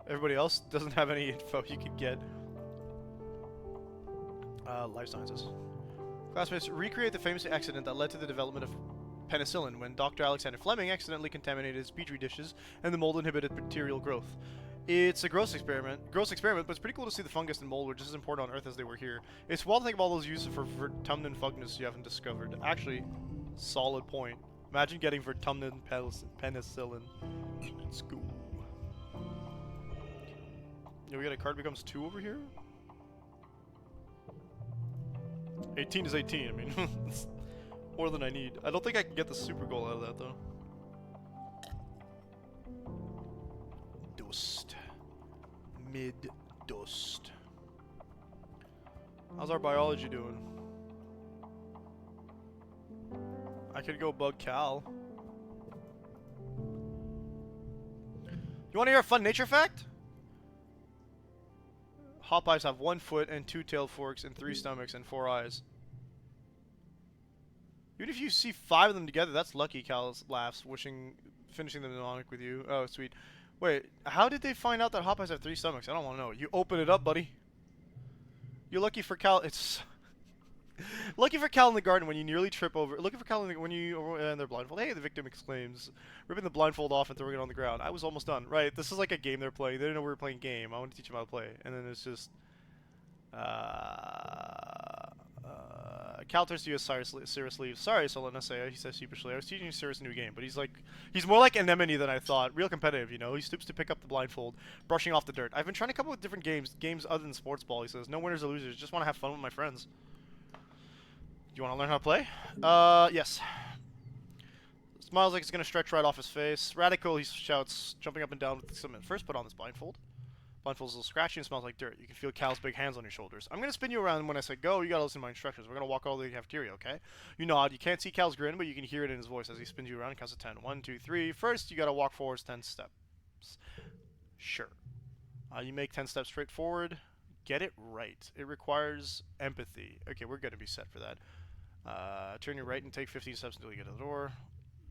Everybody else doesn't have any info you could get. Life sciences. Classmates, recreate the famous accident that led to the development of penicillin when Dr. Alexander Fleming accidentally contaminated his petri dishes and the mold inhibited bacterial growth. It's a gross experiment, but it's pretty cool to see the fungus and mold were just as important on Earth as they were here. It's wild to think of all those uses for autumnal fungus you haven't discovered. Actually, solid point. Imagine getting Vertumnus penicillin in school. Yeah, we got a card becomes 2 over here? 18 is 18, I mean, it's more than I need. I don't think I can get the super goal out of that, though. Dust. Mid-dust. How's our biology doing? I could go bug Cal. You want to hear a fun nature fact? Hopeyes have 1 foot and 2 tail forks and 3 stomachs and 4 eyes. Even if you see 5 of them together, that's lucky, Cal laughs, finishing the mnemonic with you. Oh, sweet. Wait, how did they find out that Hopeyes have 3 stomachs? I don't want to know. You open it up, buddy. You're lucky for Cal. It's lucky for Cal in the garden when you nearly trip over. Lucky for Cal when you and they're blindfold. Hey, the victim exclaims, ripping the blindfold off and throwing it on the ground. I was almost done. Right, this is like a game they're playing. They didn't know we were playing a game. I want to teach them how to play, and then it's just. Cal turns to you as seriously. Sorry, Solana, he says sheepishly. I was teaching you Cyrus a new game, but he's more like Anemone than I thought. Real competitive, you know. He stoops to pick up the blindfold, brushing off the dirt. I've been trying to come up with different games other than sports ball, he says. No winners or losers, just want to have fun with my friends. You want to learn how to play? Yes. Smiles like it's going to stretch right off his face. Radical, he shouts, jumping up and down with excitement. First, put on this blindfold. Blindfold's a little scratchy and smells like dirt. You can feel Cal's big hands on your shoulders. I'm going to spin you around, and when I say go, you got to listen to my instructions. We're going to walk all the way to the cafeteria, okay? You nod. You can't see Cal's grin, but you can hear it in his voice as he spins you around and counts to 10. 1, 2, 3. First, you got to walk forwards 10 steps. Sure. You make 10 steps straight forward. Get it right. It requires empathy. Okay, we're going to be set for that. Turn your right and take 15 steps until you get to the door.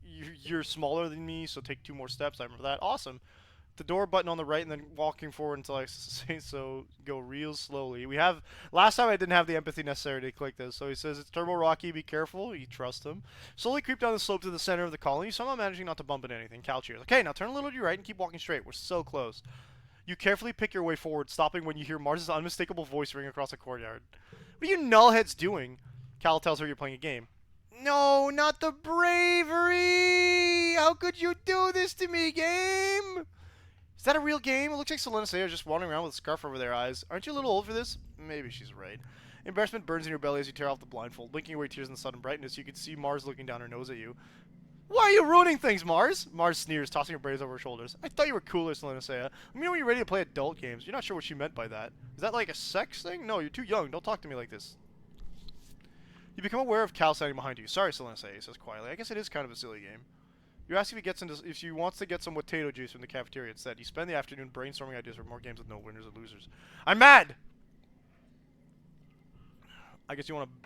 You're smaller than me, so take 2 more steps. I remember that. Awesome. The door button on the right and then walking forward until I say so. Go real slowly. Last time I didn't have the empathy necessary to click this, so he says it's Turbo Rocky, be careful. You trust him. Slowly creep down the slope to the center of the colony, somehow managing not to bump into anything. Cal cheers. Okay, now turn a little to your right and keep walking straight. We're so close. You carefully pick your way forward, stopping when you hear Mars's unmistakable voice ring across the courtyard. What are you nullheads doing? Cal tells her you're playing a game. No, not the bravery! How could you do this to me, game? Is that a real game? It looks like Selena Sayer just wandering around with a scarf over their eyes. Aren't you a little old for this? Maybe she's right. Embarrassment burns in your belly as you tear off the blindfold, blinking away tears in the sudden brightness. You can see Mars looking down her nose at you. Why are you ruining things, Mars? Mars sneers, tossing her braids over her shoulders. I thought you were cooler, Selena Sayer. Let me know when you're ready to play adult games. You're not sure what she meant by that. Is that like a sex thing? No, you're too young. Don't talk to me like this. You become aware of Cal standing behind you. Sorry, Selena Sayer, he says quietly. I guess it is kind of a silly game. You ask if he wants to get some potato juice from the cafeteria instead. You spend the afternoon brainstorming ideas for more games with no winners or losers. I'm mad! I guess you want to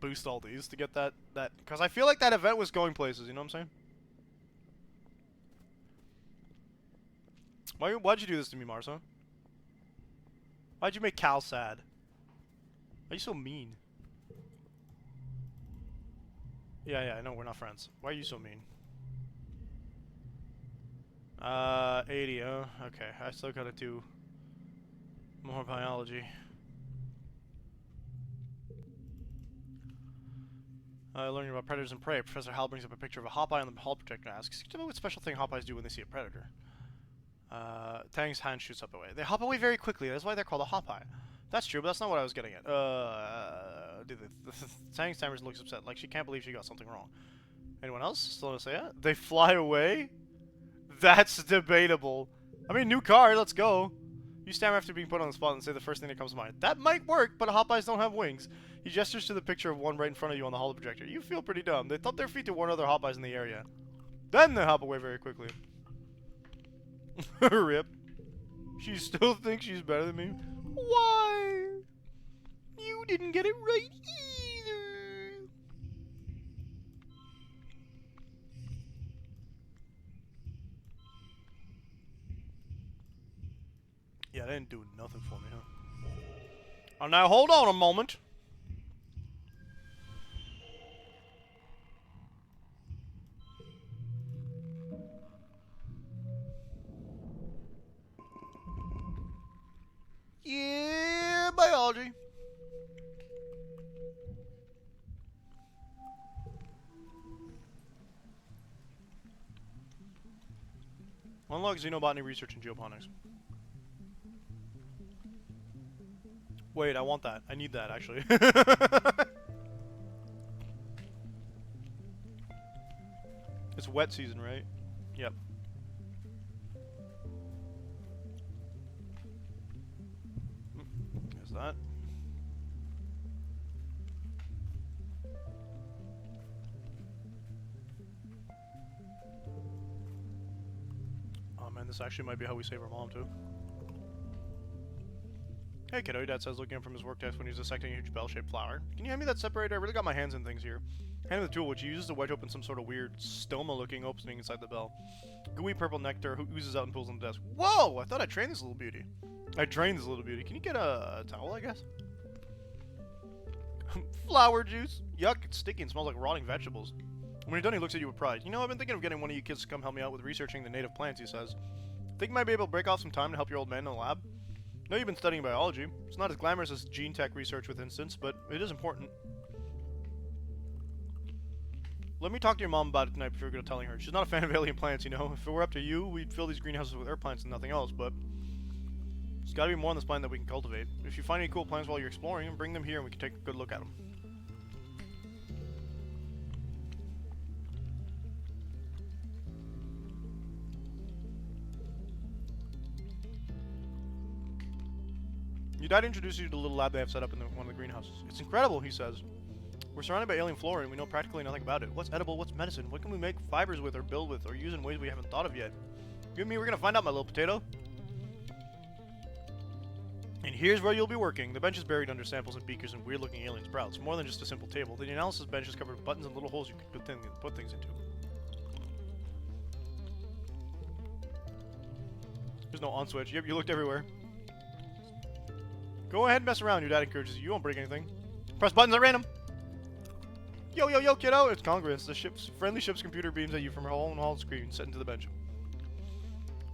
boost all these to get that because I feel like that event was going places, you know what I'm saying? Why'd you do this to me, Mars, huh? Why'd you make Cal sad? Why are you so mean? Yeah, I know, we're not friends. Why are you so mean? 80, oh, okay. I still gotta do more biology. Learning about predators and prey. Professor Hal brings up a picture of a Hopeye on the hall projector and asks, "Tell me what special thing Hopeyes do when they see a predator?" Tang's hand shoots up away. They hop away very quickly. That's why they're called a Hopeye. That's true, but that's not what I was getting at. Tang's Tamers looks upset, like she can't believe she got something wrong. Anyone else? Still to say it? They fly away? That's debatable. I mean, new card, let's go. You stammer after being put on the spot and say the first thing that comes to mind. That might work, but Hopeyes don't have wings. He gestures to the picture of one right in front of you on the holo projector. You feel pretty dumb. They thump their feet to warn other Hopeyes in the area. Then they hop away very quickly. Rip. She still thinks she's better than me. Why? You didn't get it right either. Yeah, they didn't do nothing for me, huh? Oh, now hold on a moment. Yeah, biology. Unlock xenobotany research in geoponics. Wait, I want that. I need that, actually. It's wet season, right? Yep. There's that. Oh man, this actually might be how we save our mom, too. Hey kiddo, your dad says looking up from his work desk when he's dissecting a huge bell-shaped flower. Can you hand me that separator? I really got my hands in things here. Hand him the tool, which he uses to wedge open some sort of weird stoma-looking opening inside the bell. Gooey purple nectar oozes out and pulls on the desk. Whoa! I thought I trained this little beauty. I trained this little beauty. Can you get a towel, I guess? Flower juice? Yuck, it's sticky and smells like rotting vegetables. When you're done, he looks at you with pride. You know, I've been thinking of getting one of you kids to come help me out with researching the native plants, he says. Think you might be able to break off some time to help your old man in the lab? I know you've been studying biology. It's not as glamorous as gene tech research with instance, but it is important. Let me talk to your mom about it tonight before you go telling her. She's not a fan of alien plants, you know. If it were up to you, we'd fill these greenhouses with herb plants and nothing else, but there's gotta be more on this planet that we can cultivate. If you find any cool plants while you're exploring, bring them here and we can take a good look at them. Your dad introduces you to the little lab they have set up in one of the greenhouses. It's incredible, he says. We're surrounded by alien flora and we know practically nothing about it. What's edible, what's medicine, what can we make fibers with or build with or use in ways we haven't thought of yet? You and me, we're gonna find out, my little potato. And here's where you'll be working. The bench is buried under samples and beakers and weird-looking alien sprouts. More than just a simple table. The analysis bench is covered with buttons and little holes you can put things into. There's no on switch. Yep, you looked everywhere. Go ahead and mess around, your dad encourages you. You won't break anything. Press buttons at random. Yo, yo, yo, kiddo! It's Congress. The friendly ship's computer beams at you from her hole screen set into the bench.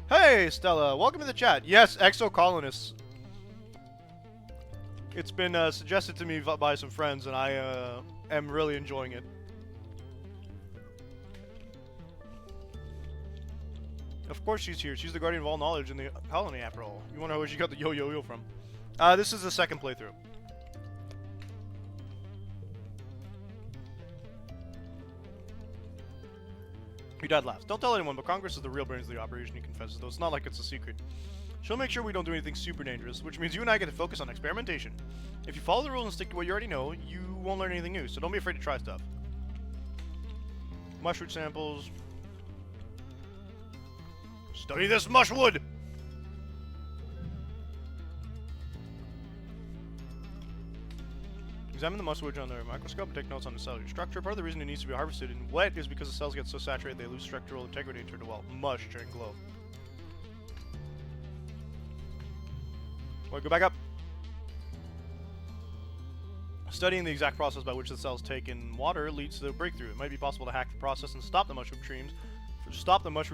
Hey, Stella! Welcome to the chat. Yes, Exocolonists. It's been suggested to me by some friends, and I am really enjoying it. Of course she's here. She's the guardian of all knowledge in the colony, after all. You wonder where she got the yo-yo-yo from. This is the second playthrough. Your dad laughs. Don't tell anyone, but Congress is the real brains of the operation, he confesses, though it's not like it's a secret. She'll make sure we don't do anything super dangerous, which means you and I get to focus on experimentation. If you follow the rules and stick to what you already know, you won't learn anything new, so don't be afraid to try stuff. Mushroot samples. Study this mushwood! Examine the mushwood under a microscope and take notes on the cellular structure. Part of the reason it needs to be harvested in wet is because the cells get so saturated they lose structural integrity and turn to, well, mush during glow. Well, go back up. Studying the exact process by which the cells take in water leads to a breakthrough. It might be possible to hack the process and stop the mushroom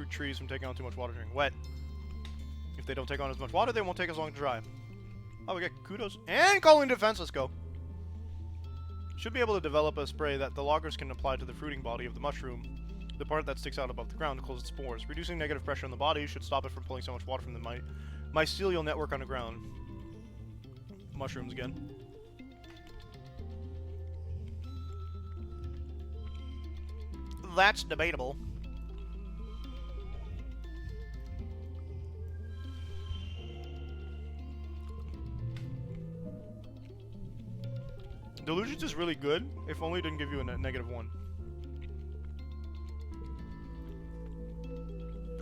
trees from taking on too much water during wet. If they don't take on as much water, they won't take as long to dry. Oh, we got kudos and calling defense. Let's go. Should be able to develop a spray that the loggers can apply to the fruiting body of the mushroom, the part that sticks out above the ground to close its spores. Reducing negative pressure on the body should stop it from pulling so much water from the mycelial network on the ground. Mushrooms again. That's debatable. Delusions is really good, if only it didn't give you a -1.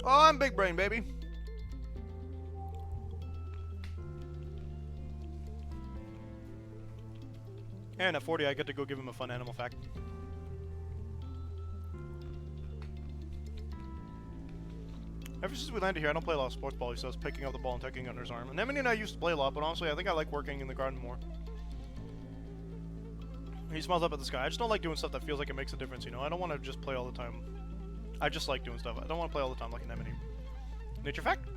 Oh, I'm big brain, baby. And at 40, I get to go give him a fun animal fact. Ever since we landed here, I don't play a lot of sports ball, he says, picking up the ball and tucking it under his arm. And Emily and I used to play a lot, but honestly, I think I like working in the garden more. He smiles up at the sky. I just don't like doing stuff that feels like it makes a difference, you know? I don't want to just play all the time. I just like doing stuff. I don't want to play all the time like an Emily. Nature fact?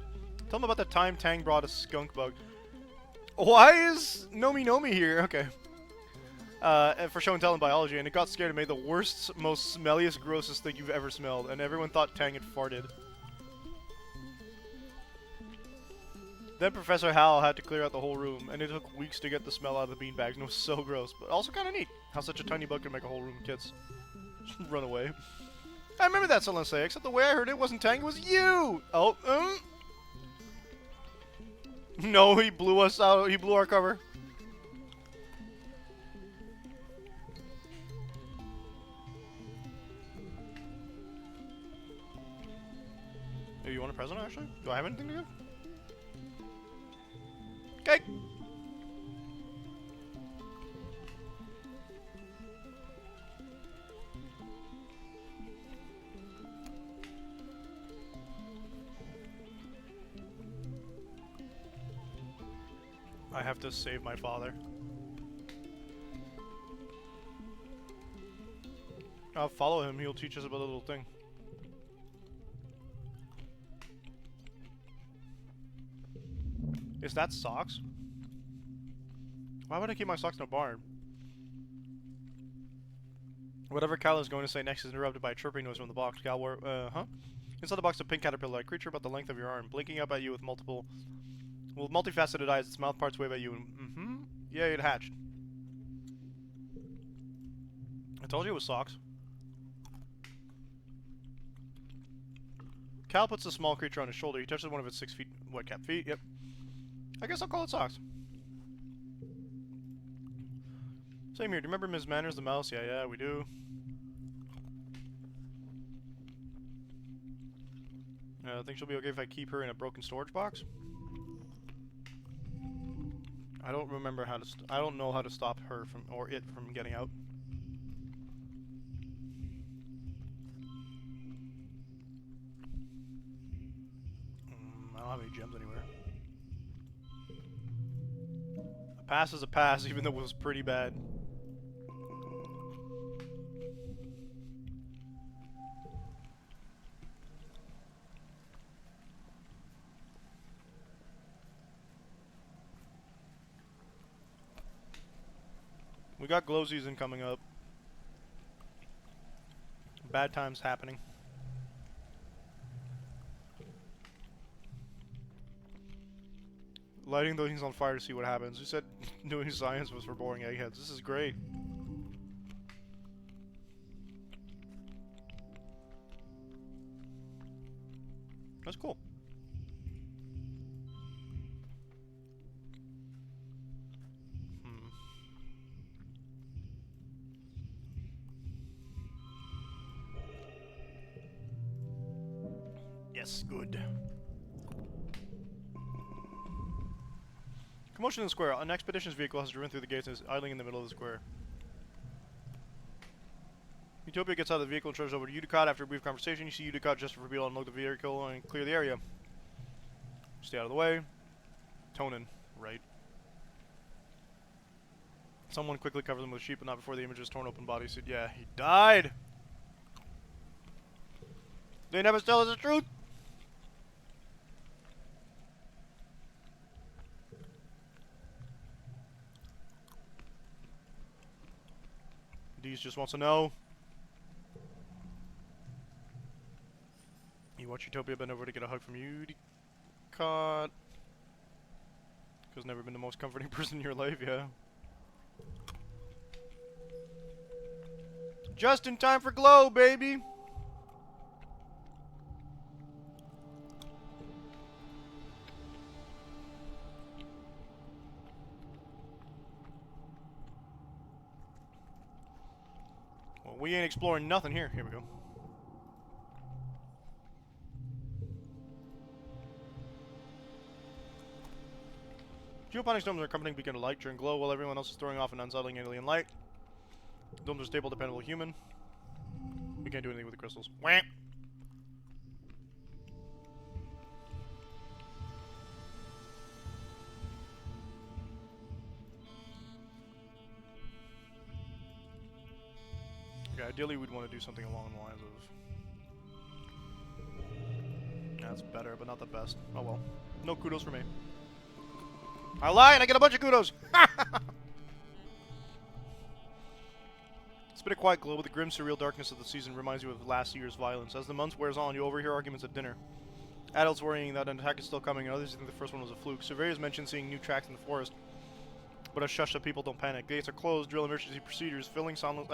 Tell him about the time Tang brought a skunk bug. Why is Nomi here? Okay. For show and tell in biology, and it got scared and made the worst, most smelliest, grossest thing you've ever smelled, and everyone thought Tang had farted. Then Professor Hal had to clear out the whole room, and it took weeks to get the smell out of the beanbags, and it was so gross, but also kind of neat how such a tiny bug can make a whole room of kids run away. I remember that, Celeste, except the way I heard it wasn't Tang, it was you! Oh, No, he blew us out, he blew our cover. Hey, you want a present, actually? Do I have anything to give? Okay. I have to save my father. I'll follow him, he'll teach us about the little thing. Is that socks? Why would I keep my socks in a barn? Whatever Cal is going to say next is interrupted by a chirping noise from the box. Cal, where, huh? Inside the box, a pink caterpillar, a creature about the length of your arm, blinking up at you with multifaceted eyes. Its mouth parts wave at you, and yeah, it hatched. I told you it was socks. Cal puts the small creature on his shoulder. He touches one of its 6 feet wet-capped feet. Yep. I guess I'll call it socks. Same here. Do you remember Ms. Manners, the mouse? Yeah, we do. I think she'll be okay if I keep her in a broken storage box. I don't remember how to. I don't know how to stop her from or it from getting out. I don't have any gems anywhere. A pass is a pass, even though it was pretty bad. We got glow season coming up. Bad times happening. Lighting those things on fire to see what happens. You said doing science was for boring eggheads. This is great. That's cool. Yes, good. Commotion in the square. An expedition's vehicle has driven through the gates and is idling in the middle of the square. Utopia gets out of the vehicle and trudges over to Uticott. After a brief conversation, you see Uticott just for people to unload the vehicle and clear the area. Stay out of the way. Tonin, right. Someone quickly covered them with sheep, but not before the image's torn open body said, yeah, he died! They never tell us the truth! Deez just wants to know. You watch Utopia bend over to get a hug from Uticott. Because never been the most comforting person in your life, yeah. Just in time for glow, baby! Well, we ain't exploring nothing here. Here we go. Geoponics domes are accompanying beacon of light during glow while everyone else is throwing off an unsettling alien light. Domes are stable, dependable human. We can't do anything with the crystals. Wah! Okay, ideally we'd want to do something along the lines of... That's better, but not the best. Oh well. No kudos for me. I lied! I get a bunch of kudos! It's been a quiet glow, but the grim, surreal darkness of the season reminds you of last year's violence. As the month wears on, you overhear arguments at dinner. Adults worrying that an attack is still coming, and others think the first one was a fluke. Surveyors mention seeing new tracks in the forest, but a shush that people don't panic. Gates are closed, drill emergency procedures, filling silence.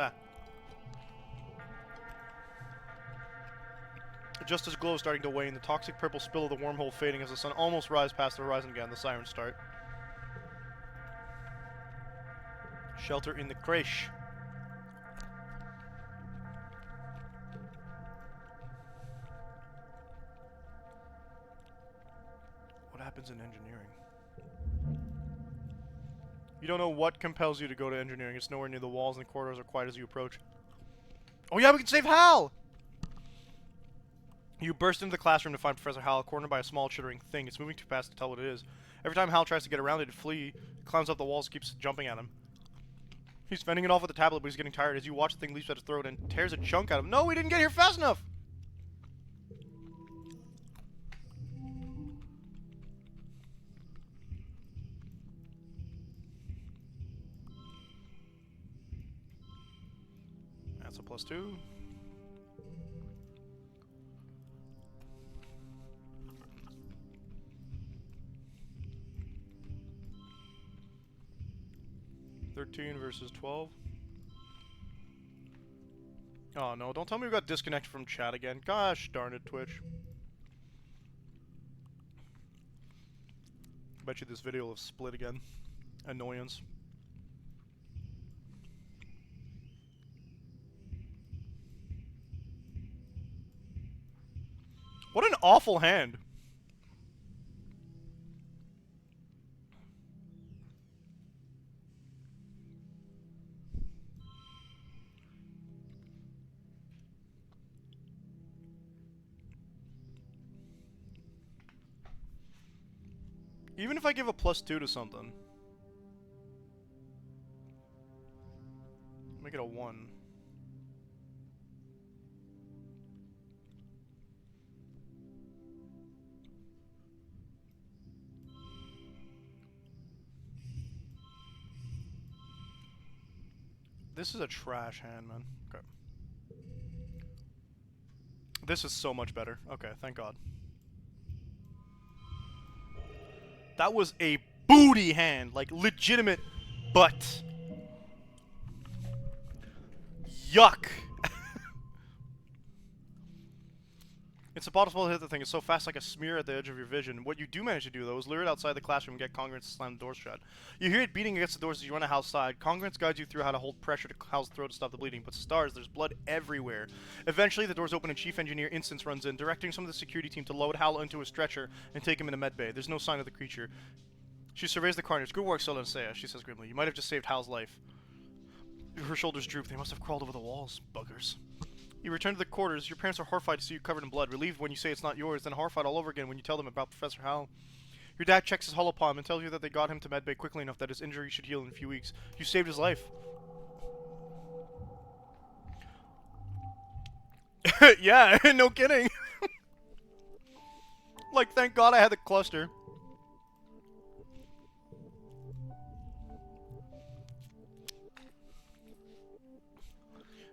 Just as glow is starting to wane, the toxic purple spill of the wormhole fading as the sun almost rises past the horizon again. The sirens start. Shelter in the creche. What happens in engineering? You don't know what compels you to go to engineering. It's nowhere near the walls, and the corridors are quiet as you approach. Oh yeah, we can save Hal! You burst into the classroom to find Professor Hal cornered by a small chittering thing. It's moving too fast to tell what it is. Every time Hal tries to get around it to flee, it climbs up the walls, keeps jumping at him. He's fending it off with the tablet, but he's getting tired as you watch the thing leaps at his throat and tears a chunk out of him. No, we didn't get here fast enough! That's a +2. Versus 12. Oh no, don't tell me we got disconnected from chat again. Gosh darn it, Twitch. Bet you this video will have split again. Annoyance. What an awful hand. Even if I give a +2 to something. Make it a 1. This is a trash hand, man. Okay. This is so much better. Okay, thank God. That was a booty hand, like legitimate butt. Yuck. It's impossible to hit the thing. It's so fast, like a smear at the edge of your vision. What you do manage to do, though, is lure it outside the classroom and get Congruence to slam the doors shut. You hear it beating against the doors as you run to Hal's side. Congruence guides you through how to hold pressure to Hal's throat to stop the bleeding, but stars, there's blood everywhere. Eventually, the doors open and Chief Engineer Instance runs in, directing some of the security team to load Hal into a stretcher and take him into medbay. There's no sign of the creature. She surveys the carnage. Good work, Solenseia, she says grimly. You might have just saved Hal's life. Her shoulders droop. They must have crawled over the walls, buggers. You return to the quarters. Your parents are horrified to see you covered in blood, relieved when you say it's not yours, then horrified all over again when you tell them about Professor Hal. Your dad checks his holopalm and tells you that they got him to medbay quickly enough that his injury should heal in a few weeks. You saved his life. Yeah, no kidding. Like, thank God I had the cluster.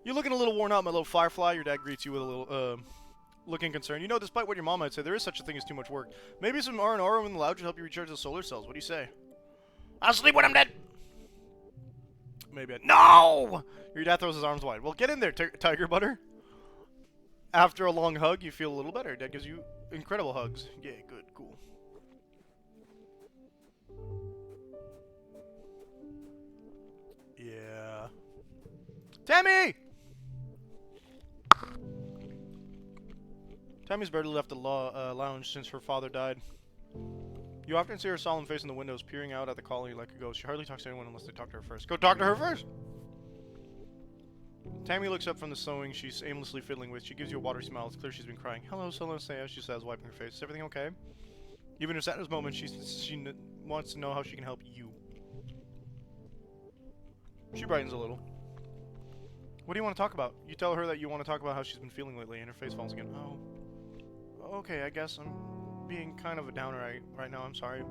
You're looking a little worn out, my little firefly. Your dad greets you with a little, looking concerned. You know, despite what your mom might say, there is such a thing as too much work. Maybe some R&R in the lounge will help you recharge the solar cells. What do you say? I'll sleep when I'm dead! Maybe No! Your dad throws his arms wide. Well, get in there, Tiger Butter. After a long hug, you feel a little better. Dad gives you incredible hugs. Yeah, good, cool. Yeah. Tammy! Tammy's barely left the lounge since her father died. You often see her solemn face in the windows, peering out at the colony like a ghost. She hardly talks to anyone unless they talk to her first. Go talk to her first! Tammy looks up from the sewing she's aimlessly fiddling with. She gives you a watery smile. It's clear she's been crying. Hello, Solenseia, she says, wiping her face. Is everything okay? Even in her saddest moment, she wants to know how she can help you. She brightens a little. What do you want to talk about? You tell her that you want to talk about how she's been feeling lately, and her face falls again. Oh. Okay, I guess I'm being kind of a downer right now. I'm sorry.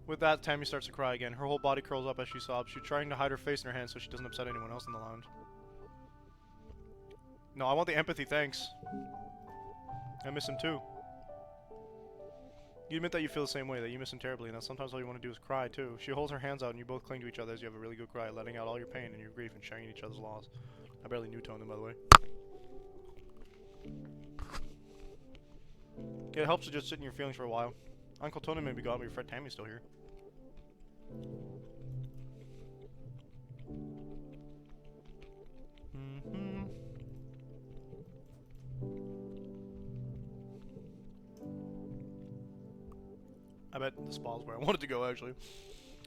With that, Tammy starts to cry again. Her whole body curls up as she sobs. She's trying to hide her face in her hands so she doesn't upset anyone else in the lounge. No, I want the empathy, thanks. I miss him too. You admit that you feel the same way, that you miss him terribly, and that sometimes all you want to do is cry too. She holds her hands out and you both cling to each other as you have a really good cry, letting out all your pain and your grief and sharing each other's loss. I barely Newtoned him, by the way. It helps to just sit in your feelings for a while. Uncle Tony may be gone, but your friend Tammy's still here. I bet the spa's where I wanted to go, actually.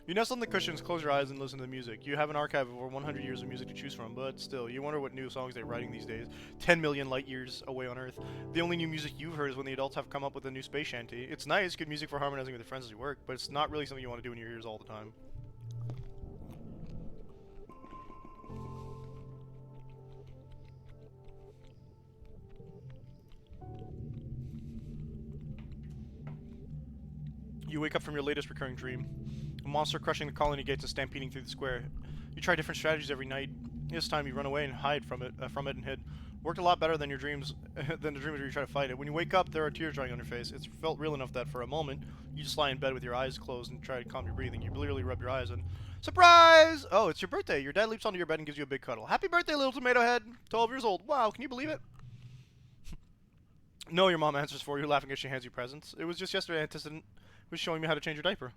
You nest on the cushions, close your eyes, and listen to the music. You have an archive of over 100 years of music to choose from, but still, you wonder what new songs they're writing these days. 10 million light years away on Earth. The only new music you've heard is when the adults have come up with a new space shanty. It's nice, good music for harmonizing with your friends as you work, but it's not really something you want to do in your ears all the time. You wake up from your latest recurring dream. A monster crushing the colony gates and stampeding through the square. You try different strategies every night. This time you run away and hide from it and hid. Worked a lot better than your dreams, than the dreams where you try to fight it. When you wake up, there are tears drying on your face. It's felt real enough that for a moment, you just lie in bed with your eyes closed and try to calm your breathing. You literally rub your eyes and surprise! Oh, it's your birthday. Your dad leaps onto your bed and gives you a big cuddle. Happy birthday, little tomato head. 12 years old. Wow, can you believe it? No, your mom answers for you, laughing as she hands you presents. It was just yesterday Antecedent was showing me how to change your diaper.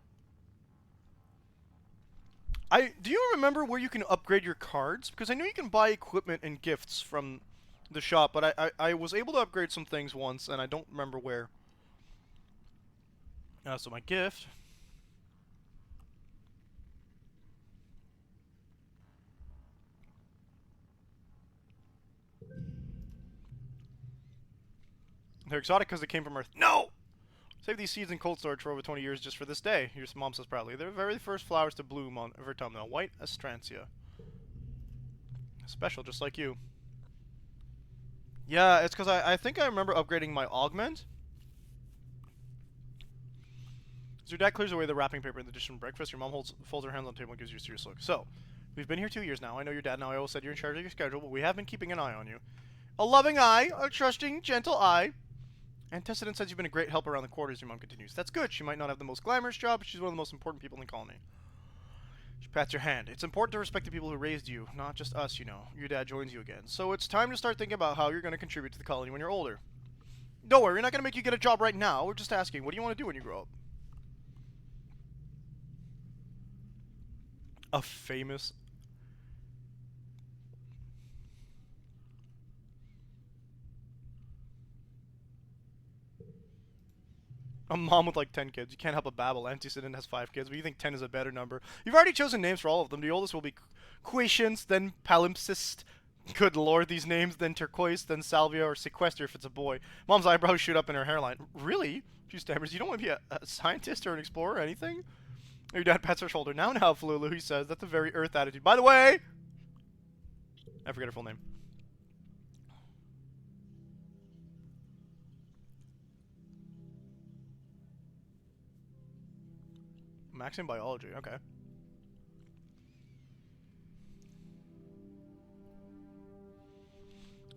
Do you remember where you can upgrade your cards? Because I know you can buy equipment and gifts from the shop, but I was able to upgrade some things once, and I don't remember where. So my gift. They're exotic because they came from Earth. No! Save these seeds in cold storage for over 20 years just for this day, your mom says proudly. They're the very first flowers to bloom on Vertumnal. White astrantia. Special, just like you. Yeah, it's because I think I remember upgrading my augment. So your dad clears away the wrapping paper in the dish from breakfast. Your mom folds her hands on the table and gives you a serious look. So, we've been here 2 years now. I know your dad and I always said you're in charge of your schedule, but we have been keeping an eye on you. A loving eye, a trusting, gentle eye. Antecedent says you've been a great help around the quarters, your mom continues. That's good. She might not have the most glamorous job, but she's one of the most important people in the colony. She pats your hand. It's important to respect the people who raised you, not just us, you know. Your dad joins you again. So it's time to start thinking about how you're going to contribute to the colony when you're older. Don't worry, we're not going to make you get a job right now. We're just asking, what do you want to do when you grow up? A famous... A mom with like 10 kids. You can't help but babble. Antecedent has 5 kids, but you think 10 is a better number. You've already chosen names for all of them. The oldest will be Quiescence, then Palimpsest. Good lord, these names, then Turquoise, then Salvia, or Sequester if it's a boy. Mom's eyebrows shoot up in her hairline. Really? She stammers. You don't want to be a scientist or an explorer or anything? Your dad pats her shoulder. Now, Flulu, he says. That's a very Earth attitude. By the way! I forget her full name. Max in biology, okay.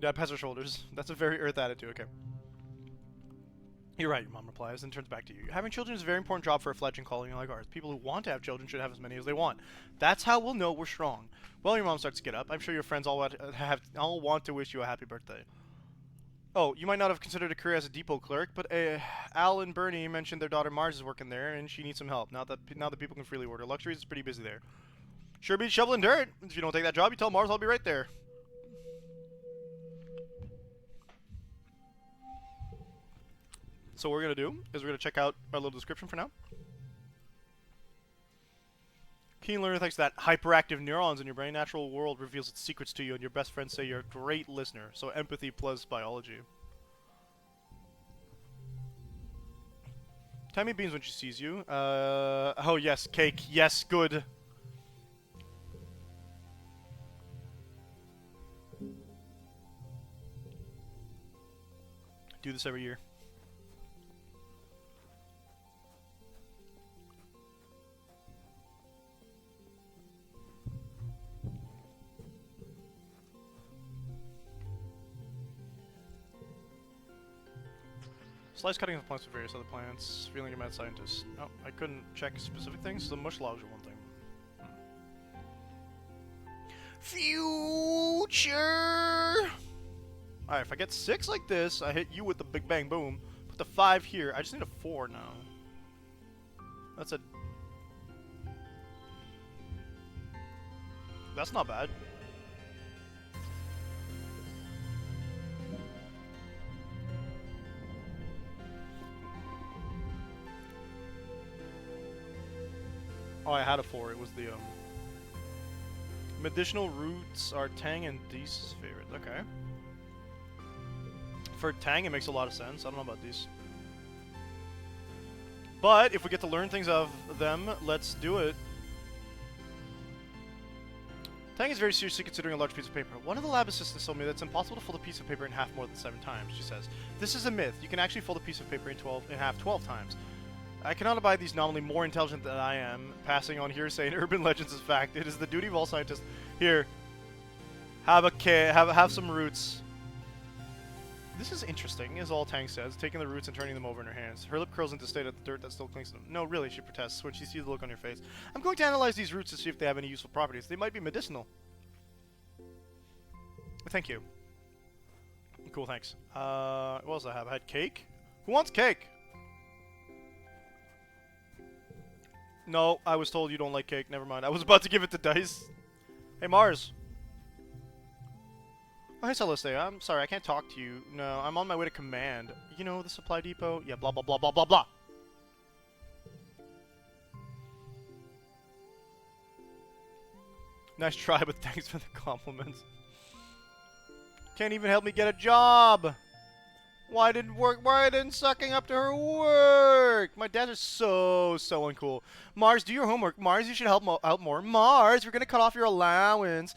Dad pats her shoulders. That's a very Earth attitude, okay. You're right, your mom replies, and turns back to you. Having children is a very important job for a fledgling colony like ours. People who want to have children should have as many as they want. That's how we'll know we're strong. Well, your mom starts to get up. I'm sure your friends all want to wish you a happy birthday. Oh, you might not have considered a career as a depot clerk, but Al and Bernie mentioned their daughter Mars is working there, and she needs some help. Now that people can freely order luxuries, it's pretty busy there. Sure beats shoveling dirt. If you don't take that job, you tell Mars I'll be right there. So what we're going to do is we're going to check out our little description for now. Keen learner thanks to that hyperactive neurons in your brain. Natural world reveals its secrets to you, and your best friends say you're a great listener. So empathy plus biology. Tammy beams when she sees you. Oh yes, cake. Yes, good. Do this every year. Slice cutting the plants with various other plants. Feeling a mad scientist. No, I couldn't check specific things. The mush logs are one thing. Future! Alright, if I get 6 like this, I hit you with the big bang boom. Put the 5 here. I just need a 4 now. That's a... That's not bad. Oh, I had a 4. It was the, medicinal roots are Tang and Dee's favorite. Okay. For Tang, it makes a lot of sense. I don't know about these. But, if we get to learn things of them, let's do it. Tang is very seriously considering a large piece of paper. One of the lab assistants told me that it's impossible to fold a piece of paper in half more than 7 times, she says. This is a myth. You can actually fold a piece of paper in half 12 times. I cannot abide these nominally more intelligent than I am, passing on hearsay and urban legends as fact. It is the duty of all scientists. Here, have some roots. This is interesting, is all Tang says, taking the roots and turning them over in her hands. Her lip curls into state at the dirt that still clings to them. No, really, she protests when she sees the look on your face. I'm going to analyze these roots to see if they have any useful properties. They might be medicinal. Thank you. Cool, thanks. What else do I have? I had cake? Who wants cake? No, I was told you don't like cake. Never mind. I was about to give it to Dice. Hey, Mars. Oh, hey, Celeste. I'm sorry, I can't talk to you. No, I'm on my way to command. You know, the supply depot? Yeah, blah, blah, blah, blah, blah, blah. Nice try, but thanks for the compliments. Can't even help me get a job. Why didn't sucking up to her work? My dad is so uncool. Mars, do your homework. Mars, you should help out more. Mars, we're gonna cut off your allowance.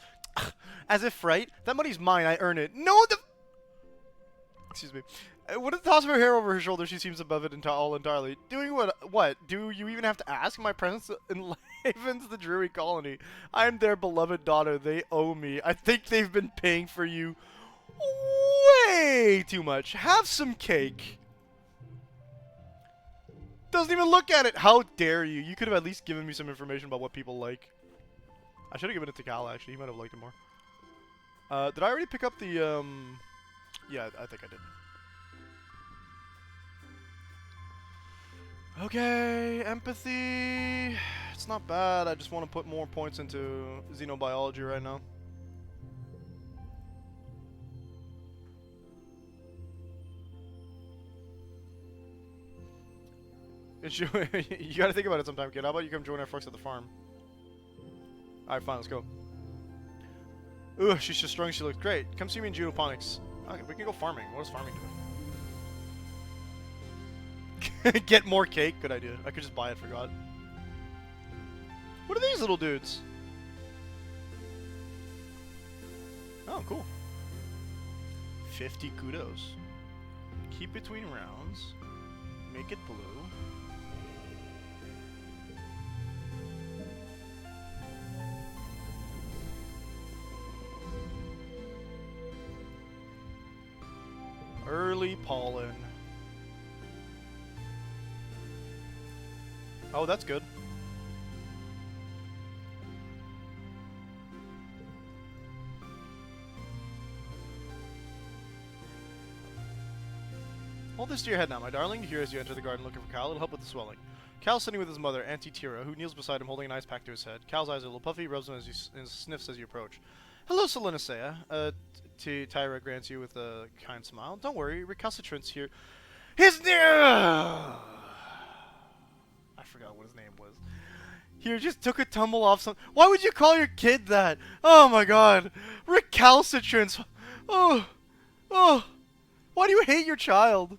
As if, right? That money's mine. I earn it. No, excuse me. With a toss of her hair over her shoulder, she seems above it all entirely. Doing what? What? Do you even have to ask? My presence enlivens the Drury colony. I am their beloved daughter. They owe me. I think they've been paying for you way too much. Have some cake. Doesn't even look at it. How dare you? You could have at least given me some information about what people like. I should have given it to Cal, actually. He might have liked it more. Did I already pick up the, Yeah, I think I did. Okay, empathy. It's not bad. I just want to put more points into xenobiology right now. You gotta think about it sometime, kid. How about you come join our folks at the farm? Alright, fine, let's go. Ooh, she's so strong, she looks great. Come see me in geoponics. Okay, we can go farming. What does farming do? Get more cake? Good idea. I could just buy it, forgot. What are these little dudes? Oh, cool. 50 kudos. Keep between rounds. Make it blue. Early pollen. Oh, that's good. Hold this to your head now, my darling. Here as you enter the garden looking for Cal. It'll help with the swelling. Cal's sitting with his mother, Auntie Tira, who kneels beside him holding an ice pack to his head. Cal's eyes are a little puffy, rubs them as and sniffs as you approach. Hello, Selenicea. Tyra grants you with a kind smile. Don't worry, recalcitrant's here. His name... I forgot what his name was. Here, just took a tumble off some... Why would you call your kid that? Oh my god. Recalcitrance. Oh. Oh. Why do you hate your child?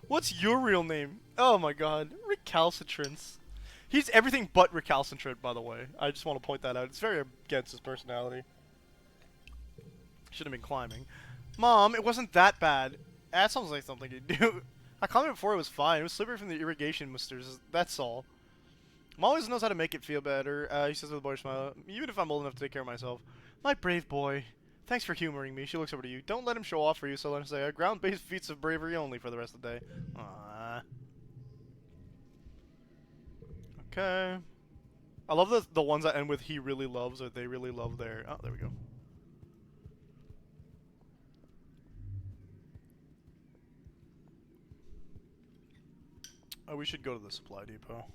What's your real name? Oh my god. Recalcitrance. He's everything but recalcitrant, by the way. I just want to point that out. It's very against his personality. Should have been climbing. Mom, it wasn't that bad. That sounds like something you do. I climbed it before it was fine. It was slippery from the irrigation misters. That's all. Mom always knows how to make it feel better. He says with a boyish smile. Even if I'm old enough to take care of myself. My brave boy. Thanks for humoring me. She looks over to you. Don't let him show off for you, so let him say, ground-based feats of bravery only for the rest of the day. Aww. Okay. I love the ones that end with he really loves or they really love their... Oh, there we go. Oh, we should go to the supply depot.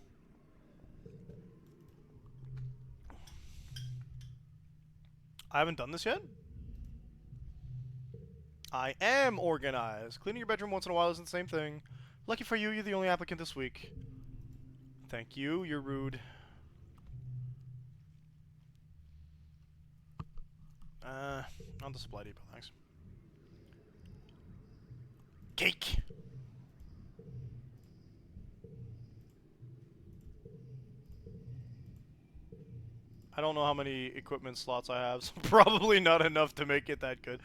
I haven't done this yet? I am organized. Cleaning your bedroom once in a while isn't the same thing. Lucky for you, you're the only applicant this week. Thank you, you're rude. On the supply depot, thanks. Cake! I don't know how many equipment slots I have, so probably not enough to make it that good.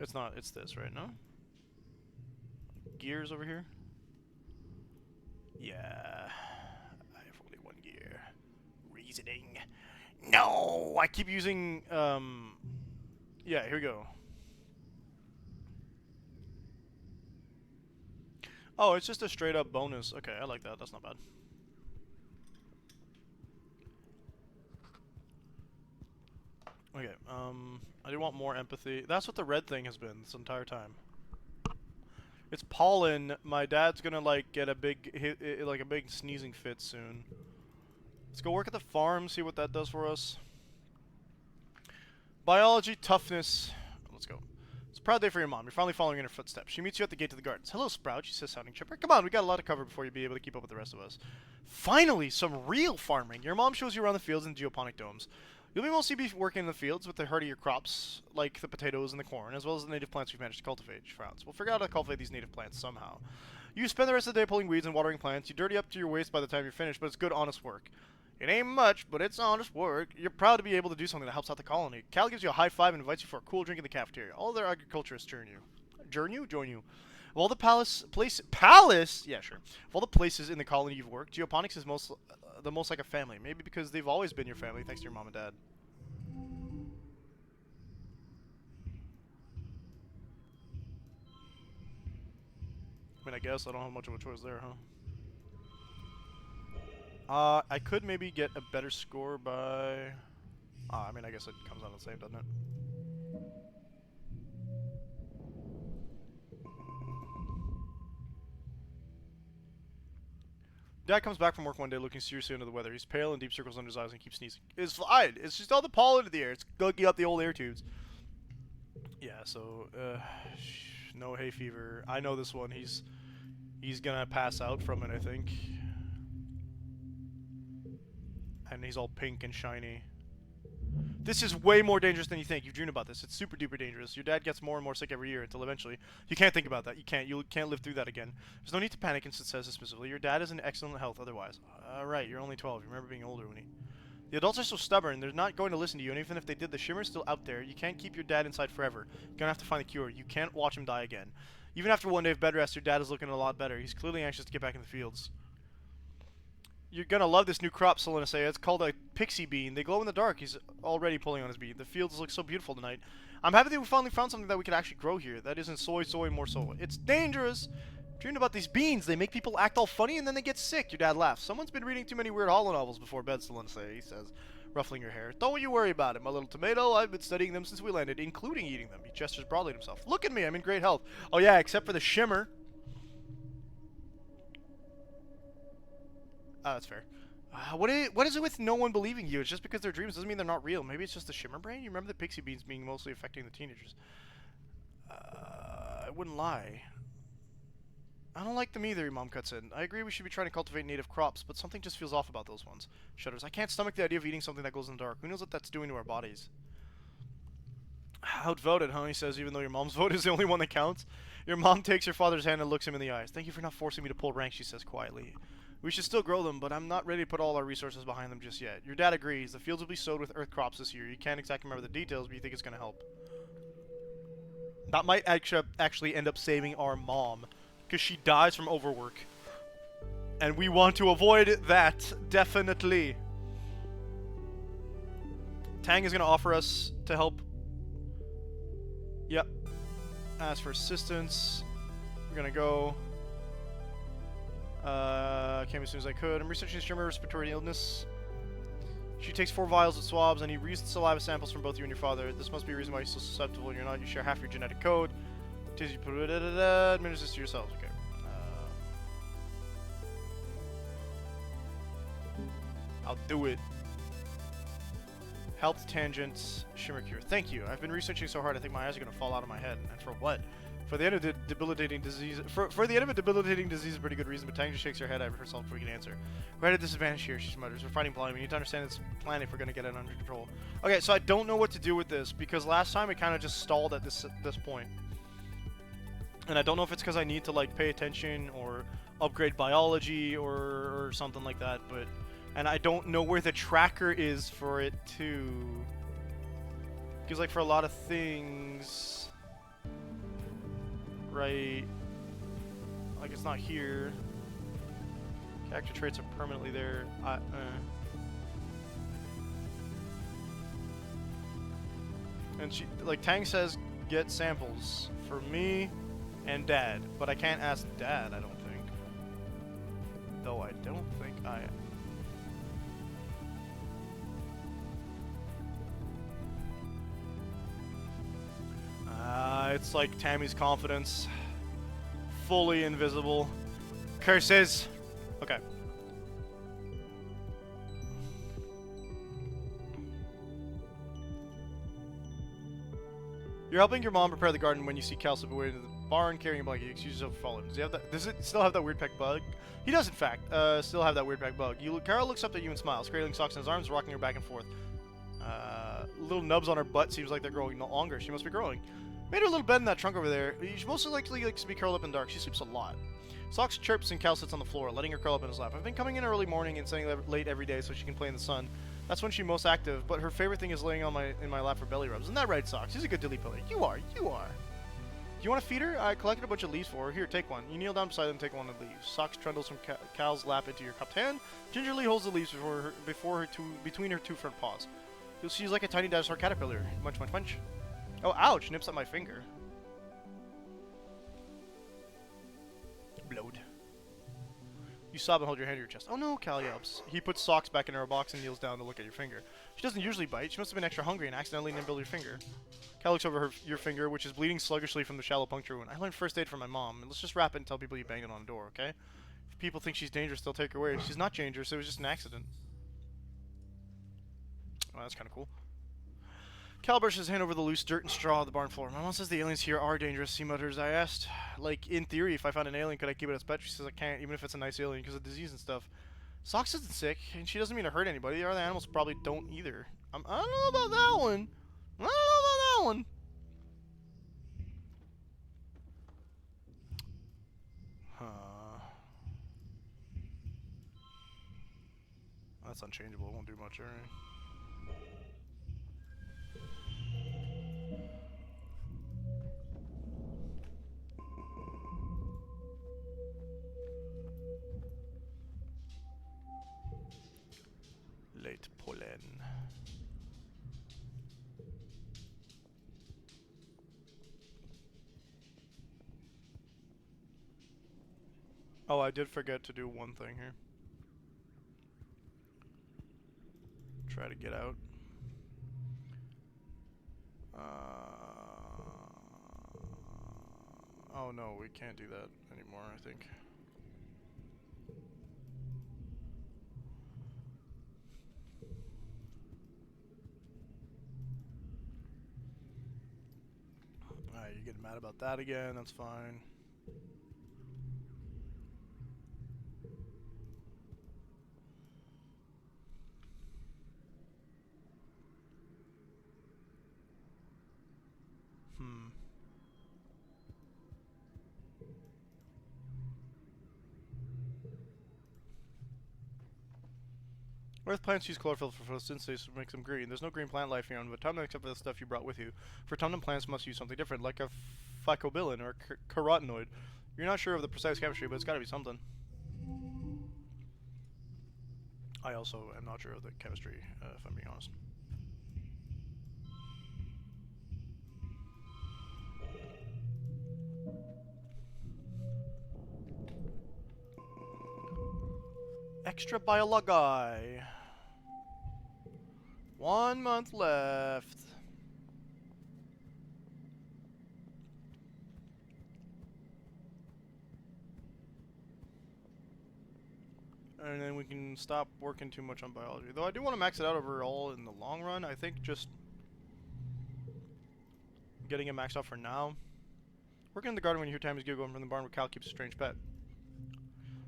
It's not, it's this, right? No? Gears over here? Yeah. I have only one gear. Reasoning. No! I keep using, yeah, here we go. Oh, it's just a straight up bonus. Okay, I like that. That's not bad. Okay, I do want more empathy. That's what the red thing has been this entire time. It's pollen. My dad's gonna like get a big like a big sneezing fit soon. Let's go work at the farm, see what that does for us. Biology, toughness. Let's go. It's a proud day for your mom. You're finally following in her footsteps. She meets you at the gate to the gardens. Hello, Sprout, she says, sounding chipper. Come on, we got a lot to cover before you be able to keep up with the rest of us. Finally, some real farming. Your mom shows you around the fields and geoponic domes. You'll mostly be working in the fields with the hardier crops, like the potatoes and the corn, as well as the native plants we've managed to cultivate. She frowns. We'll figure out how to cultivate these native plants somehow. You spend the rest of the day pulling weeds and watering plants. You dirty up to your waist by the time you're finished, but it's good, honest work. It ain't much, but it's honest work. You're proud to be able to do something that helps out the colony. Cal gives you a high five and invites you for a cool drink in the cafeteria. All their agriculturists join you. Join you. Of all the palace? Yeah, sure. Of all the places in the colony you've worked, geoponics is the most like a family. Maybe because they've always been your family, thanks to your mom and dad. I mean, I guess I don't have much of a choice there, huh? I could maybe get a better score by... I mean, I guess it comes out the same, doesn't it? Dad comes back from work one day looking seriously under the weather. He's pale and deep circles under his eyes and keeps sneezing. It's fine. It's just all the pollen in the air. It's gugging up the old air tubes. Yeah, so, no hay fever. I know this one. He's gonna pass out from it, I think. And he's all pink and shiny. This is way more dangerous than you think. You've dreamed about this. It's super duper dangerous. Your dad gets more and more sick every year until eventually you can't think about that. You can't live through that again. There's no need to panic, Instant says dismissively. Your dad is in excellent health otherwise. Right, you're only 12. You remember being older when he... The adults are so stubborn. They're not going to listen to you, and even if they did, the shimmer's still out there. You can't keep your dad inside forever. You're gonna have to find a cure. You can't watch him die again. Even after one day of bed rest, your dad is looking a lot better. He's clearly anxious to get back in the fields. You're gonna love this new crop, Selena says. It's called a pixie bean. They glow in the dark. He's already pulling on his bean. The fields look so beautiful tonight. I'm happy that we finally found something that we could actually grow here. That isn't soy, more soy. It's dangerous. Dreamed about these beans. They make people act all funny and then they get sick. Your dad laughs. Someone's been reading too many weird hollow novels before bed, Selena says. He says, ruffling your hair. Don't you worry about it, my little tomato. I've been studying them since we landed, including eating them. He gestures broadly at himself. Look at me. I'm in great health. Oh yeah, except for the shimmer. That's fair. What is it with no one believing you? It's just because they're dreams doesn't mean they're not real. Maybe it's just the shimmer brain? You remember the pixie beans being mostly affecting the teenagers. I wouldn't lie. I don't like them either, your mom cuts in. I agree we should be trying to cultivate native crops, but something just feels off about those ones. Shudders. I can't stomach the idea of eating something that glows in the dark. Who knows what that's doing to our bodies? Outvoted, huh? He says, even though your mom's vote is the only one that counts. Your mom takes your father's hand and looks him in the eyes. Thank you for not forcing me to pull rank, she says quietly. We should still grow them, but I'm not ready to put all our resources behind them just yet. Your dad agrees. The fields will be sowed with earth crops this year. You can't exactly remember the details, but you think it's going to help. That might actually end up saving our mom, because she dies from overwork. And we want to avoid that, definitely. Tang is gonna offer us to help. Yep. Ask for assistance. I'm gonna go. Came as soon as I could. I'm researching German respiratory illness. She takes 4 vials of swabs, and he reads saliva samples from both you and your father. This must be a reason why you're so susceptible and you're not. You share half your genetic code. Administer this to yourselves. Okay. I'll do it. Health tangents, shimmer cure. Thank you. I've been researching so hard I think my eyes are gonna fall out of my head. And for what? For the end of the debilitating disease. For the end of a debilitating disease is a pretty good reason, but Tang just shakes her head at herself before we can answer. We're at a disadvantage here, she mutters. We're fighting blind. We need to understand this plan if we're gonna get it under control. Okay, so I don't know what to do with this because last time it kind of just stalled at this point. And I don't know if it's because I need to like pay attention or upgrade biology or something like that, but and I don't know where the tracker is for it too. Because like for a lot of things, right? Like it's not here. Character traits are permanently there. And she like Tang says get samples for me and Dad, but I can't ask Dad, I don't think. Though I don't think I... it's like Tammy's confidence. Fully invisible. Curses! Okay. You're helping your mom prepare the garden when you see Cal slip away into the barn carrying a blanket. You excuse yourself for following. Does he have that? Does it still have that weird peck bug? He does, in fact. Still have that weird peck bug. Carol looks up at you and smiles, cradling Socks in his arms, rocking her back and forth. Little nubs on her butt seems like they're growing no longer. She must be growing. Made her a little bed in that trunk over there. She most likely likes to be curled up in the dark. She sleeps a lot. Socks chirps and Cal sits on the floor, letting her curl up in his lap. I've been coming in early morning and staying late every day so she can play in the sun. That's when she's most active, but her favorite thing is laying on in my lap for belly rubs. Isn't that right, Socks? She's a good dilly pillar. You are. Do you want to feed her? I collected a bunch of leaves for her. Here, take one. You kneel down beside them and take one of the leaves. Socks trundles from Cal's lap into your cupped hand, gingerly holds the leaves between her 2 front paws. She's like a tiny dinosaur caterpillar. Munch, munch, munch. Oh, ouch! Nips at my finger. Blood. You sob and hold your hand to your chest. Oh no, Cal yelps. He puts Socks back in her box and kneels down to look at your finger. She doesn't usually bite. She must have been extra hungry and accidentally nibbled your finger. Cal looks over your finger, which is bleeding sluggishly from the shallow puncture wound. I learned first aid from my mom. Let's just wrap it and tell people you banged it on the door, okay? If people think she's dangerous, they'll take her away. She's not dangerous. It was just an accident. Oh, that's kind of cool. Cal brushes his hand over the loose dirt and straw of the barn floor. My mom says the aliens here are dangerous, he mutters. I asked, like, in theory, if I found an alien, could I keep it as pet? She says I can't, even if it's a nice alien, because of disease and stuff. Socks isn't sick, and she doesn't mean to hurt anybody. The other animals probably don't either. I don't know about that one. I don't know about that one. That's unchangeable. It won't do much, alright. Late pollen. Oh, I did forget to do one thing here. Try to get out. Oh no, we can't do that anymore, I think. Alright, you're getting mad about that again, that's fine. Earth plants use chlorophyll for photosynthesis to make them green. There's no green plant life here on Autumnum except for the stuff you brought with you. For autumnum plants must use something different, like a phycobilin or a carotenoid. You're not sure of the precise chemistry, but it's gotta be something. I also am not sure of the chemistry, if I'm being honest. extra biologi. 1 month left. And then we can stop working too much on biology. Though I do want to max it out overall in the long run. I think just getting it maxed out for now. Working in the garden when you hear Tammy's giggling from the barn where Cal keeps a strange pet.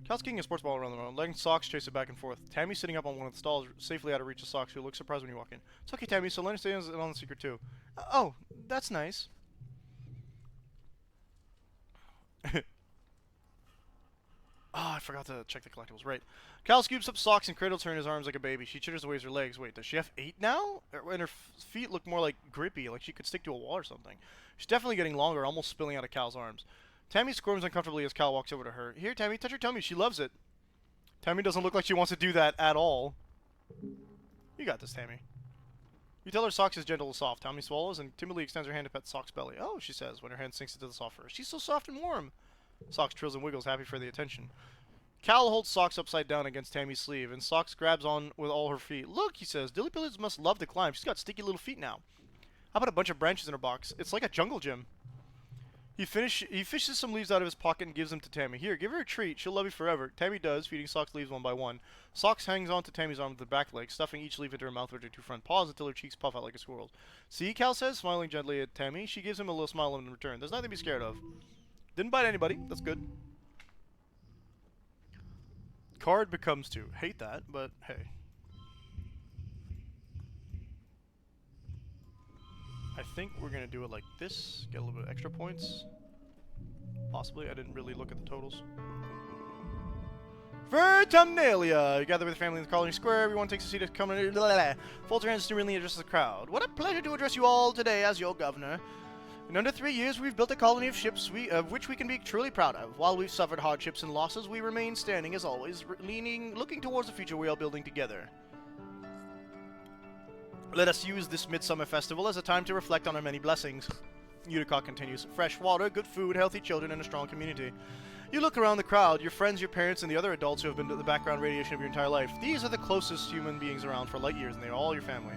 Cal's kicking a sports ball around the room, letting Socks chase it back and forth. Tammy's sitting up on one of the stalls, safely out of reach of Socks, who looks surprised when you walk in. It's okay, Tammy, so Leonard stays in on the secret too. Oh, that's nice. Oh, I forgot to check the collectibles. Right. Cal scoops up Socks and cradles her in his arms like a baby. She chitters away her legs. Wait, does she have 8 now? And her feet look more like grippy, like she could stick to a wall or something. She's definitely getting longer, almost spilling out of Cal's arms. Tammy squirms uncomfortably as Cal walks over to her. Here, Tammy, touch her tummy. She loves it. Tammy doesn't look like she wants to do that at all. You got this, Tammy. You tell her Socks is gentle and soft. Tammy swallows and timidly extends her hand to pet Socks' belly. Oh, she says, when her hand sinks into the soft fur. She's so soft and warm. Socks trills and wiggles, happy for the attention. Cal holds Socks upside down against Tammy's sleeve, and Socks grabs on with all her feet. Look, he says, Dilly Pillies must love to climb. She's got sticky little feet now. How about a bunch of branches in her box? It's like a jungle gym. He fishes some leaves out of his pocket and gives them to Tammy. Here, give her a treat. She'll love you forever. Tammy does, feeding Socks leaves one by one. Socks hangs on to Tammy's arm with her back leg, stuffing each leaf into her mouth with her 2 front paws until her cheeks puff out like a squirrel's. See, Cal says, smiling gently at Tammy. She gives him a little smile in return. There's nothing to be scared of. Didn't bite anybody. That's good. Card becomes 2. Hate that, but hey. I think we're going to do it like this. Get a little bit of extra points. Possibly. I didn't really look at the totals. Vertumnalia! You gather with your family in the colony square. Everyone takes a seat to come in. Folds her hands serenely addresses the crowd. What a pleasure to address you all today as your governor. In under 3 years, we've built a colony of ships of which we can be truly proud of. While we've suffered hardships and losses, we remain standing as always, looking towards the future we are building together. Let us use this midsummer festival as a time to reflect on our many blessings. Utica continues. Fresh water, good food, healthy children, and a strong community. You look around the crowd, your friends, your parents, and the other adults who have been to the background radiation of your entire life. These are the closest human beings around for light years, and they are all your family.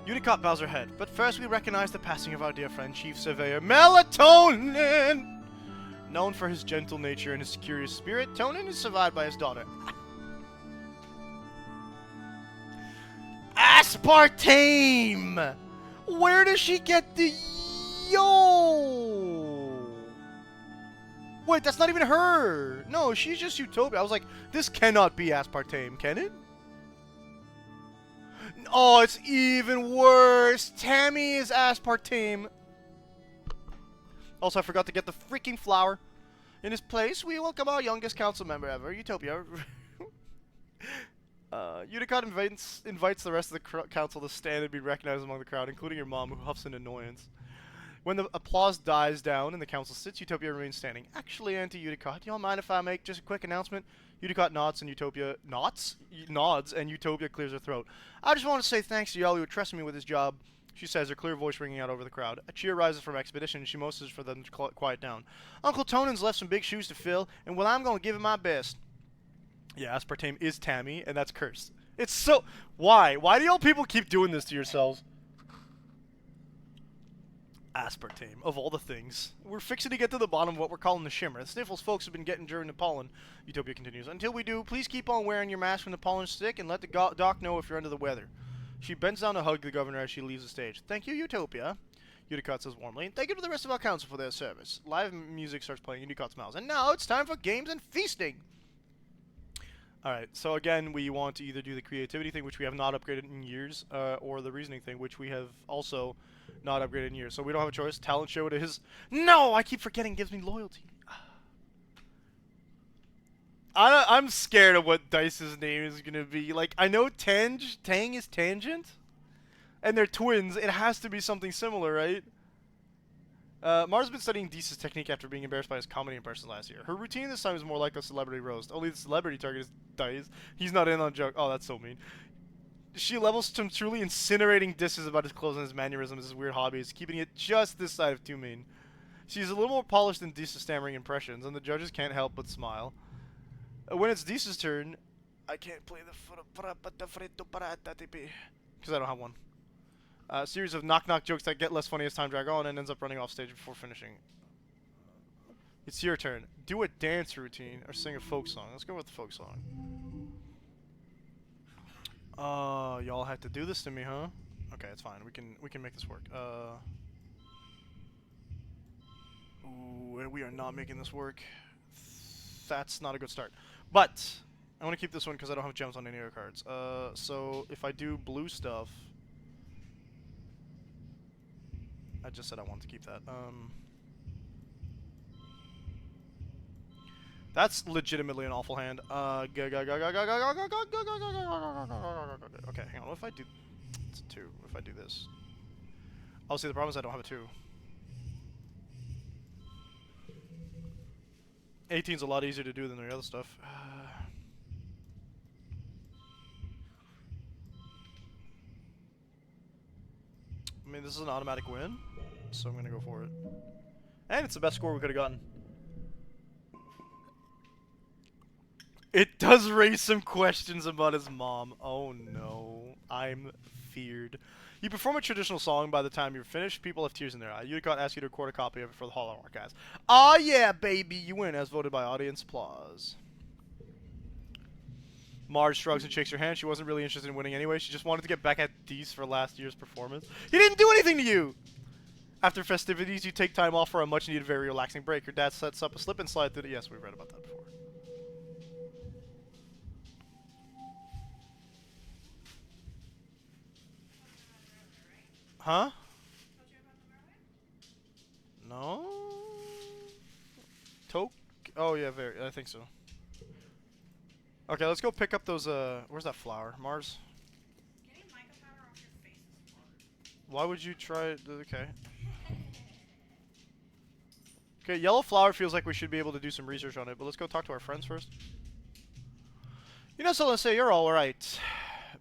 Utica bows her head. But first we recognize the passing of our dear friend, Chief Surveyor Melatonin! Known for his gentle nature and his curious spirit, Tonin is survived by his daughter. Aspartame! Where does she get the... Yo! Wait, that's not even her! No, she's just Utopia. I was like, this cannot be aspartame, can it? Oh, it's even worse! Tammy is aspartame. Also, I forgot to get the freaking flower. In his place, we welcome our youngest council member ever, Utopia. Unicott invites the rest of the council to stand and be recognized among the crowd, including your mom, who huffs in annoyance. When the applause dies down and the council sits, Utopia remains standing. Actually, Auntie Unicott, do y'all mind if I make just a quick announcement? Unicott nods and Utopia nods and Utopia clears her throat. I just want to say thanks to y'all who trusted me with this job, she says, her clear voice ringing out over the crowd. A cheer rises from Expedition, and she motions for them to quiet down. Uncle Tonin's left some big shoes to fill, and well, I'm going to give him my best. Yeah, aspartame is Tammy, and that's cursed. It's so... Why? Why do y'all people keep doing this to yourselves? Aspartame, of all the things. We're fixing to get to the bottom of what we're calling the shimmer. The sniffles folks have been getting during the pollen. Utopia continues. Until we do, please keep on wearing your mask when the pollen's sick, and let the doc know if you're under the weather. She bends down to hug the governor as she leaves the stage. Thank you, Utopia. Unicott says warmly. Thank you to the rest of our council for their service. Live music starts playing. Unicott smiles. And now it's time for games and feasting. Alright, so again, we want to either do the creativity thing, which we have not upgraded in years, or the reasoning thing, which we have also not upgraded in years. So we don't have a choice. Talent show it is. No! I keep forgetting gives me loyalty. I'm scared of what Dice's name is going to be. Like, I know Tang is Tangent, and they're twins. It has to be something similar, right? Mars has been studying Deese's technique after being embarrassed by his comedy impressions last year. Her routine this time is more like a celebrity roast. Only the celebrity target is Dice. He's not in on the joke. Oh, that's so mean. She levels some truly incinerating disses about his clothes and his mannerisms, his weird hobbies, keeping it just this side of too mean. She's a little more polished than Deese's stammering impressions, and the judges can't help but smile. When it's Deese's turn, I can't play the because I don't have one. Series of knock-knock jokes that get less funny as time drag on and ends up running off stage before finishing. It's your turn. Do a dance routine or sing a folk song. Let's go with the folk song. Y'all had to do this to me, huh? Okay, it's fine. We can make this work. Ooh, and we are not making this work. That's not a good start. But I want to keep this one because I don't have gems on any other cards. So if I do blue stuff, I just said I want to keep that. That's legitimately an awful hand. Okay, hang on. What if I do? It's a 2. If I do this, obviously the problem is I don't have a 2. 18's a lot easier to do than the other stuff. I mean, this is an automatic win, so I'm gonna go for it. And it's the best score we could have gotten. It does raise some questions about his mom. Oh no, I'm feared. You perform a traditional song. By the time you're finished, people have tears in their eyes. Unicott asks you to record a copy of it for the Hall of Archives. Aw, yeah, baby, you win, as voted by audience applause. Mars shrugs and shakes her hand. She wasn't really interested in winning anyway. She just wanted to get back at Deese for last year's performance. He didn't do anything to you! After festivities, you take time off for a much-needed, very relaxing break. Your dad sets up a slip and slide through the... Yes, we've read about that before. Huh? No? Toke? Oh, yeah, very. I think so. Okay, let's go pick up those, where's that flower? Mars? Getting mica powder off your face is hard. Why would you try it? Okay. Okay, yellow flower feels like we should be able to do some research on it, but let's go talk to our friends first. You know, so let's say you're alright.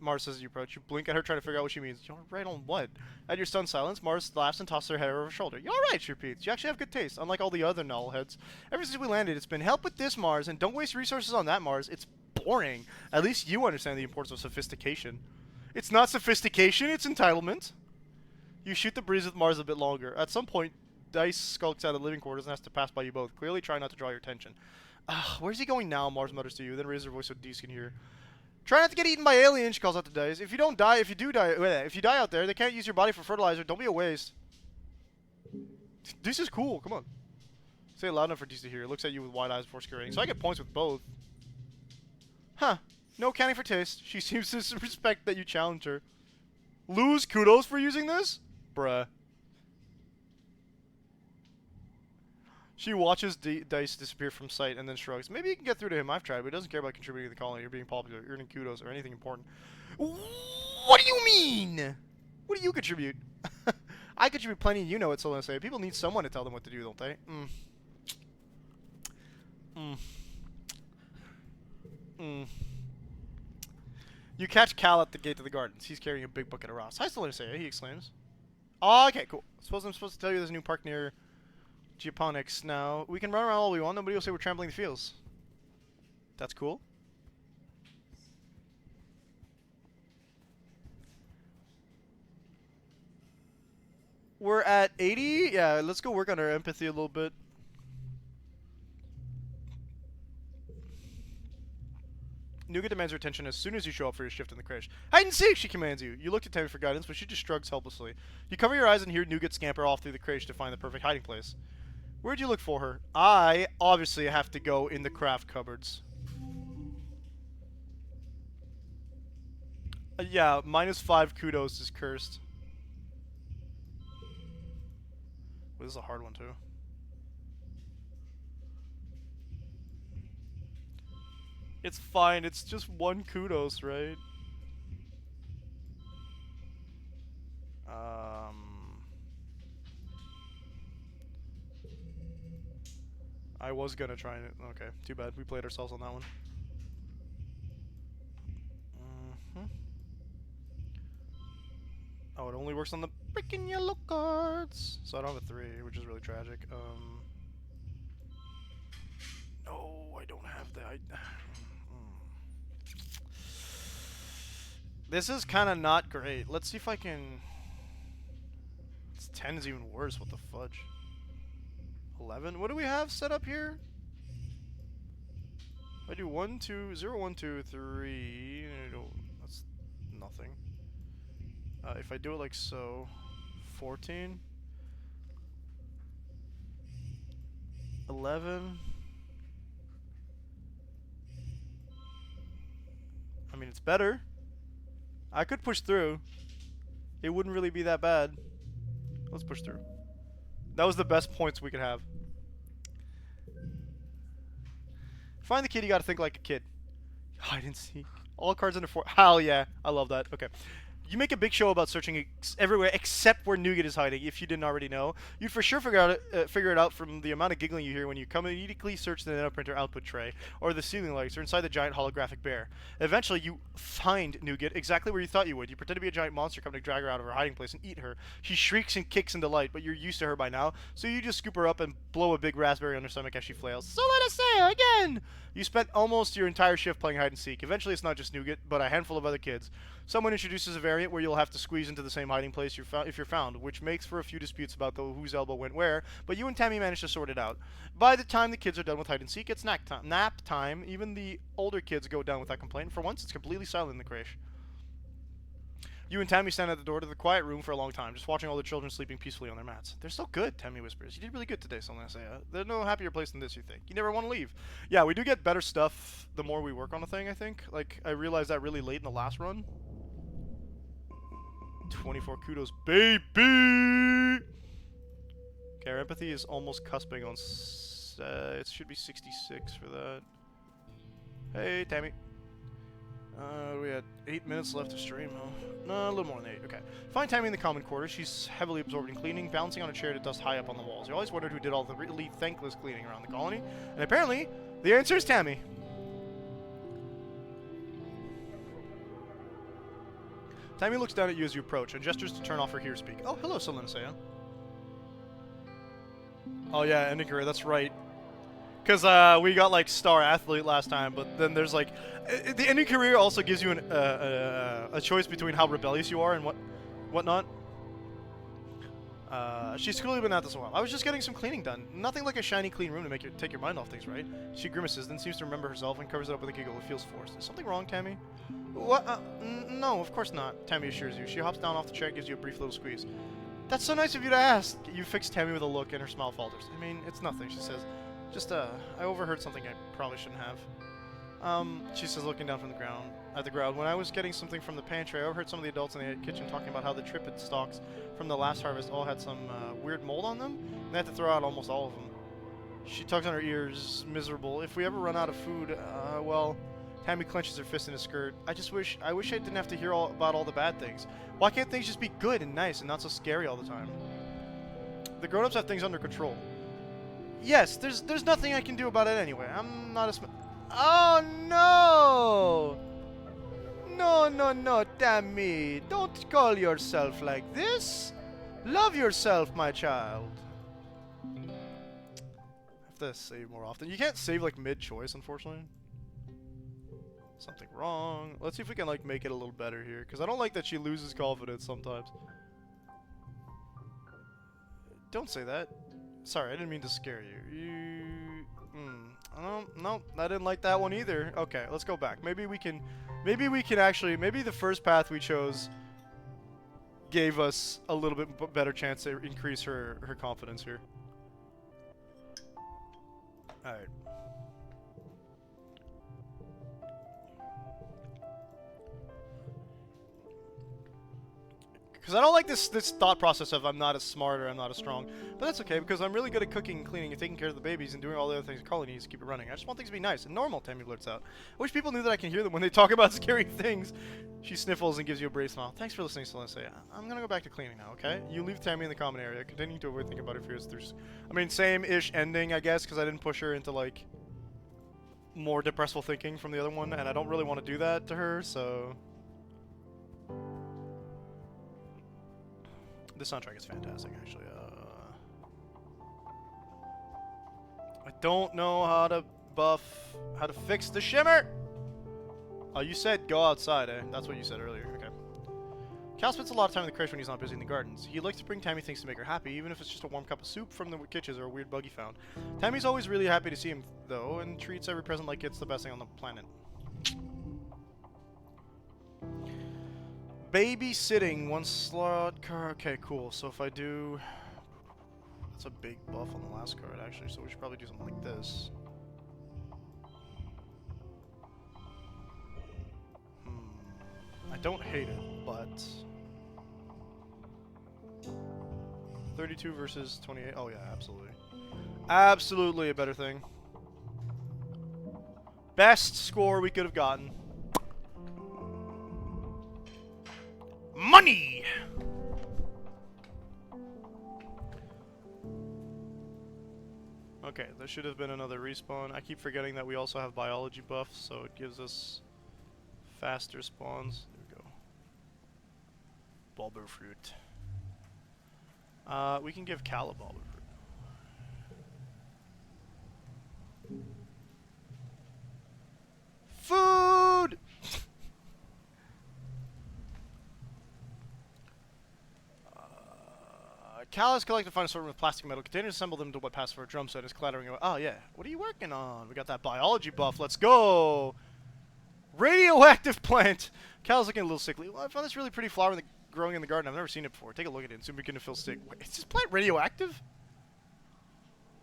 Mars says as you approach. You blink at her, trying to figure out what she means. You're right on what? At your stunned silence, Mars laughs and tosses her head over her shoulder. You're alright, she repeats. You actually have good taste, unlike all the other nullheads. Ever since we landed, it's been help with this, Mars, and don't waste resources on that, Mars. It's boring. At least you understand the importance of sophistication. It's not sophistication, it's entitlement. You shoot the breeze with Mars a bit longer. At some point, Dice skulks out of the living quarters and has to pass by you both, clearly trying not to draw your attention. Where's he going now? Mars mutters to you, then raises her voice so Deese can hear. Try not to get eaten by aliens, she calls out to Dice. If you do die out there, they can't use your body for fertilizer. Don't be a waste. This is cool. Come on. Say it loud enough for Deese to hear. Looks at you with wide eyes before scurrying. So I get points with both. Huh. No counting for taste. She seems to respect that you challenge her. Lose kudos for using this? Bruh. She watches Dice disappear from sight and then shrugs. Maybe you can get through to him. I've tried, but he doesn't care about contributing to the colony or being popular, earning kudos, or anything important. What do you mean? What do you contribute? I contribute plenty, you know it, so let's say. People need someone to tell them what to do, don't they? You catch Cal at the gate to the gardens. He's carrying a big bucket of rocks. Hi, Solanaceia, he exclaims. Oh, okay, cool. Suppose I'm supposed to tell you there's a new park near Geoponics. Now, we can run around all we want. Nobody will say we're trampling the fields. That's cool. We're at 80. Yeah, let's go work on our empathy a little bit. Nougat demands her attention as soon as you show up for your shift in the crash. Hide and seek, she commands you. You look to Tammy for guidance, but she just shrugs helplessly. You cover your eyes and hear Nougat scamper off through the crash to find the perfect hiding place. Where'd you look for her? I obviously have to go in the craft cupboards. Yeah, -5 kudos is cursed. Well, this is a hard one too. It's fine, it's just 1 kudos, right? I was gonna try it. Okay, too bad. We played ourselves on that one. Oh, it only works on the freaking yellow cards. So I don't have a 3, which is really tragic. No, I don't have that. This is kind of not great. Let's see if I can... 10 is even worse. What the fudge? 11? What do we have set up here? I do 1, 2, 0, 1, 2, 3. That's nothing. If I do it like so, 14, 11. I mean, it's better. I could push through. It wouldn't really be that bad. Let's push through. That was the best points we could have. Find the kid, you gotta think like a kid. Hide and seek. All cards under 4. Hell yeah. I love that. Okay. You make a big show about searching everywhere except where Nougat is hiding. If you didn't already know, you'd for sure figure it out from the amount of giggling you hear when you immediately search the nano-printer output tray, or the ceiling lights, or inside the giant holographic bear. Eventually, you find Nougat exactly where you thought you would. You pretend to be a giant monster coming to drag her out of her hiding place and eat her. She shrieks and kicks in delight, but you're used to her by now, so you just scoop her up and blow a big raspberry on her stomach as she flails. So let us say again! You spent almost your entire shift playing hide and seek. Eventually, it's not just Nougat, but a handful of other kids. Someone introduces a variant where you'll have to squeeze into the same hiding place if you're found, which makes for a few disputes about whose elbow went where, but you and Tammy manage to sort it out. By the time the kids are done with hide and seek, it's nap time. Even the older kids go down without complaint. For once, it's completely silent in the creche. You and Tammy stand at the door to the quiet room for a long time, just watching all the children sleeping peacefully on their mats. They're so good, Tammy whispers. You did really good today, Selena. There's no happier place than this, you think. You never want to leave. Yeah, we do get better stuff the more we work on a thing, I think. Like, I realized that really late in the last run. 24 kudos, baby! Okay, our empathy is almost cusping on... it should be 66 for that. Hey, Tammy. We had 8 minutes left to stream. No, a little more than 8. Okay. Find Tammy in the common quarters. She's heavily absorbed in cleaning, balancing on a chair to dust high up on the walls. You always wondered who did all the really thankless cleaning around the colony, and apparently, the answer is Tammy. Tammy looks down at you as you approach and gestures to turn off her hear speak. Oh, hello, Selena. Oh yeah, ending career. That's right. Because we got like star athlete last time, but then there's like the ending career also gives you a choice between how rebellious you are and whatnot. She's clearly been at this a while. I was just getting some cleaning done. Nothing like a shiny, clean room to make you take your mind off things, right? She grimaces, then seems to remember herself and covers it up with a giggle. It feels forced. Is something wrong, Tammy? What? No, of course not. Tammy assures you. She hops down off the chair and gives you a brief little squeeze. That's so nice of you to ask. You fix Tammy with a look, and her smile falters. I mean, it's nothing, she says. Just, I overheard something I probably shouldn't have. She says, looking down from the ground, at the ground. When I was getting something from the pantry, I overheard some of the adults in the kitchen talking about how the trippet stalks from the last harvest all had some weird mold on them, and they had to throw out almost all of them. She tugs on her ears, miserable. If we ever run out of food, well... Tammy clenches her fist in his skirt. I wish I didn't have to hear about all the bad things. Why can't things just be good and nice and not so scary all the time? The grown-ups have things under control. Yes, there's nothing I can do about it anyway. I'm not a Oh no! No, Tammy. Don't call yourself like this. Love yourself, my child. I have to save more often. You can't save like mid-choice, unfortunately. Something wrong. Let's see if we can like make it a little better here, because I don't like that she loses confidence sometimes. Don't say that. Sorry, I didn't mean to scare you. No, I didn't like that one either. Okay, let's go back. Maybe we can actually, maybe the first path we chose gave us a little bit better chance to increase her confidence here. All right. Because I don't like this thought process of I'm not as smart or I'm not as strong. But that's okay, because I'm really good at cooking and cleaning and taking care of the babies and doing all the other things Carly needs to keep it running. I just want things to be nice and normal, Tammy blurts out. I wish people knew that I can hear them when they talk about scary things. She sniffles and gives you a brave smile. Thanks for listening, Celeste. I'm going to go back to cleaning now, okay? You leave Tammy in the common area, continuing to overthink about her fears. I mean, same-ish ending, I guess, because I didn't push her into, like, more depressful thinking from the other one, and I don't really want to do that to her, so... This soundtrack is fantastic, actually. I don't know how to fix the shimmer! Oh, you said go outside, eh? That's what you said earlier. Okay. Cal spends a lot of time in the crèche when he's not busy in the gardens. He likes to bring Tammy things to make her happy, even if it's just a warm cup of soup from the kitchens or a weird bug he found. Tammy's always really happy to see him, though, and treats every present like it's the best thing on the planet. Babysitting, 1 slot car. Okay, cool. So if I do... That's a big buff on the last card, actually, so we should probably do something like this. I don't hate it, but... 32 versus 28. Oh yeah, absolutely. Absolutely a better thing. Best score we could have gotten. Money! Okay, there should have been another respawn. I keep forgetting that we also have biology buffs, so it gives us faster spawns. There we go. Bulber fruit. We can give Cal a bulber fruit. Food! Cal has collected fine assortment of plastic metal containers, assembled them into what passes for a drum set, is clattering away. Oh yeah, what are you working on? We got that biology buff, let's go! Radioactive plant! Cal's looking a little sickly. Well, I found this really pretty flower growing in the garden. I've never seen it before. Take a look at it and soon begin to feel sick. Wait, is this plant radioactive?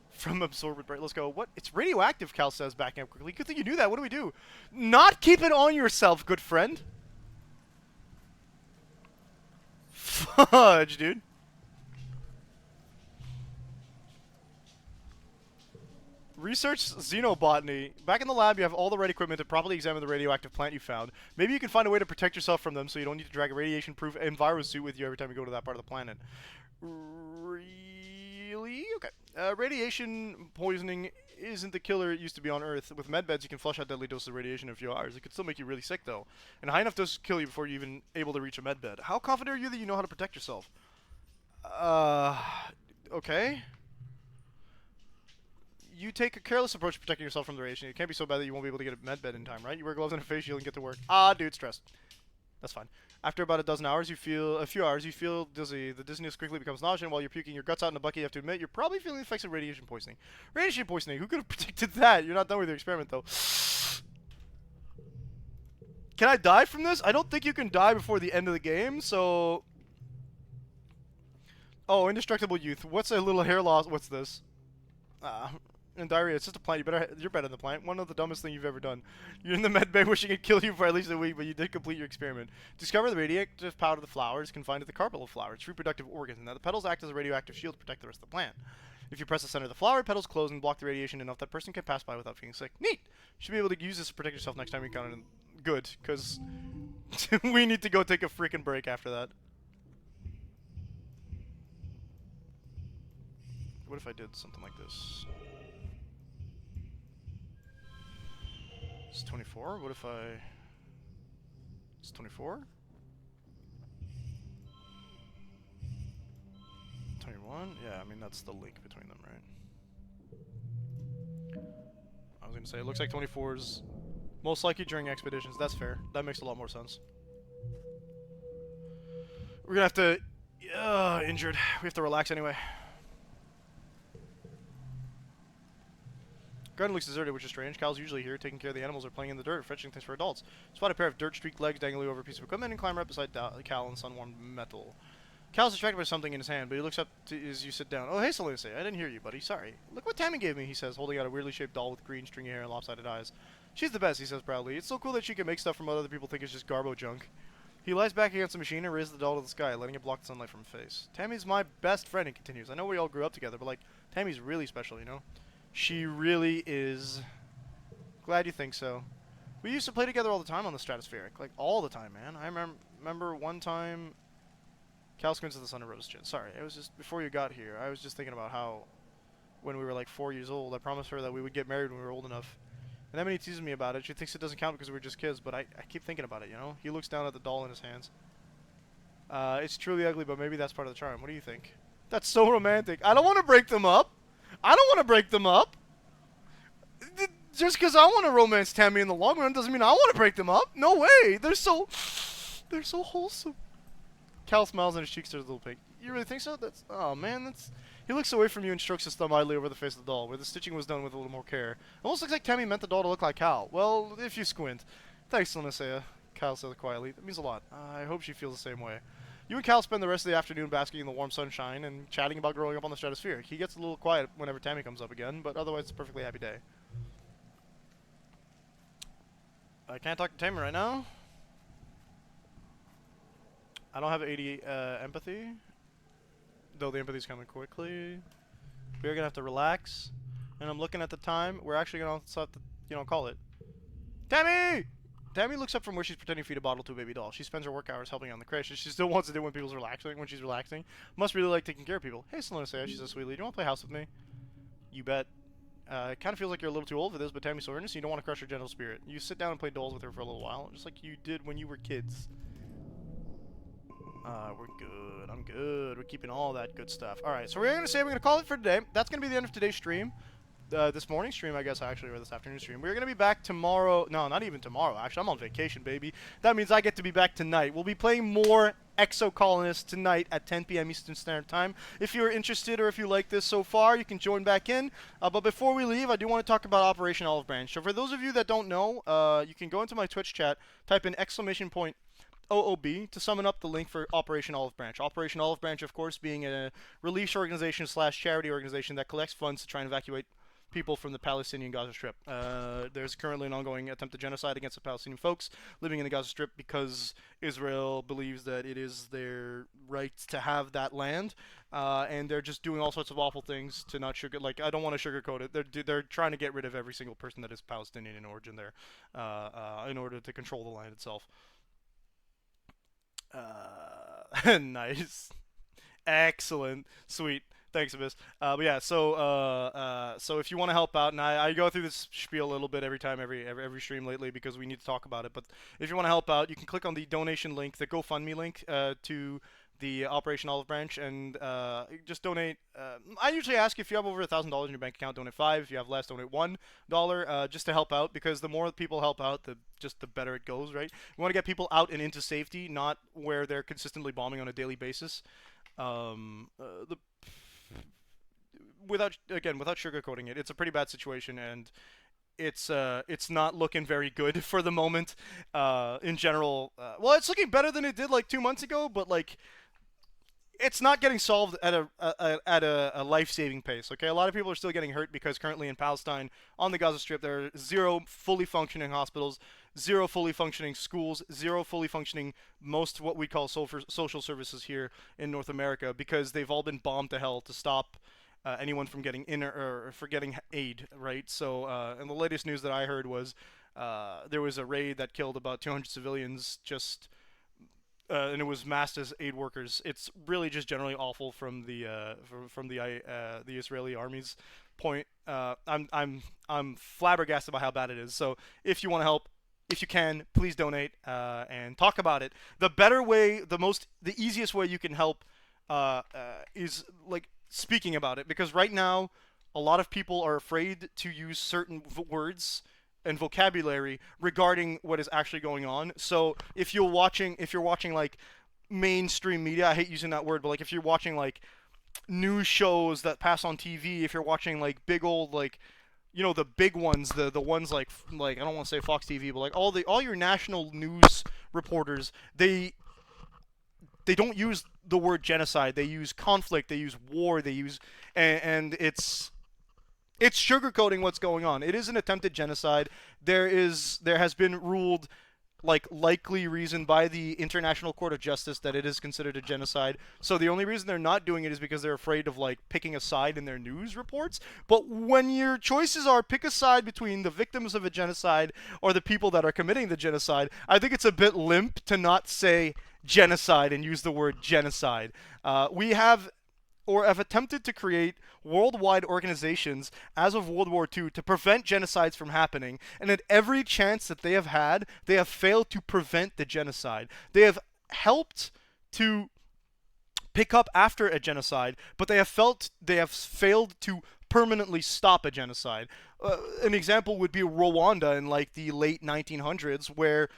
From absorbent bright. Let's go. What? It's radioactive, Cal says, backing up quickly. Good thing you knew that. What do we do? Not keep it on yourself, good friend. Fudge, dude. Research xenobotany. Back in the lab, you have all the right equipment to properly examine the radioactive plant you found. Maybe you can find a way to protect yourself from them so you don't need to drag a radiation-proof enviro suit with you every time you go to that part of the planet. Really? Okay. Radiation poisoning isn't the killer it used to be on Earth. With medbeds, you can flush out deadly doses of radiation in a few hours. It could still make you really sick, though. And high enough doses to kill you before you're even able to reach a medbed. How confident are you that you know how to protect yourself? Okay. You take a careless approach to protecting yourself from the radiation. It can't be so bad that you won't be able to get a med bed in time, right? You wear gloves and a face shield and get to work. Ah, dude, stressed. That's fine. After about a few hours, you feel dizzy. The dizziness quickly becomes nausea, and while you're puking your guts out in a bucket, you have to admit you're probably feeling the effects of radiation poisoning. Radiation poisoning? Who could have predicted that? You're not done with your experiment, though. Can I die from this? I don't think you can die before the end of the game, so... Oh, indestructible youth. What's a little hair loss? What's this? And diarrhea, it's just a plant. You're better than the plant. One of the dumbest things you've ever done. You're in the med bay wishing it'd kill you for at least a week, but you did complete your experiment. Discover the radioactive powder of the flower is confined to the carpel of flower, its reproductive organs, and that the petals act as a radioactive shield to protect the rest of the plant. If you press the center of the flower, petals close and block the radiation enough that person can pass by without feeling sick. Neat! You should be able to use this to protect yourself next time you encounter it. Good, because we need to go take a freaking break after that. What if I did something like this? It's 24? What if I... It's 24? 21? Yeah, I mean, that's the link between them, right? I was gonna say, it looks like 24's most likely during expeditions. That's fair. That makes a lot more sense. We're gonna have to... injured. We have to relax anyway. Garden looks deserted, which is strange. Cal's usually here, taking care of the animals or playing in the dirt, fetching things for adults. Spot a pair of dirt-streaked legs dangling over a piece of equipment and climb right beside Cal on sun-warmed metal. Cal's distracted by something in his hand, but he looks up as you sit down. Oh, hey, Selene, I didn't hear you, buddy. Sorry. Look what Tammy gave me, he says, holding out a weirdly shaped doll with green, stringy hair and lopsided eyes. She's the best, he says proudly. It's so cool that she can make stuff from what other people think is just garbo junk. He lies back against the machine and raises the doll to the sky, letting it block the sunlight from his face. Tammy's my best friend, he continues. I know we all grew up together, but, like, Tammy's really special, you know? She really is... Glad you think so. We used to play together all the time on the Stratospheric. Like, all the time, man. I remember one time... Cal squints at the sun and rose his chin. Sorry, it was just before you got here. I was just thinking about how, when we were like 4 years old, I promised her that we would get married when we were old enough. And then when he teases me about it, she thinks it doesn't count because we were just kids, but I keep thinking about it, you know? He looks down at the doll in his hands. It's truly ugly, but maybe that's part of the charm. What do you think? That's so romantic. I don't want to break them up. I don't want to break them up. Just because I want to romance Tammy in the long run doesn't mean I want to break them up. No way. They're so wholesome. Cal smiles and his cheeks turn a little pink. You really think so? That's oh man, that's. He looks away from you and strokes his thumb idly over the face of the doll, where the stitching was done with a little more care. Almost looks like Tammy meant the doll to look like Cal. Well, if you squint. Thanks, Linnea. Cal says quietly. That means a lot. I hope she feels the same way. You and Cal spend the rest of the afternoon basking in the warm sunshine and chatting about growing up on the stratosphere. He gets a little quiet whenever Tammy comes up again, but otherwise it's a perfectly happy day. I can't talk to Tammy right now. I don't have 80 empathy, though the empathy's coming quickly. We're gonna have to relax, and I'm looking at the time. We're actually gonna have to, call it. Tammy! Tammy looks up from where she's pretending to feed a bottle to a baby doll. She spends her work hours helping on the creche, and she still wants to do when people's relaxing. When she's relaxing, must really like taking care of people. Hey, Selena, she says sweetly. Do you want to play house with me? You bet. It kind of feels like you're a little too old for this, but Tammy's so earnest, you don't want to crush her gentle spirit. You sit down and play dolls with her for a little while, just like you did when you were kids. We're good. I'm good. We're keeping all that good stuff. Alright, so we're going to call it for today. That's going to be the end of today's stream. This morning stream, I guess, actually, or this afternoon stream. We're going to be back tomorrow. No, not even tomorrow, actually. I'm on vacation, baby. That means I get to be back tonight. We'll be playing more Exocolonist tonight at 10 p.m. Eastern Standard Time. If you're interested or if you like this so far, you can join back in. But before we leave, I do want to talk about Operation Olive Branch. So for those of you that don't know, you can go into my Twitch chat, type in !OOB to summon up the link for Operation Olive Branch. Operation Olive Branch, of course, being a relief organization / charity organization that collects funds to try and evacuate people from the Palestinian Gaza Strip. There's currently an ongoing attempted genocide against the Palestinian folks living in the Gaza Strip because Israel believes that it is their right to have that land, and they're just doing all sorts of awful things to not I don't want to sugarcoat it. They're trying to get rid of every single person that is Palestinian in origin there, in order to control the land itself. Nice. Excellent. Sweet. Thanks, Abyss. But yeah, so if you want to help out, and I go through this spiel a little bit every time, every stream lately because we need to talk about it. But if you want to help out, you can click on the donation link, the GoFundMe link, to the Operation Olive Branch, and just donate. I usually ask if you have over $1,000 in your bank account, donate $5. If you have less, donate $1, just to help out. Because the more people help out, the better it goes, right? We want to get people out and into safety, not where they're consistently bombing on a daily basis. Without sugarcoating it, it's a pretty bad situation, and it's not looking very good for the moment. In general, well, it's looking better than it did like 2 months ago, but like it's not getting solved at a life-saving pace. Okay, a lot of people are still getting hurt because currently in Palestine, on the Gaza Strip, there are 0 fully functioning hospitals, 0 fully functioning schools, 0 fully functioning most what we call social services here in North America, because they've all been bombed to hell to stop anyone from getting in or for getting aid, right? So, and the latest news that I heard was there was a raid that killed about 200 civilians just. And it was masked as aid workers. It's really just generally awful from the Israeli army's point. I'm flabbergasted by how bad it is. So if you want to help, if you can, please donate and talk about it. The better way, the easiest way you can help is like speaking about it, because right now a lot of people are afraid to use certain words and vocabulary regarding what is actually going on. So if you're watching like mainstream media, I hate using that word, but like if you're watching like news shows that pass on TV, if you're watching like big old like the big ones, the ones like I don't want to say Fox TV, but like all your national news reporters, they don't use the word genocide. They use conflict, they use war, they use and it's sugarcoating what's going on. It is an attempted genocide. There has been ruled like likely reason by the International Court of Justice that it is considered a genocide. So the only reason they're not doing it is because they're afraid of like picking a side in their news reports. But when your choices are pick a side between the victims of a genocide or the people that are committing the genocide, I think it's a bit limp to not say genocide and use the word genocide. We have attempted to create worldwide organizations as of World War II to prevent genocides from happening, and at every chance that they have had, they have failed to prevent the genocide. They have helped to pick up after a genocide, but they have failed to permanently stop a genocide. An example would be Rwanda in like the late 1900s, where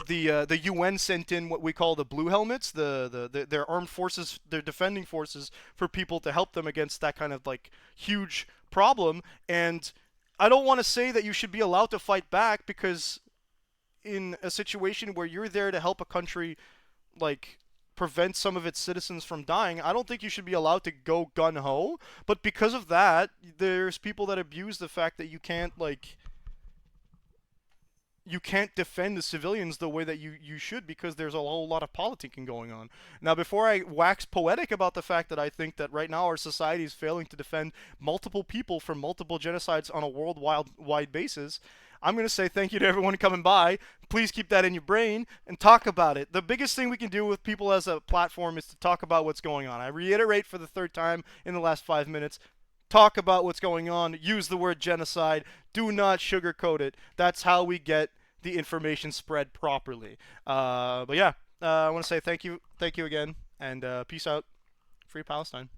the UN sent in what we call the blue helmets, their armed forces, their defending forces for people to help them against that kind of like huge problem. And I don't want to say that you should be allowed to fight back because in a situation where you're there to help a country like prevent some of its citizens from dying, I don't think you should be allowed to go gun ho. But because of that, there's people that abuse the fact that you can't defend the civilians the way that you should because there's a whole lot of politicking going on. Now, before I wax poetic about the fact that I think that right now our society is failing to defend multiple people from multiple genocides on a worldwide basis, I'm going to say thank you to everyone coming by. Please keep that in your brain and talk about it. The biggest thing we can do with people as a platform is to talk about what's going on. I reiterate for the third time in the last 5 minutes, talk about what's going on, use the word genocide, do not sugarcoat it. That's how we get the information spread properly. But yeah, I want to say thank you again, and peace out. Free Palestine.